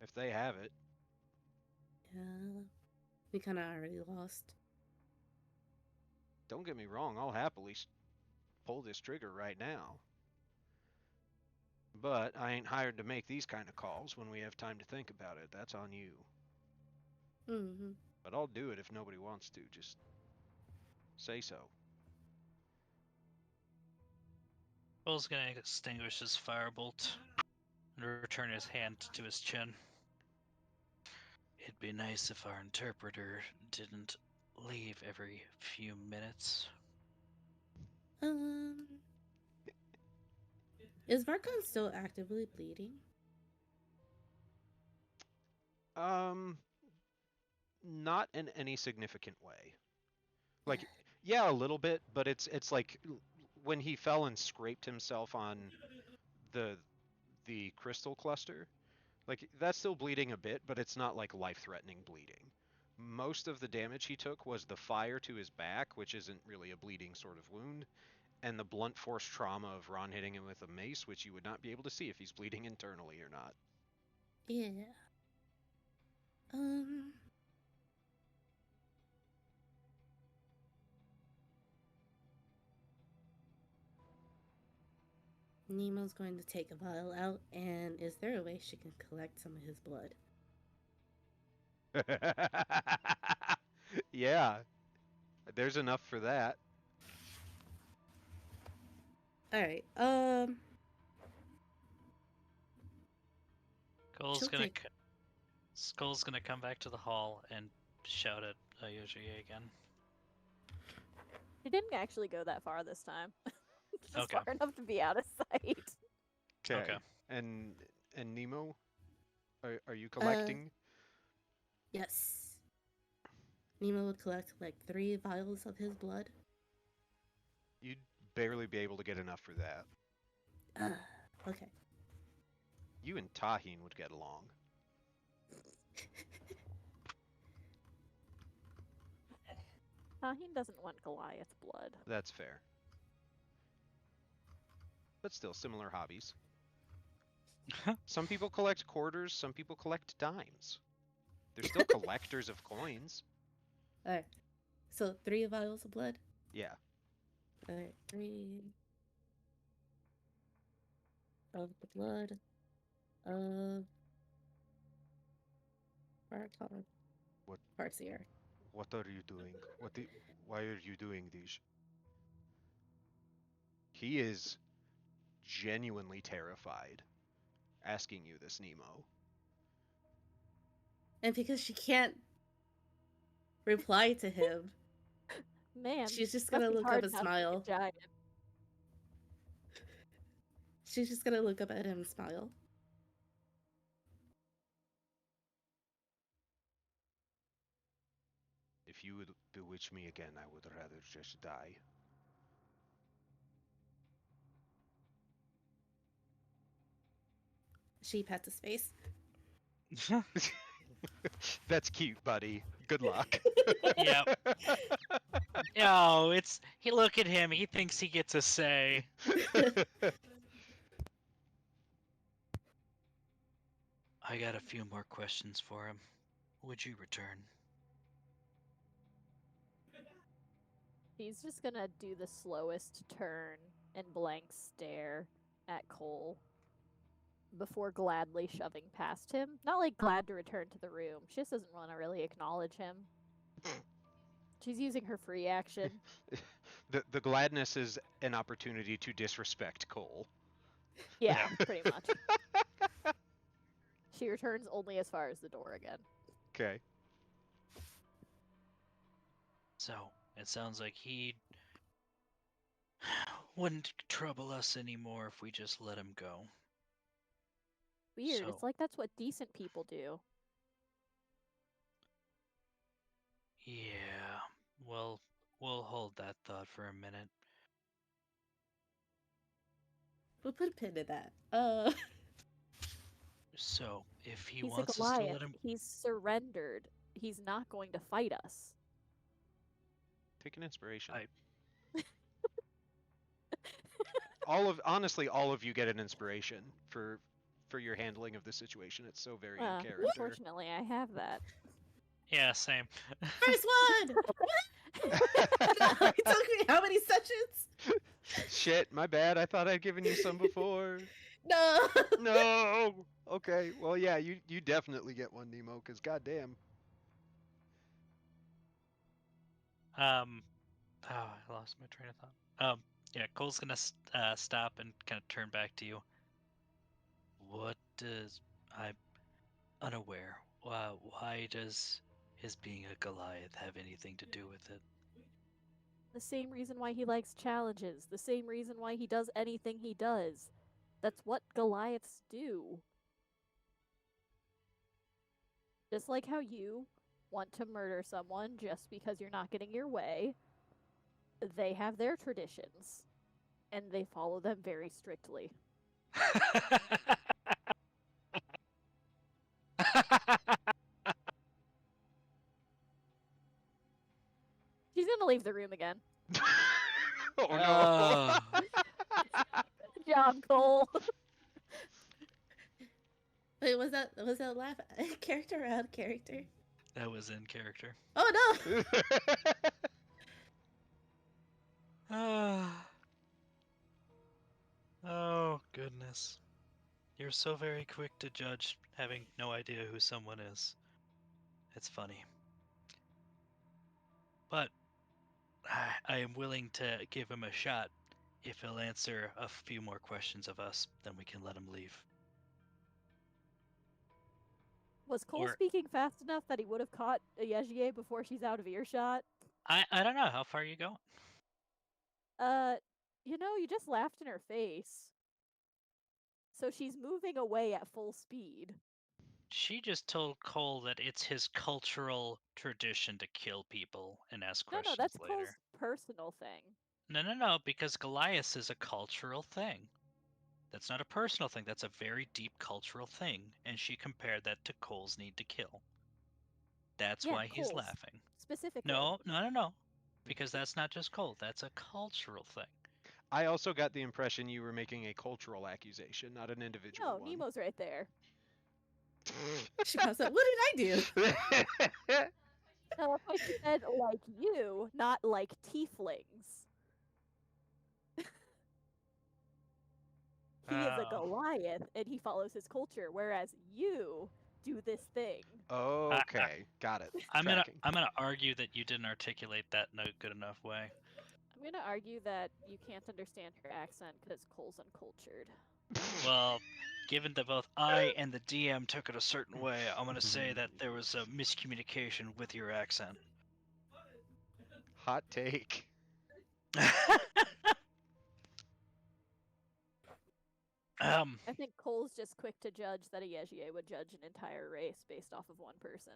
[SPEAKER 1] If they have it.
[SPEAKER 3] Yeah. We kind of already lost.
[SPEAKER 1] Don't get me wrong, I'll happily pull this trigger right now. But I ain't hired to make these kind of calls when we have time to think about it. That's on you.
[SPEAKER 3] Mm-hmm.
[SPEAKER 1] But I'll do it if nobody wants to. Just say so.
[SPEAKER 2] Cole's gonna extinguish his firebolt and return his hand to his chin. It'd be nice if our interpreter didn't leave every few minutes.
[SPEAKER 3] Is Varkon still actively bleeding?
[SPEAKER 1] Not in any significant way. Like, yeah, a little bit, but it's like when he fell and scraped himself on the crystal cluster. Like, that's still bleeding a bit, but it's not like life-threatening bleeding. Most of the damage he took was the fire to his back, which isn't really a bleeding sort of wound, and the blunt force trauma of Ron hitting him with a mace, which you would not be able to see if he's bleeding internally or not.
[SPEAKER 3] Yeah. Nemo's going to take a vial out, and is there a way she can collect some of his blood?
[SPEAKER 1] Yeah, there's enough for that.
[SPEAKER 3] Alright,
[SPEAKER 2] Cole's
[SPEAKER 3] she'll
[SPEAKER 2] gonna
[SPEAKER 3] take...
[SPEAKER 2] Skull's gonna come back to the hall and shout at Yoshie again.
[SPEAKER 4] He didn't actually go that far this time. Just
[SPEAKER 2] Okay.
[SPEAKER 4] far enough to be out of sight.
[SPEAKER 2] Okay.
[SPEAKER 1] And Nemo, are you collecting?
[SPEAKER 3] Yes. Nemo would collect like 3 vials of his blood.
[SPEAKER 1] You'd barely be able to get enough for that.
[SPEAKER 3] Okay.
[SPEAKER 1] You and Tahin would get along.
[SPEAKER 4] Tahin doesn't want Goliath's blood.
[SPEAKER 1] That's fair. But still, similar hobbies. Some people collect quarters, some people collect dimes. They're still collectors of coins.
[SPEAKER 3] Alright. So 3 vials of blood?
[SPEAKER 1] Yeah.
[SPEAKER 3] Alright, 3 of the blood of Varkon.
[SPEAKER 1] What?
[SPEAKER 3] Farseer.
[SPEAKER 1] What are you doing? Why are you doing this? He is genuinely terrified asking you this, Nemo.
[SPEAKER 3] And because she can't reply to him,
[SPEAKER 4] Man,
[SPEAKER 3] she's just
[SPEAKER 4] must
[SPEAKER 3] gonna
[SPEAKER 4] be
[SPEAKER 3] look
[SPEAKER 4] hard
[SPEAKER 3] up and
[SPEAKER 4] not to be a
[SPEAKER 3] smile.
[SPEAKER 4] giant.
[SPEAKER 3] She's just gonna look up at him and smile.
[SPEAKER 1] If you would bewitch me again, I would rather just die.
[SPEAKER 3] She pats his face.
[SPEAKER 1] That's cute, buddy. Good luck.
[SPEAKER 2] Yep. Oh, he look at him, he thinks he gets a say. I got a few more questions for him. Would you return?
[SPEAKER 4] He's just gonna do the slowest turn and blank stare at Cole before gladly shoving past him. Not like glad to return to the room. She just doesn't want to really acknowledge him. She's using her free action.
[SPEAKER 1] The gladness is an opportunity to disrespect Cole.
[SPEAKER 4] Yeah, pretty much. She returns only as far as the door again.
[SPEAKER 1] Okay.
[SPEAKER 2] So, it sounds like he wouldn't trouble us anymore if we just let him go.
[SPEAKER 4] Weird.
[SPEAKER 2] So-
[SPEAKER 4] It's like that's what decent people do.
[SPEAKER 2] Yeah, well, we'll hold that thought for a minute.
[SPEAKER 3] We'll put a pin in that.
[SPEAKER 2] So, if he
[SPEAKER 4] He's a
[SPEAKER 2] wants us to
[SPEAKER 4] Goliath.
[SPEAKER 2] let him...
[SPEAKER 4] He's surrendered. He's not going to fight us.
[SPEAKER 1] Take an inspiration.
[SPEAKER 2] I-
[SPEAKER 1] Honestly, all of you get an inspiration for your handling of the situation. It's so very in character.
[SPEAKER 4] Unfortunately, I have that.
[SPEAKER 2] Yeah, same.
[SPEAKER 3] First one! It took me how many sessions?
[SPEAKER 1] Shit, my bad. I thought I'd given you some before.
[SPEAKER 3] No.
[SPEAKER 1] No. Okay. Well, yeah, you definitely get one, Nemo, because goddamn.
[SPEAKER 2] Oh, I lost my train of thought. Yeah, Cole's gonna stop and kind of turn back to you. What does I'm unaware. Why does his being a Goliath have anything to do with it?
[SPEAKER 4] The same reason why he likes challenges, the same reason why he does anything he does. That's what Goliaths do. Just like how you want to murder someone just because you're not getting your way, they have their traditions, and they follow them very strictly. She's gonna leave the room again.
[SPEAKER 1] Oh no.
[SPEAKER 4] Good job, Cole.
[SPEAKER 3] Wait, was that laugh character or out of character?
[SPEAKER 2] That was in character.
[SPEAKER 3] Oh no.
[SPEAKER 2] Oh, goodness. You're so very quick to judge, having no idea who someone is. It's funny. But I am willing to give him a shot. If he'll answer a few more questions of us, then we can let him leave.
[SPEAKER 4] Was Cole
[SPEAKER 2] Or
[SPEAKER 4] speaking fast enough that he would have caught Yejier before she's out of earshot?
[SPEAKER 2] I don't know. How far are you going?
[SPEAKER 4] You just laughed in her face. So she's moving away at full speed.
[SPEAKER 2] She just told Cole that it's his cultural tradition to kill people and ask questions
[SPEAKER 4] No, that's
[SPEAKER 2] later.
[SPEAKER 4] Cole's personal thing.
[SPEAKER 2] No, because Goliath is a cultural thing. That's not a personal thing. That's a very deep cultural thing. And she compared that to Cole's need to kill. That's
[SPEAKER 4] Yeah,
[SPEAKER 2] why he's
[SPEAKER 4] Cole's
[SPEAKER 2] laughing.
[SPEAKER 4] specifically.
[SPEAKER 2] No. Because that's not just Cole. That's a cultural thing.
[SPEAKER 1] I also got the impression you were making a cultural accusation, not an individual
[SPEAKER 4] No,
[SPEAKER 1] one.
[SPEAKER 4] Nemo's right there.
[SPEAKER 3] She pops up. What did I do?
[SPEAKER 4] No, that's why she said like you, not like tieflings. He is a Goliath and he follows his culture, whereas you do this thing.
[SPEAKER 1] Okay, got it.
[SPEAKER 2] I'm
[SPEAKER 1] Tracking.
[SPEAKER 2] gonna argue that you didn't articulate that in a good enough way.
[SPEAKER 4] I'm gonna argue that you can't understand her accent because Cole's uncultured.
[SPEAKER 2] Well, given that both I and the DM took it a certain way, I'm gonna say that there was a miscommunication with your accent.
[SPEAKER 1] Hot take.
[SPEAKER 4] I think Cole's just quick to judge that a Yejier would judge an entire race based off of one person.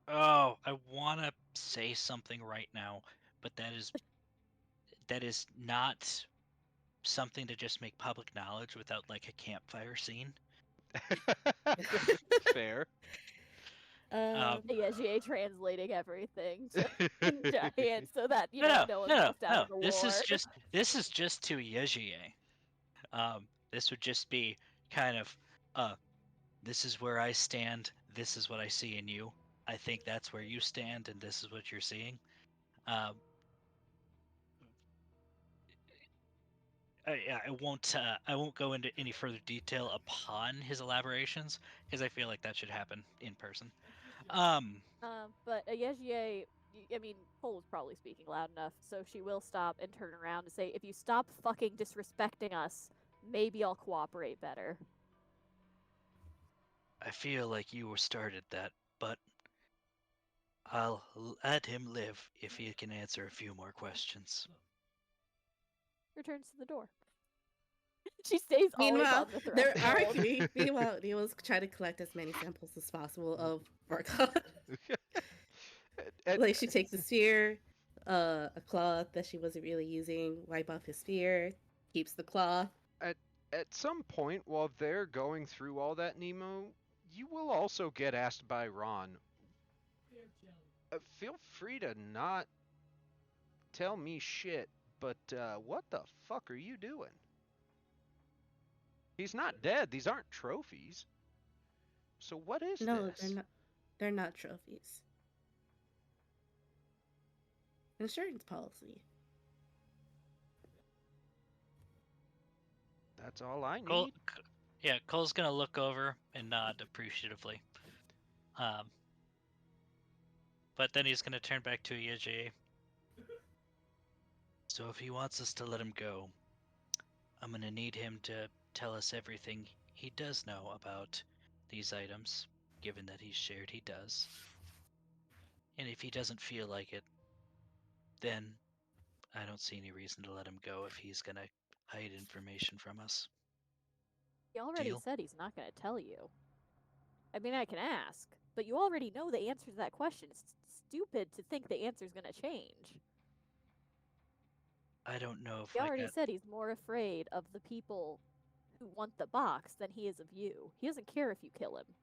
[SPEAKER 2] Oh, I want to say something right now, but that is not something to just make public knowledge without like a campfire scene.
[SPEAKER 1] Fair.
[SPEAKER 4] The Yejier translating everything in giant so that no one's left out of the
[SPEAKER 2] This
[SPEAKER 4] war.
[SPEAKER 2] is just to Yejier. This would just be kind of this is where I stand. This is what I see in you. I think that's where you stand, and this is what you're seeing. I won't go into any further detail upon his elaborations because I feel like that should happen in person.
[SPEAKER 4] But a Yejier, I mean, Cole was probably speaking loud enough, so she will stop and turn around and say, "If you stop fucking disrespecting us, maybe I'll cooperate better."
[SPEAKER 2] I feel like you started that, but I'll let him live if he can answer a few more questions.
[SPEAKER 4] Returns to the door. She stays always
[SPEAKER 3] Meanwhile,
[SPEAKER 4] on the
[SPEAKER 3] they're
[SPEAKER 4] threshold.
[SPEAKER 3] arguing. Meanwhile, Neil's trying to collect as many samples as possible of Varkon. Like she takes a sphere, a cloth that she wasn't really using, wipe off his sphere, keeps the cloth.
[SPEAKER 1] At some point while they're going through all that, Nemo, you will also get asked by Ron. Feel free to not tell me shit, but what the fuck are you doing? He's not dead. These aren't trophies. So what is
[SPEAKER 3] No,
[SPEAKER 1] this?
[SPEAKER 3] they're not trophies. Insurance policy.
[SPEAKER 1] That's all I
[SPEAKER 2] Cole,
[SPEAKER 1] need.
[SPEAKER 2] yeah, Cole's gonna look over and nod appreciatively. But then he's gonna turn back to Yeji. So if he wants us to let him go, I'm gonna need him to tell us everything he does know about these items, given that he's shared he does. And if he doesn't feel like it, then I don't see any reason to let him go if he's gonna hide information from us.
[SPEAKER 4] He already
[SPEAKER 2] Deal?
[SPEAKER 4] said he's not going to tell you. I mean, I can ask, but you already know the answer to that question. It's stupid to think the answer's going to change.
[SPEAKER 2] I don't know if
[SPEAKER 4] He
[SPEAKER 2] I
[SPEAKER 4] already
[SPEAKER 2] got...
[SPEAKER 4] said he's more afraid of the people who want the box than he is of you. He doesn't care if you kill him.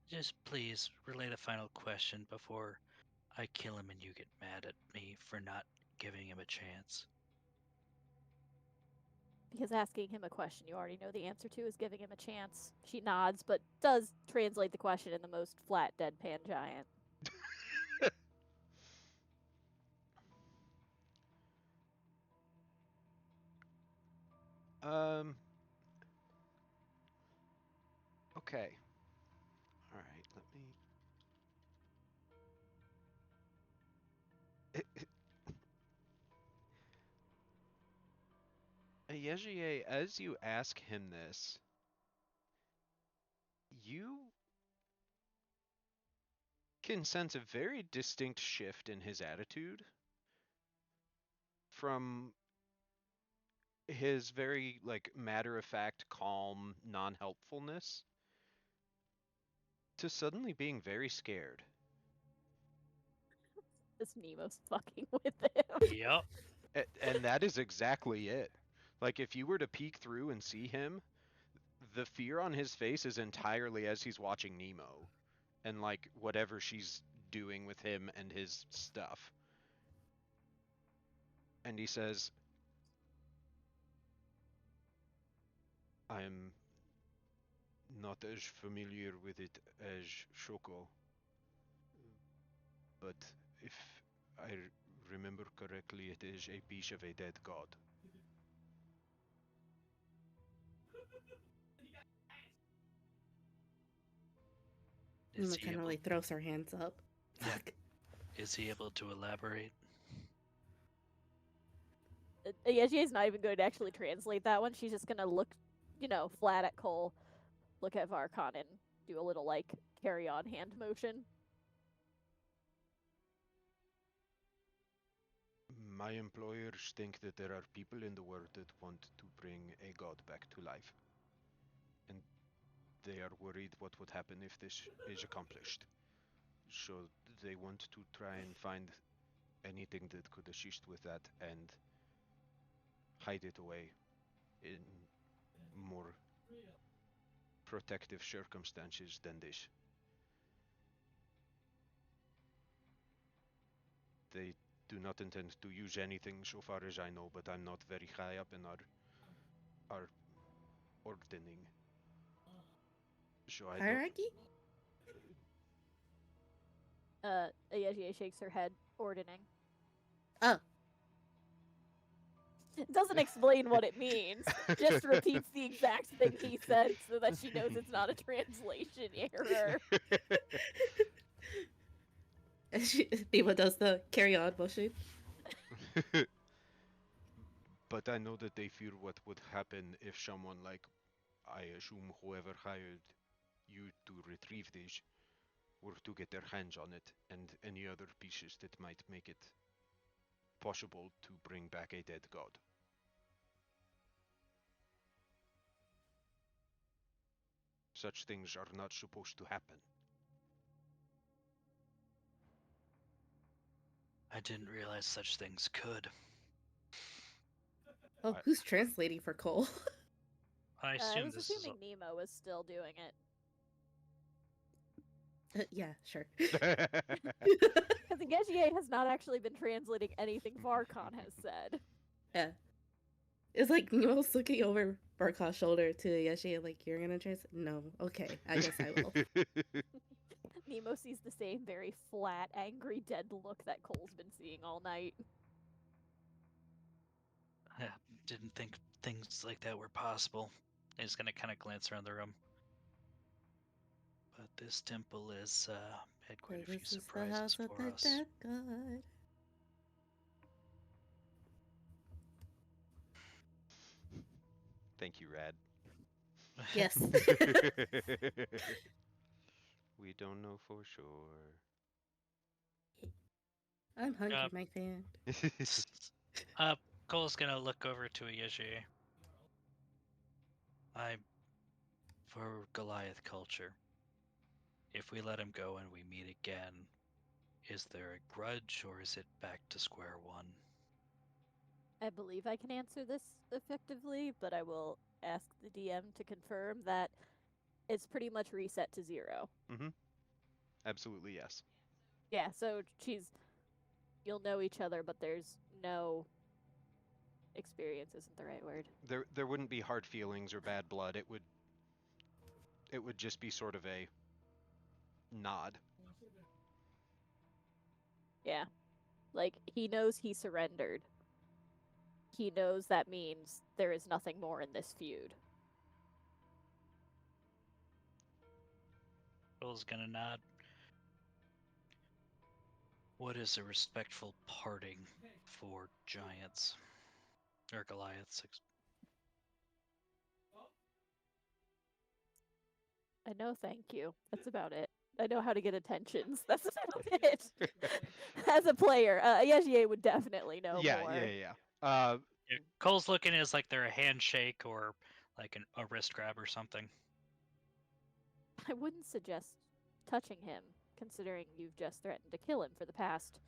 [SPEAKER 2] Just please relay the final question before I kill him and you get mad at me for not giving him a chance.
[SPEAKER 4] Because asking him a question you already know the answer to is giving him a chance. She nods, but does translate the question in the most flat, deadpan giant.
[SPEAKER 1] Okay. All right, let me. Yejier, as you ask him this, you can sense a very distinct shift in his attitude from his very like matter-of-fact, calm, non-helpfulness to suddenly being very scared.
[SPEAKER 4] This Nemo's fucking with him.
[SPEAKER 2] Yep.
[SPEAKER 1] And that is exactly it. Like if you were to peek through and see him, the fear on his face is entirely as he's watching Nemo and like whatever she's doing with him and his stuff. And he says, I'm not as familiar with it as Shoko, but if I remember correctly, it is a piece of a dead god.
[SPEAKER 2] Is
[SPEAKER 3] Nemo
[SPEAKER 2] he
[SPEAKER 3] kind of
[SPEAKER 2] able,
[SPEAKER 3] like throws her hands up.
[SPEAKER 2] Yeah.
[SPEAKER 3] Fuck.
[SPEAKER 2] is he able to elaborate?
[SPEAKER 4] Yejie's not even going to actually translate that one. She's just going to look, flat at Cole, look at Varkon, and do a little, carry on hand motion.
[SPEAKER 1] My employers think that there are people in the world that want to bring a god back to life. And they are worried what would happen if this is accomplished. So they want to try and find anything that could assist with that and hide it away in more protective circumstances than this. They do not intend to use anything so far as I know, but I'm not very high up in our ordering. So I don't.
[SPEAKER 3] Hierarchy?
[SPEAKER 4] Yejie shakes her head, ordering.
[SPEAKER 3] Oh.
[SPEAKER 4] Doesn't explain what it means. Just repeats the exact thing he said so that she knows it's not a translation error.
[SPEAKER 3] Nemo does the carry on motion.
[SPEAKER 1] But I know that they fear what would happen if someone like, I assume whoever hired you to retrieve this, were to get their hands on it and any other pieces that might make it possible to bring back a dead god. Such things are not supposed to happen.
[SPEAKER 2] I didn't realize such things could.
[SPEAKER 3] Oh, who's translating for Cole?
[SPEAKER 2] I assume
[SPEAKER 4] He's
[SPEAKER 2] this is...
[SPEAKER 4] assuming Nemo is still doing it.
[SPEAKER 3] Yeah, sure.
[SPEAKER 4] Because Yejie has not actually been translating anything Varkon has said.
[SPEAKER 3] Yeah. It's like Nemo's looking over Barkaw's shoulder to Yeshi, like, you're gonna translate? No. Okay, I guess I will.
[SPEAKER 4] Nemo sees the same very flat, angry, dead look that Cole's been seeing all night.
[SPEAKER 2] Didn't think things like that were possible. And he's gonna kind of glance around the room. But this temple has had quite
[SPEAKER 3] So
[SPEAKER 2] a few
[SPEAKER 3] this is the
[SPEAKER 2] surprises
[SPEAKER 3] house of
[SPEAKER 2] for
[SPEAKER 3] the
[SPEAKER 2] us.
[SPEAKER 3] dead god.
[SPEAKER 1] Thank you, Rad.
[SPEAKER 3] Yes.
[SPEAKER 1] We don't know for sure.
[SPEAKER 3] I'm hungry, my fan.
[SPEAKER 2] Cole's gonna look over to Yeji. I'm for Goliath culture. If we let him go and we meet again, is there a grudge or is it back to square one?
[SPEAKER 4] I believe I can answer this effectively, but I will ask the DM to confirm that it's pretty much reset to 0.
[SPEAKER 1] Mm-hmm. Absolutely, yes.
[SPEAKER 4] Yeah, so you'll know each other, but there's no experience isn't the right word.
[SPEAKER 1] There wouldn't be hard feelings or bad blood. It would just be sort of a nod.
[SPEAKER 4] Yeah. Like, he knows he surrendered. He knows that means there is nothing more in this feud.
[SPEAKER 2] Cole's gonna nod. What is a respectful parting for giants? Or Goliaths?
[SPEAKER 4] I know, thank you. That's about it. I know how to get attentions. That's about it. As a player, Yejier would definitely know more.
[SPEAKER 1] Yeah.
[SPEAKER 2] Yeah, Cole's looking as like they're a handshake or like a wrist grab or something.
[SPEAKER 4] I wouldn't suggest touching him, considering you've just threatened to kill him for the past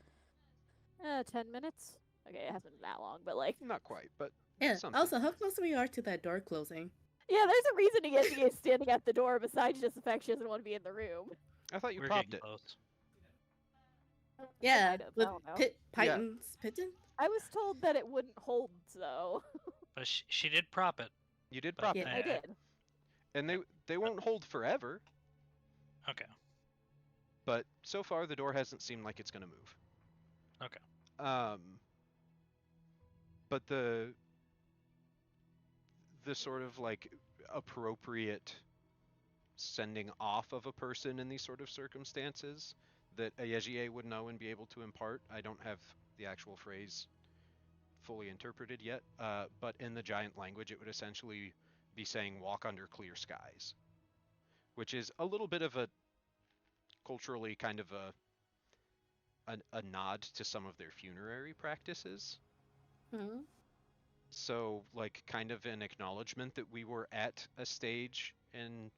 [SPEAKER 4] 10 minutes. Okay, it hasn't been that long, but like,
[SPEAKER 1] Not quite, but
[SPEAKER 3] Yeah.
[SPEAKER 1] something.
[SPEAKER 3] Also, how close we are to that door closing?
[SPEAKER 4] yeah, there's a reason Yejier is standing at the door besides just the fact she doesn't want to be in the room.
[SPEAKER 1] I thought you
[SPEAKER 2] We're
[SPEAKER 1] popped
[SPEAKER 2] getting
[SPEAKER 1] it.
[SPEAKER 2] close.
[SPEAKER 4] I
[SPEAKER 3] Yeah,
[SPEAKER 4] might have, I
[SPEAKER 3] with
[SPEAKER 4] don't know.
[SPEAKER 3] Python's pigeon.
[SPEAKER 4] I was told that it wouldn't hold, so
[SPEAKER 2] But she did prop it.
[SPEAKER 1] You did
[SPEAKER 2] But
[SPEAKER 1] prop
[SPEAKER 3] Yeah,
[SPEAKER 1] it,
[SPEAKER 4] I did.
[SPEAKER 1] and they won't hold forever.
[SPEAKER 2] Okay.
[SPEAKER 1] But so far, the door hasn't seemed like it's going to move.
[SPEAKER 2] Okay.
[SPEAKER 1] But the sort of like appropriate sending off of a person in these sort of circumstances that a Yejier would know and be able to impart. I don't have the actual phrase fully interpreted yet, but in the giant language, it would essentially be saying "walk under clear skies," which is a little bit of a culturally kind of a nod to some of their funerary practices.
[SPEAKER 3] Huh?
[SPEAKER 1] So, like, kind of an acknowledgement that we were at a stage in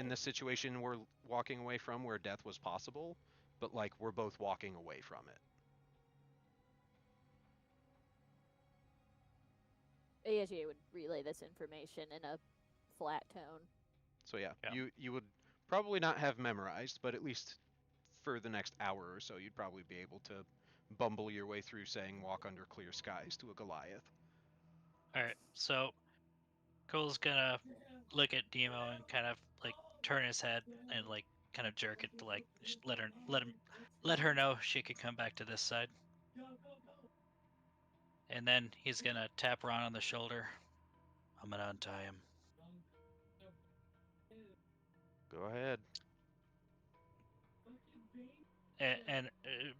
[SPEAKER 1] the situation we're walking away from where death was possible, but like we're both walking away from it.
[SPEAKER 4] Yejier would relay this information in a flat tone.
[SPEAKER 1] So yeah,
[SPEAKER 2] Yeah.
[SPEAKER 1] you would probably not have memorized, but at least for the next hour or so, you'd probably be able to bumble your way through saying "walk under clear skies" to a Goliath.
[SPEAKER 2] All right. So Cole's gonna look at Demo and kind of like turn his head and like kind of jerk it to like let her know she could come back to this side. And then he's gonna tap Ron on the shoulder. I'm gonna untie him.
[SPEAKER 1] Go ahead.
[SPEAKER 2] And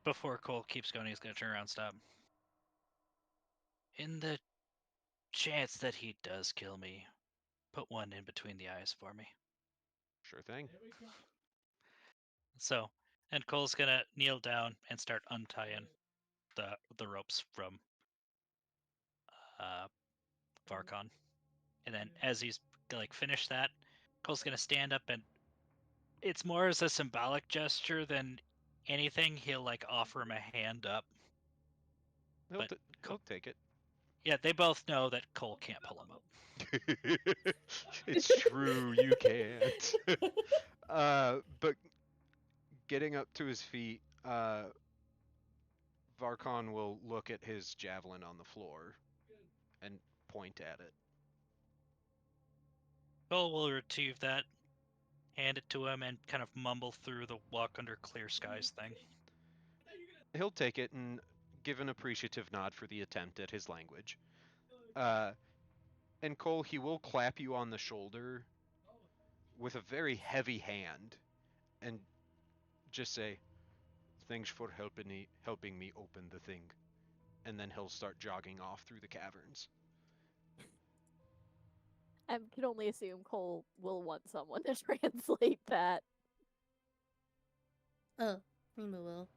[SPEAKER 2] before Cole keeps going, he's gonna turn around and stop. In the chance that he does kill me, put one in between the eyes for me.
[SPEAKER 1] Sure thing.
[SPEAKER 2] So, and Cole's gonna kneel down and start untying the ropes from Varkon. And then as he's like finished that, Cole's gonna stand up and it's more as a symbolic gesture than anything. He'll like offer him a hand up. But
[SPEAKER 1] He'll take it.
[SPEAKER 2] yeah, they both know that Cole can't pull him up.
[SPEAKER 1] It's true, you can't. But getting up to his feet, Varkon will look at his javelin on the floor and point at it.
[SPEAKER 2] Cole will retrieve that, hand it to him, and kind of mumble through the walk under clear skies thing.
[SPEAKER 1] He'll take it and give an appreciative nod for the attempt at his language. And Cole, he will clap you on the shoulder with a very heavy hand and just say, "Thanks for helping me open the thing." And then he'll start jogging off through the caverns.
[SPEAKER 4] I can only assume Cole will want someone to translate that.
[SPEAKER 3] Oh, Nemo will.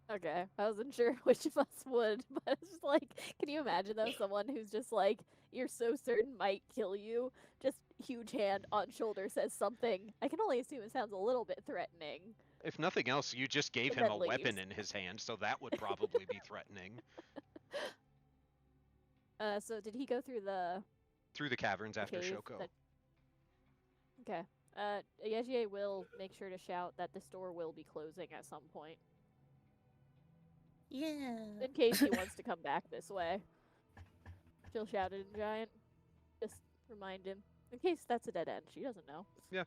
[SPEAKER 4] Okay, I wasn't sure which of us would, but it's just like, can you imagine though, someone who's just like, you're so certain might kill you, just huge hand on shoulder says something. I can only assume it sounds a little bit threatening.
[SPEAKER 1] If nothing else, you just gave
[SPEAKER 4] And
[SPEAKER 1] him
[SPEAKER 4] then
[SPEAKER 1] a weapon
[SPEAKER 4] leaves.
[SPEAKER 1] in his hand, so that would probably be threatening.
[SPEAKER 4] So did he go through the
[SPEAKER 1] Through the caverns after
[SPEAKER 4] cave?
[SPEAKER 1] Shoko.
[SPEAKER 4] Okay. Yejier will make sure to shout that the store will be closing at some point.
[SPEAKER 3] Yeah.
[SPEAKER 4] In case he wants to come back this way. She'll shout it in Giant. Just remind him. In case that's a dead end. She doesn't know.
[SPEAKER 1] Yeah.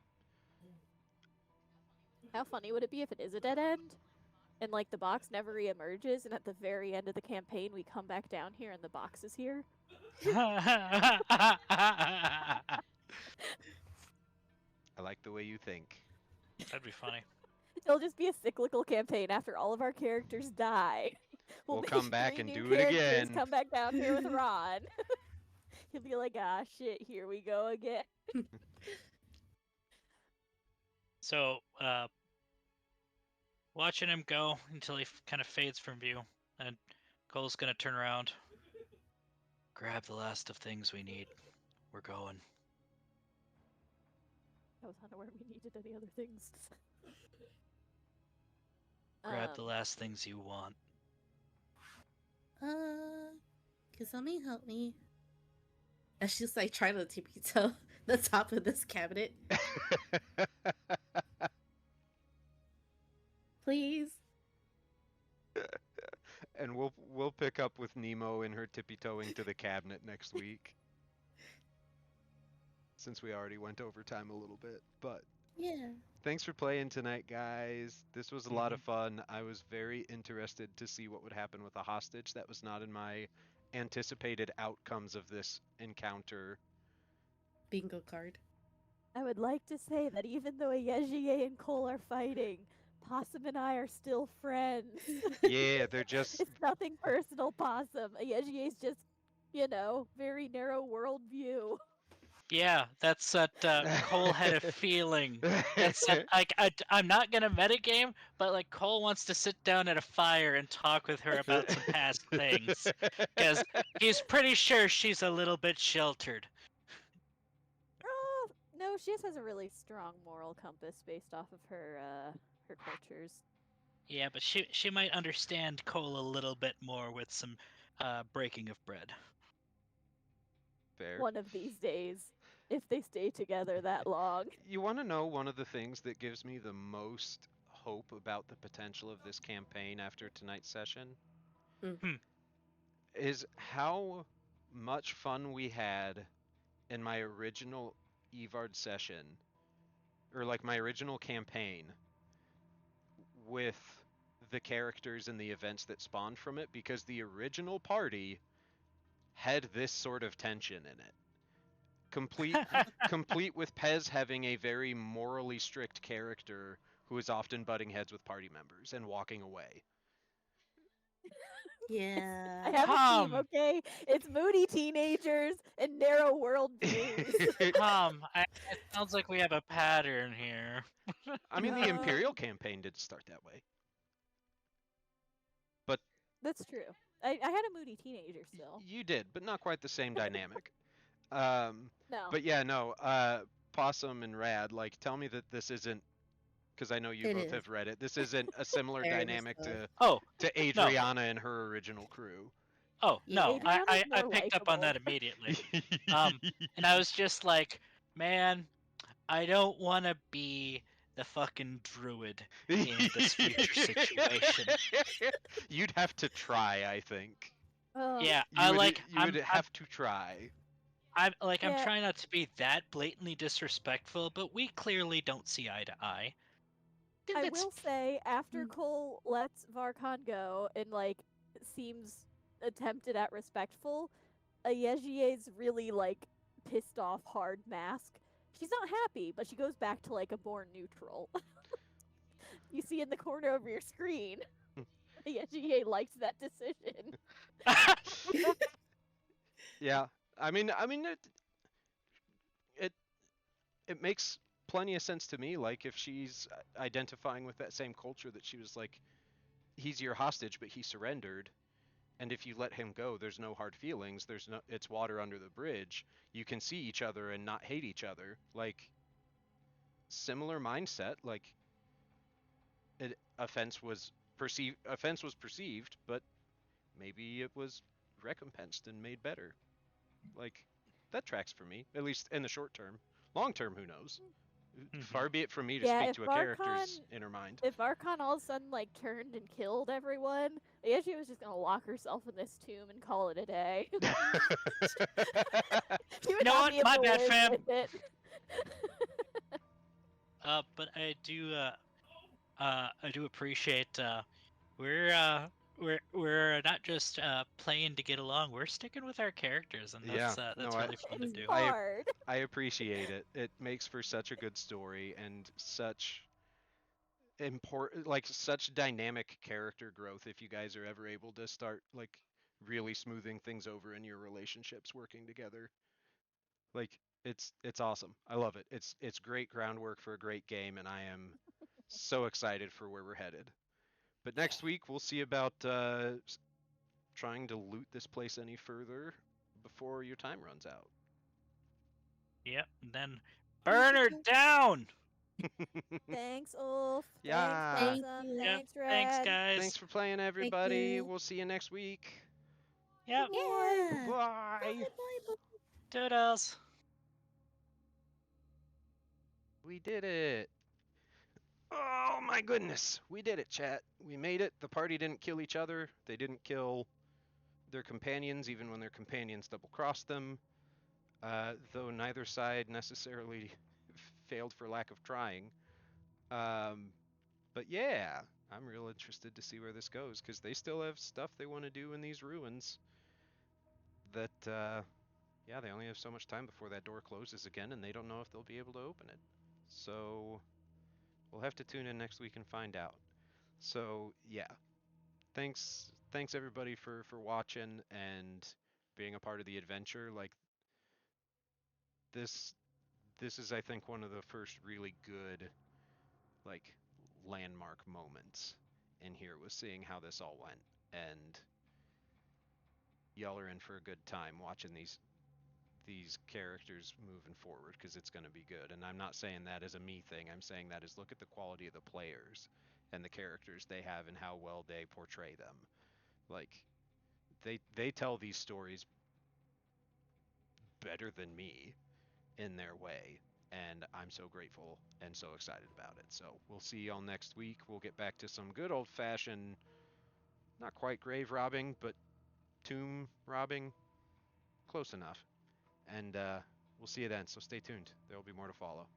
[SPEAKER 4] How funny would it be if it is a dead end? And like the box never re-emerges, and at the very end of the campaign we come back down here and the box is here?
[SPEAKER 1] I like the way you think.
[SPEAKER 2] That'd be funny.
[SPEAKER 4] It'll just be a cyclical campaign after all of our characters die.
[SPEAKER 1] We'll
[SPEAKER 4] make
[SPEAKER 1] come back
[SPEAKER 4] 3
[SPEAKER 1] and
[SPEAKER 4] new
[SPEAKER 1] do it
[SPEAKER 4] characters
[SPEAKER 1] again.
[SPEAKER 4] Come back down here with Ron. He'll be like, ah, shit, here we go again.
[SPEAKER 2] So, watching him go until he kind of fades from view, and Cole's gonna turn around, grab the last of things we need. We're going.
[SPEAKER 4] I was unaware we needed any other things.
[SPEAKER 2] Grab the last things you want.
[SPEAKER 3] Can somebody help me? And she's like trying to tippy toe the top of this cabinet. Please.
[SPEAKER 1] And we'll pick up with Nemo in her tippy-toeing to the cabinet next week. Since we already went over time a little bit, but
[SPEAKER 3] Yeah.
[SPEAKER 1] thanks for playing tonight, guys. This was a lot of fun. I was very interested to see what would happen with a hostage. That was not in my anticipated outcomes of this encounter.
[SPEAKER 3] Bingo card.
[SPEAKER 4] I would like to say that even though Yejier and Cole are fighting, Possum and I are still friends.
[SPEAKER 1] Yeah, they're just...
[SPEAKER 4] It's nothing personal, Possum. Yejier's just, very narrow worldview.
[SPEAKER 2] Yeah, that's what Cole had a feeling. That's like I'm not gonna metagame, but like Cole wants to sit down at a fire and talk with her about some past things, because he's pretty sure she's a little bit sheltered.
[SPEAKER 4] Oh, no, she just has a really strong moral compass based off of her cultures.
[SPEAKER 2] Yeah, but she might understand Cole a little bit more with some breaking of bread.
[SPEAKER 1] Fair.
[SPEAKER 4] One of these days, if they stay together that long.
[SPEAKER 1] You want to know one of the things that gives me the most hope about the potential of this campaign after tonight's session? Is how much fun we had in my original Evard session, or like my original campaign, with the characters and the events that spawned from it, because the original party had this sort of tension in it. Complete with Pez having a very morally strict character who is often butting heads with party members and walking away.
[SPEAKER 3] Yeah.
[SPEAKER 4] I have a team, okay? It's moody teenagers and narrow worldviews.
[SPEAKER 2] It sounds like we have a pattern here.
[SPEAKER 1] I mean, the Imperial campaign did start that way. But
[SPEAKER 4] that's true. I had a moody teenager still.
[SPEAKER 1] You did, but not quite the same dynamic.
[SPEAKER 4] No.
[SPEAKER 1] But yeah, no. Possum and Rad, like, tell me that this isn't, because I know you both have read it. This isn't a similar dynamic to Adriana and her original crew.
[SPEAKER 2] Oh no, I picked
[SPEAKER 4] likable.
[SPEAKER 2] up on that immediately. And I was just like, man, I don't want to be the fucking druid in this future situation.
[SPEAKER 1] You'd have to try, I think.
[SPEAKER 2] Yeah,
[SPEAKER 1] you would have to try.
[SPEAKER 2] I'm trying not to be that blatantly disrespectful, but we clearly don't see eye to eye.
[SPEAKER 4] I will say, after Cole lets Varkan go and seems attempted at respectful, Yejie's really like pissed off hard mask. She's not happy, but she goes back to like a born neutral. You see in the corner of your screen, Yejie likes that decision.
[SPEAKER 1] Yeah, I mean, it it makes plenty of sense to me. Like if she's identifying with that same culture that she was like, he's your hostage, but he surrendered, and if you let him go, there's no hard feelings. There's no, it's water under the bridge. You can see each other and not hate each other. Like similar mindset. Like offense was perceived, but maybe it was recompensed and made better. Like that tracks for me, at least in the short term. Long term, who knows? Far be it from me to
[SPEAKER 4] Yeah,
[SPEAKER 1] speak to a character's inner mind.
[SPEAKER 4] if Archon all of a sudden like turned and killed everyone, Yejie was just gonna lock herself in this tomb and call it a day. She would
[SPEAKER 2] You know
[SPEAKER 4] not
[SPEAKER 2] what?
[SPEAKER 4] be able
[SPEAKER 2] My
[SPEAKER 4] to
[SPEAKER 2] bad,
[SPEAKER 4] live
[SPEAKER 2] fam.
[SPEAKER 4] with it.
[SPEAKER 2] But I do appreciate we're not just playing to get along. We're sticking with our characters, and
[SPEAKER 1] Yeah,
[SPEAKER 2] that's
[SPEAKER 1] no,
[SPEAKER 2] really fun to
[SPEAKER 4] It's
[SPEAKER 2] do.
[SPEAKER 4] hard.
[SPEAKER 1] I appreciate it. It makes for such a good story and such important, like such dynamic character growth. If you guys are ever able to start like really smoothing things over in your relationships, working together, like it's awesome. I love it. It's great groundwork for a great game, and I am so excited for where we're headed. But next week we'll see about trying to loot this place any further before your time runs out.
[SPEAKER 2] Yep. And then burn her down.
[SPEAKER 4] Thanks, Ulf.
[SPEAKER 1] Yeah.
[SPEAKER 4] Thanks,
[SPEAKER 3] Thank
[SPEAKER 4] Blossom.
[SPEAKER 3] you.
[SPEAKER 2] Yep.
[SPEAKER 4] Thanks,
[SPEAKER 2] Thanks,
[SPEAKER 4] Red.
[SPEAKER 2] guys.
[SPEAKER 1] Thanks for playing,
[SPEAKER 3] Thank
[SPEAKER 1] everybody.
[SPEAKER 3] you.
[SPEAKER 1] We'll see you next week.
[SPEAKER 2] Yep.
[SPEAKER 3] Yeah.
[SPEAKER 1] Bye.
[SPEAKER 3] Bye.
[SPEAKER 2] Toodles.
[SPEAKER 1] We did it. Oh my goodness. We did it, chat. We made it. The party didn't kill each other. They didn't kill their companions, even when their companions double crossed them. Though neither side necessarily failed for lack of trying. But yeah, I'm real interested to see where this goes because they still have stuff they want to do in these ruins. That, yeah, they only have so much time before that door closes again, and they don't know if they'll be able to open it. So we'll have to tune in next week and find out. So yeah, thanks everybody for watching and being a part of the adventure. Like this is I think one of the first really good like landmark moments in here was seeing how this all went, and y'all are in for a good time watching these characters moving forward because it's going to be good. And I'm not saying that as a me thing. I'm saying that as look at the quality of the players and the characters they have and how well they portray them. Like they tell these stories better than me in their way, and I'm so grateful and so excited about it. So we'll see y'all next week. We'll get back to some good old-fashioned, not quite grave robbing, but tomb robbing, close enough. And we'll see you then. So stay tuned. There will be more to follow.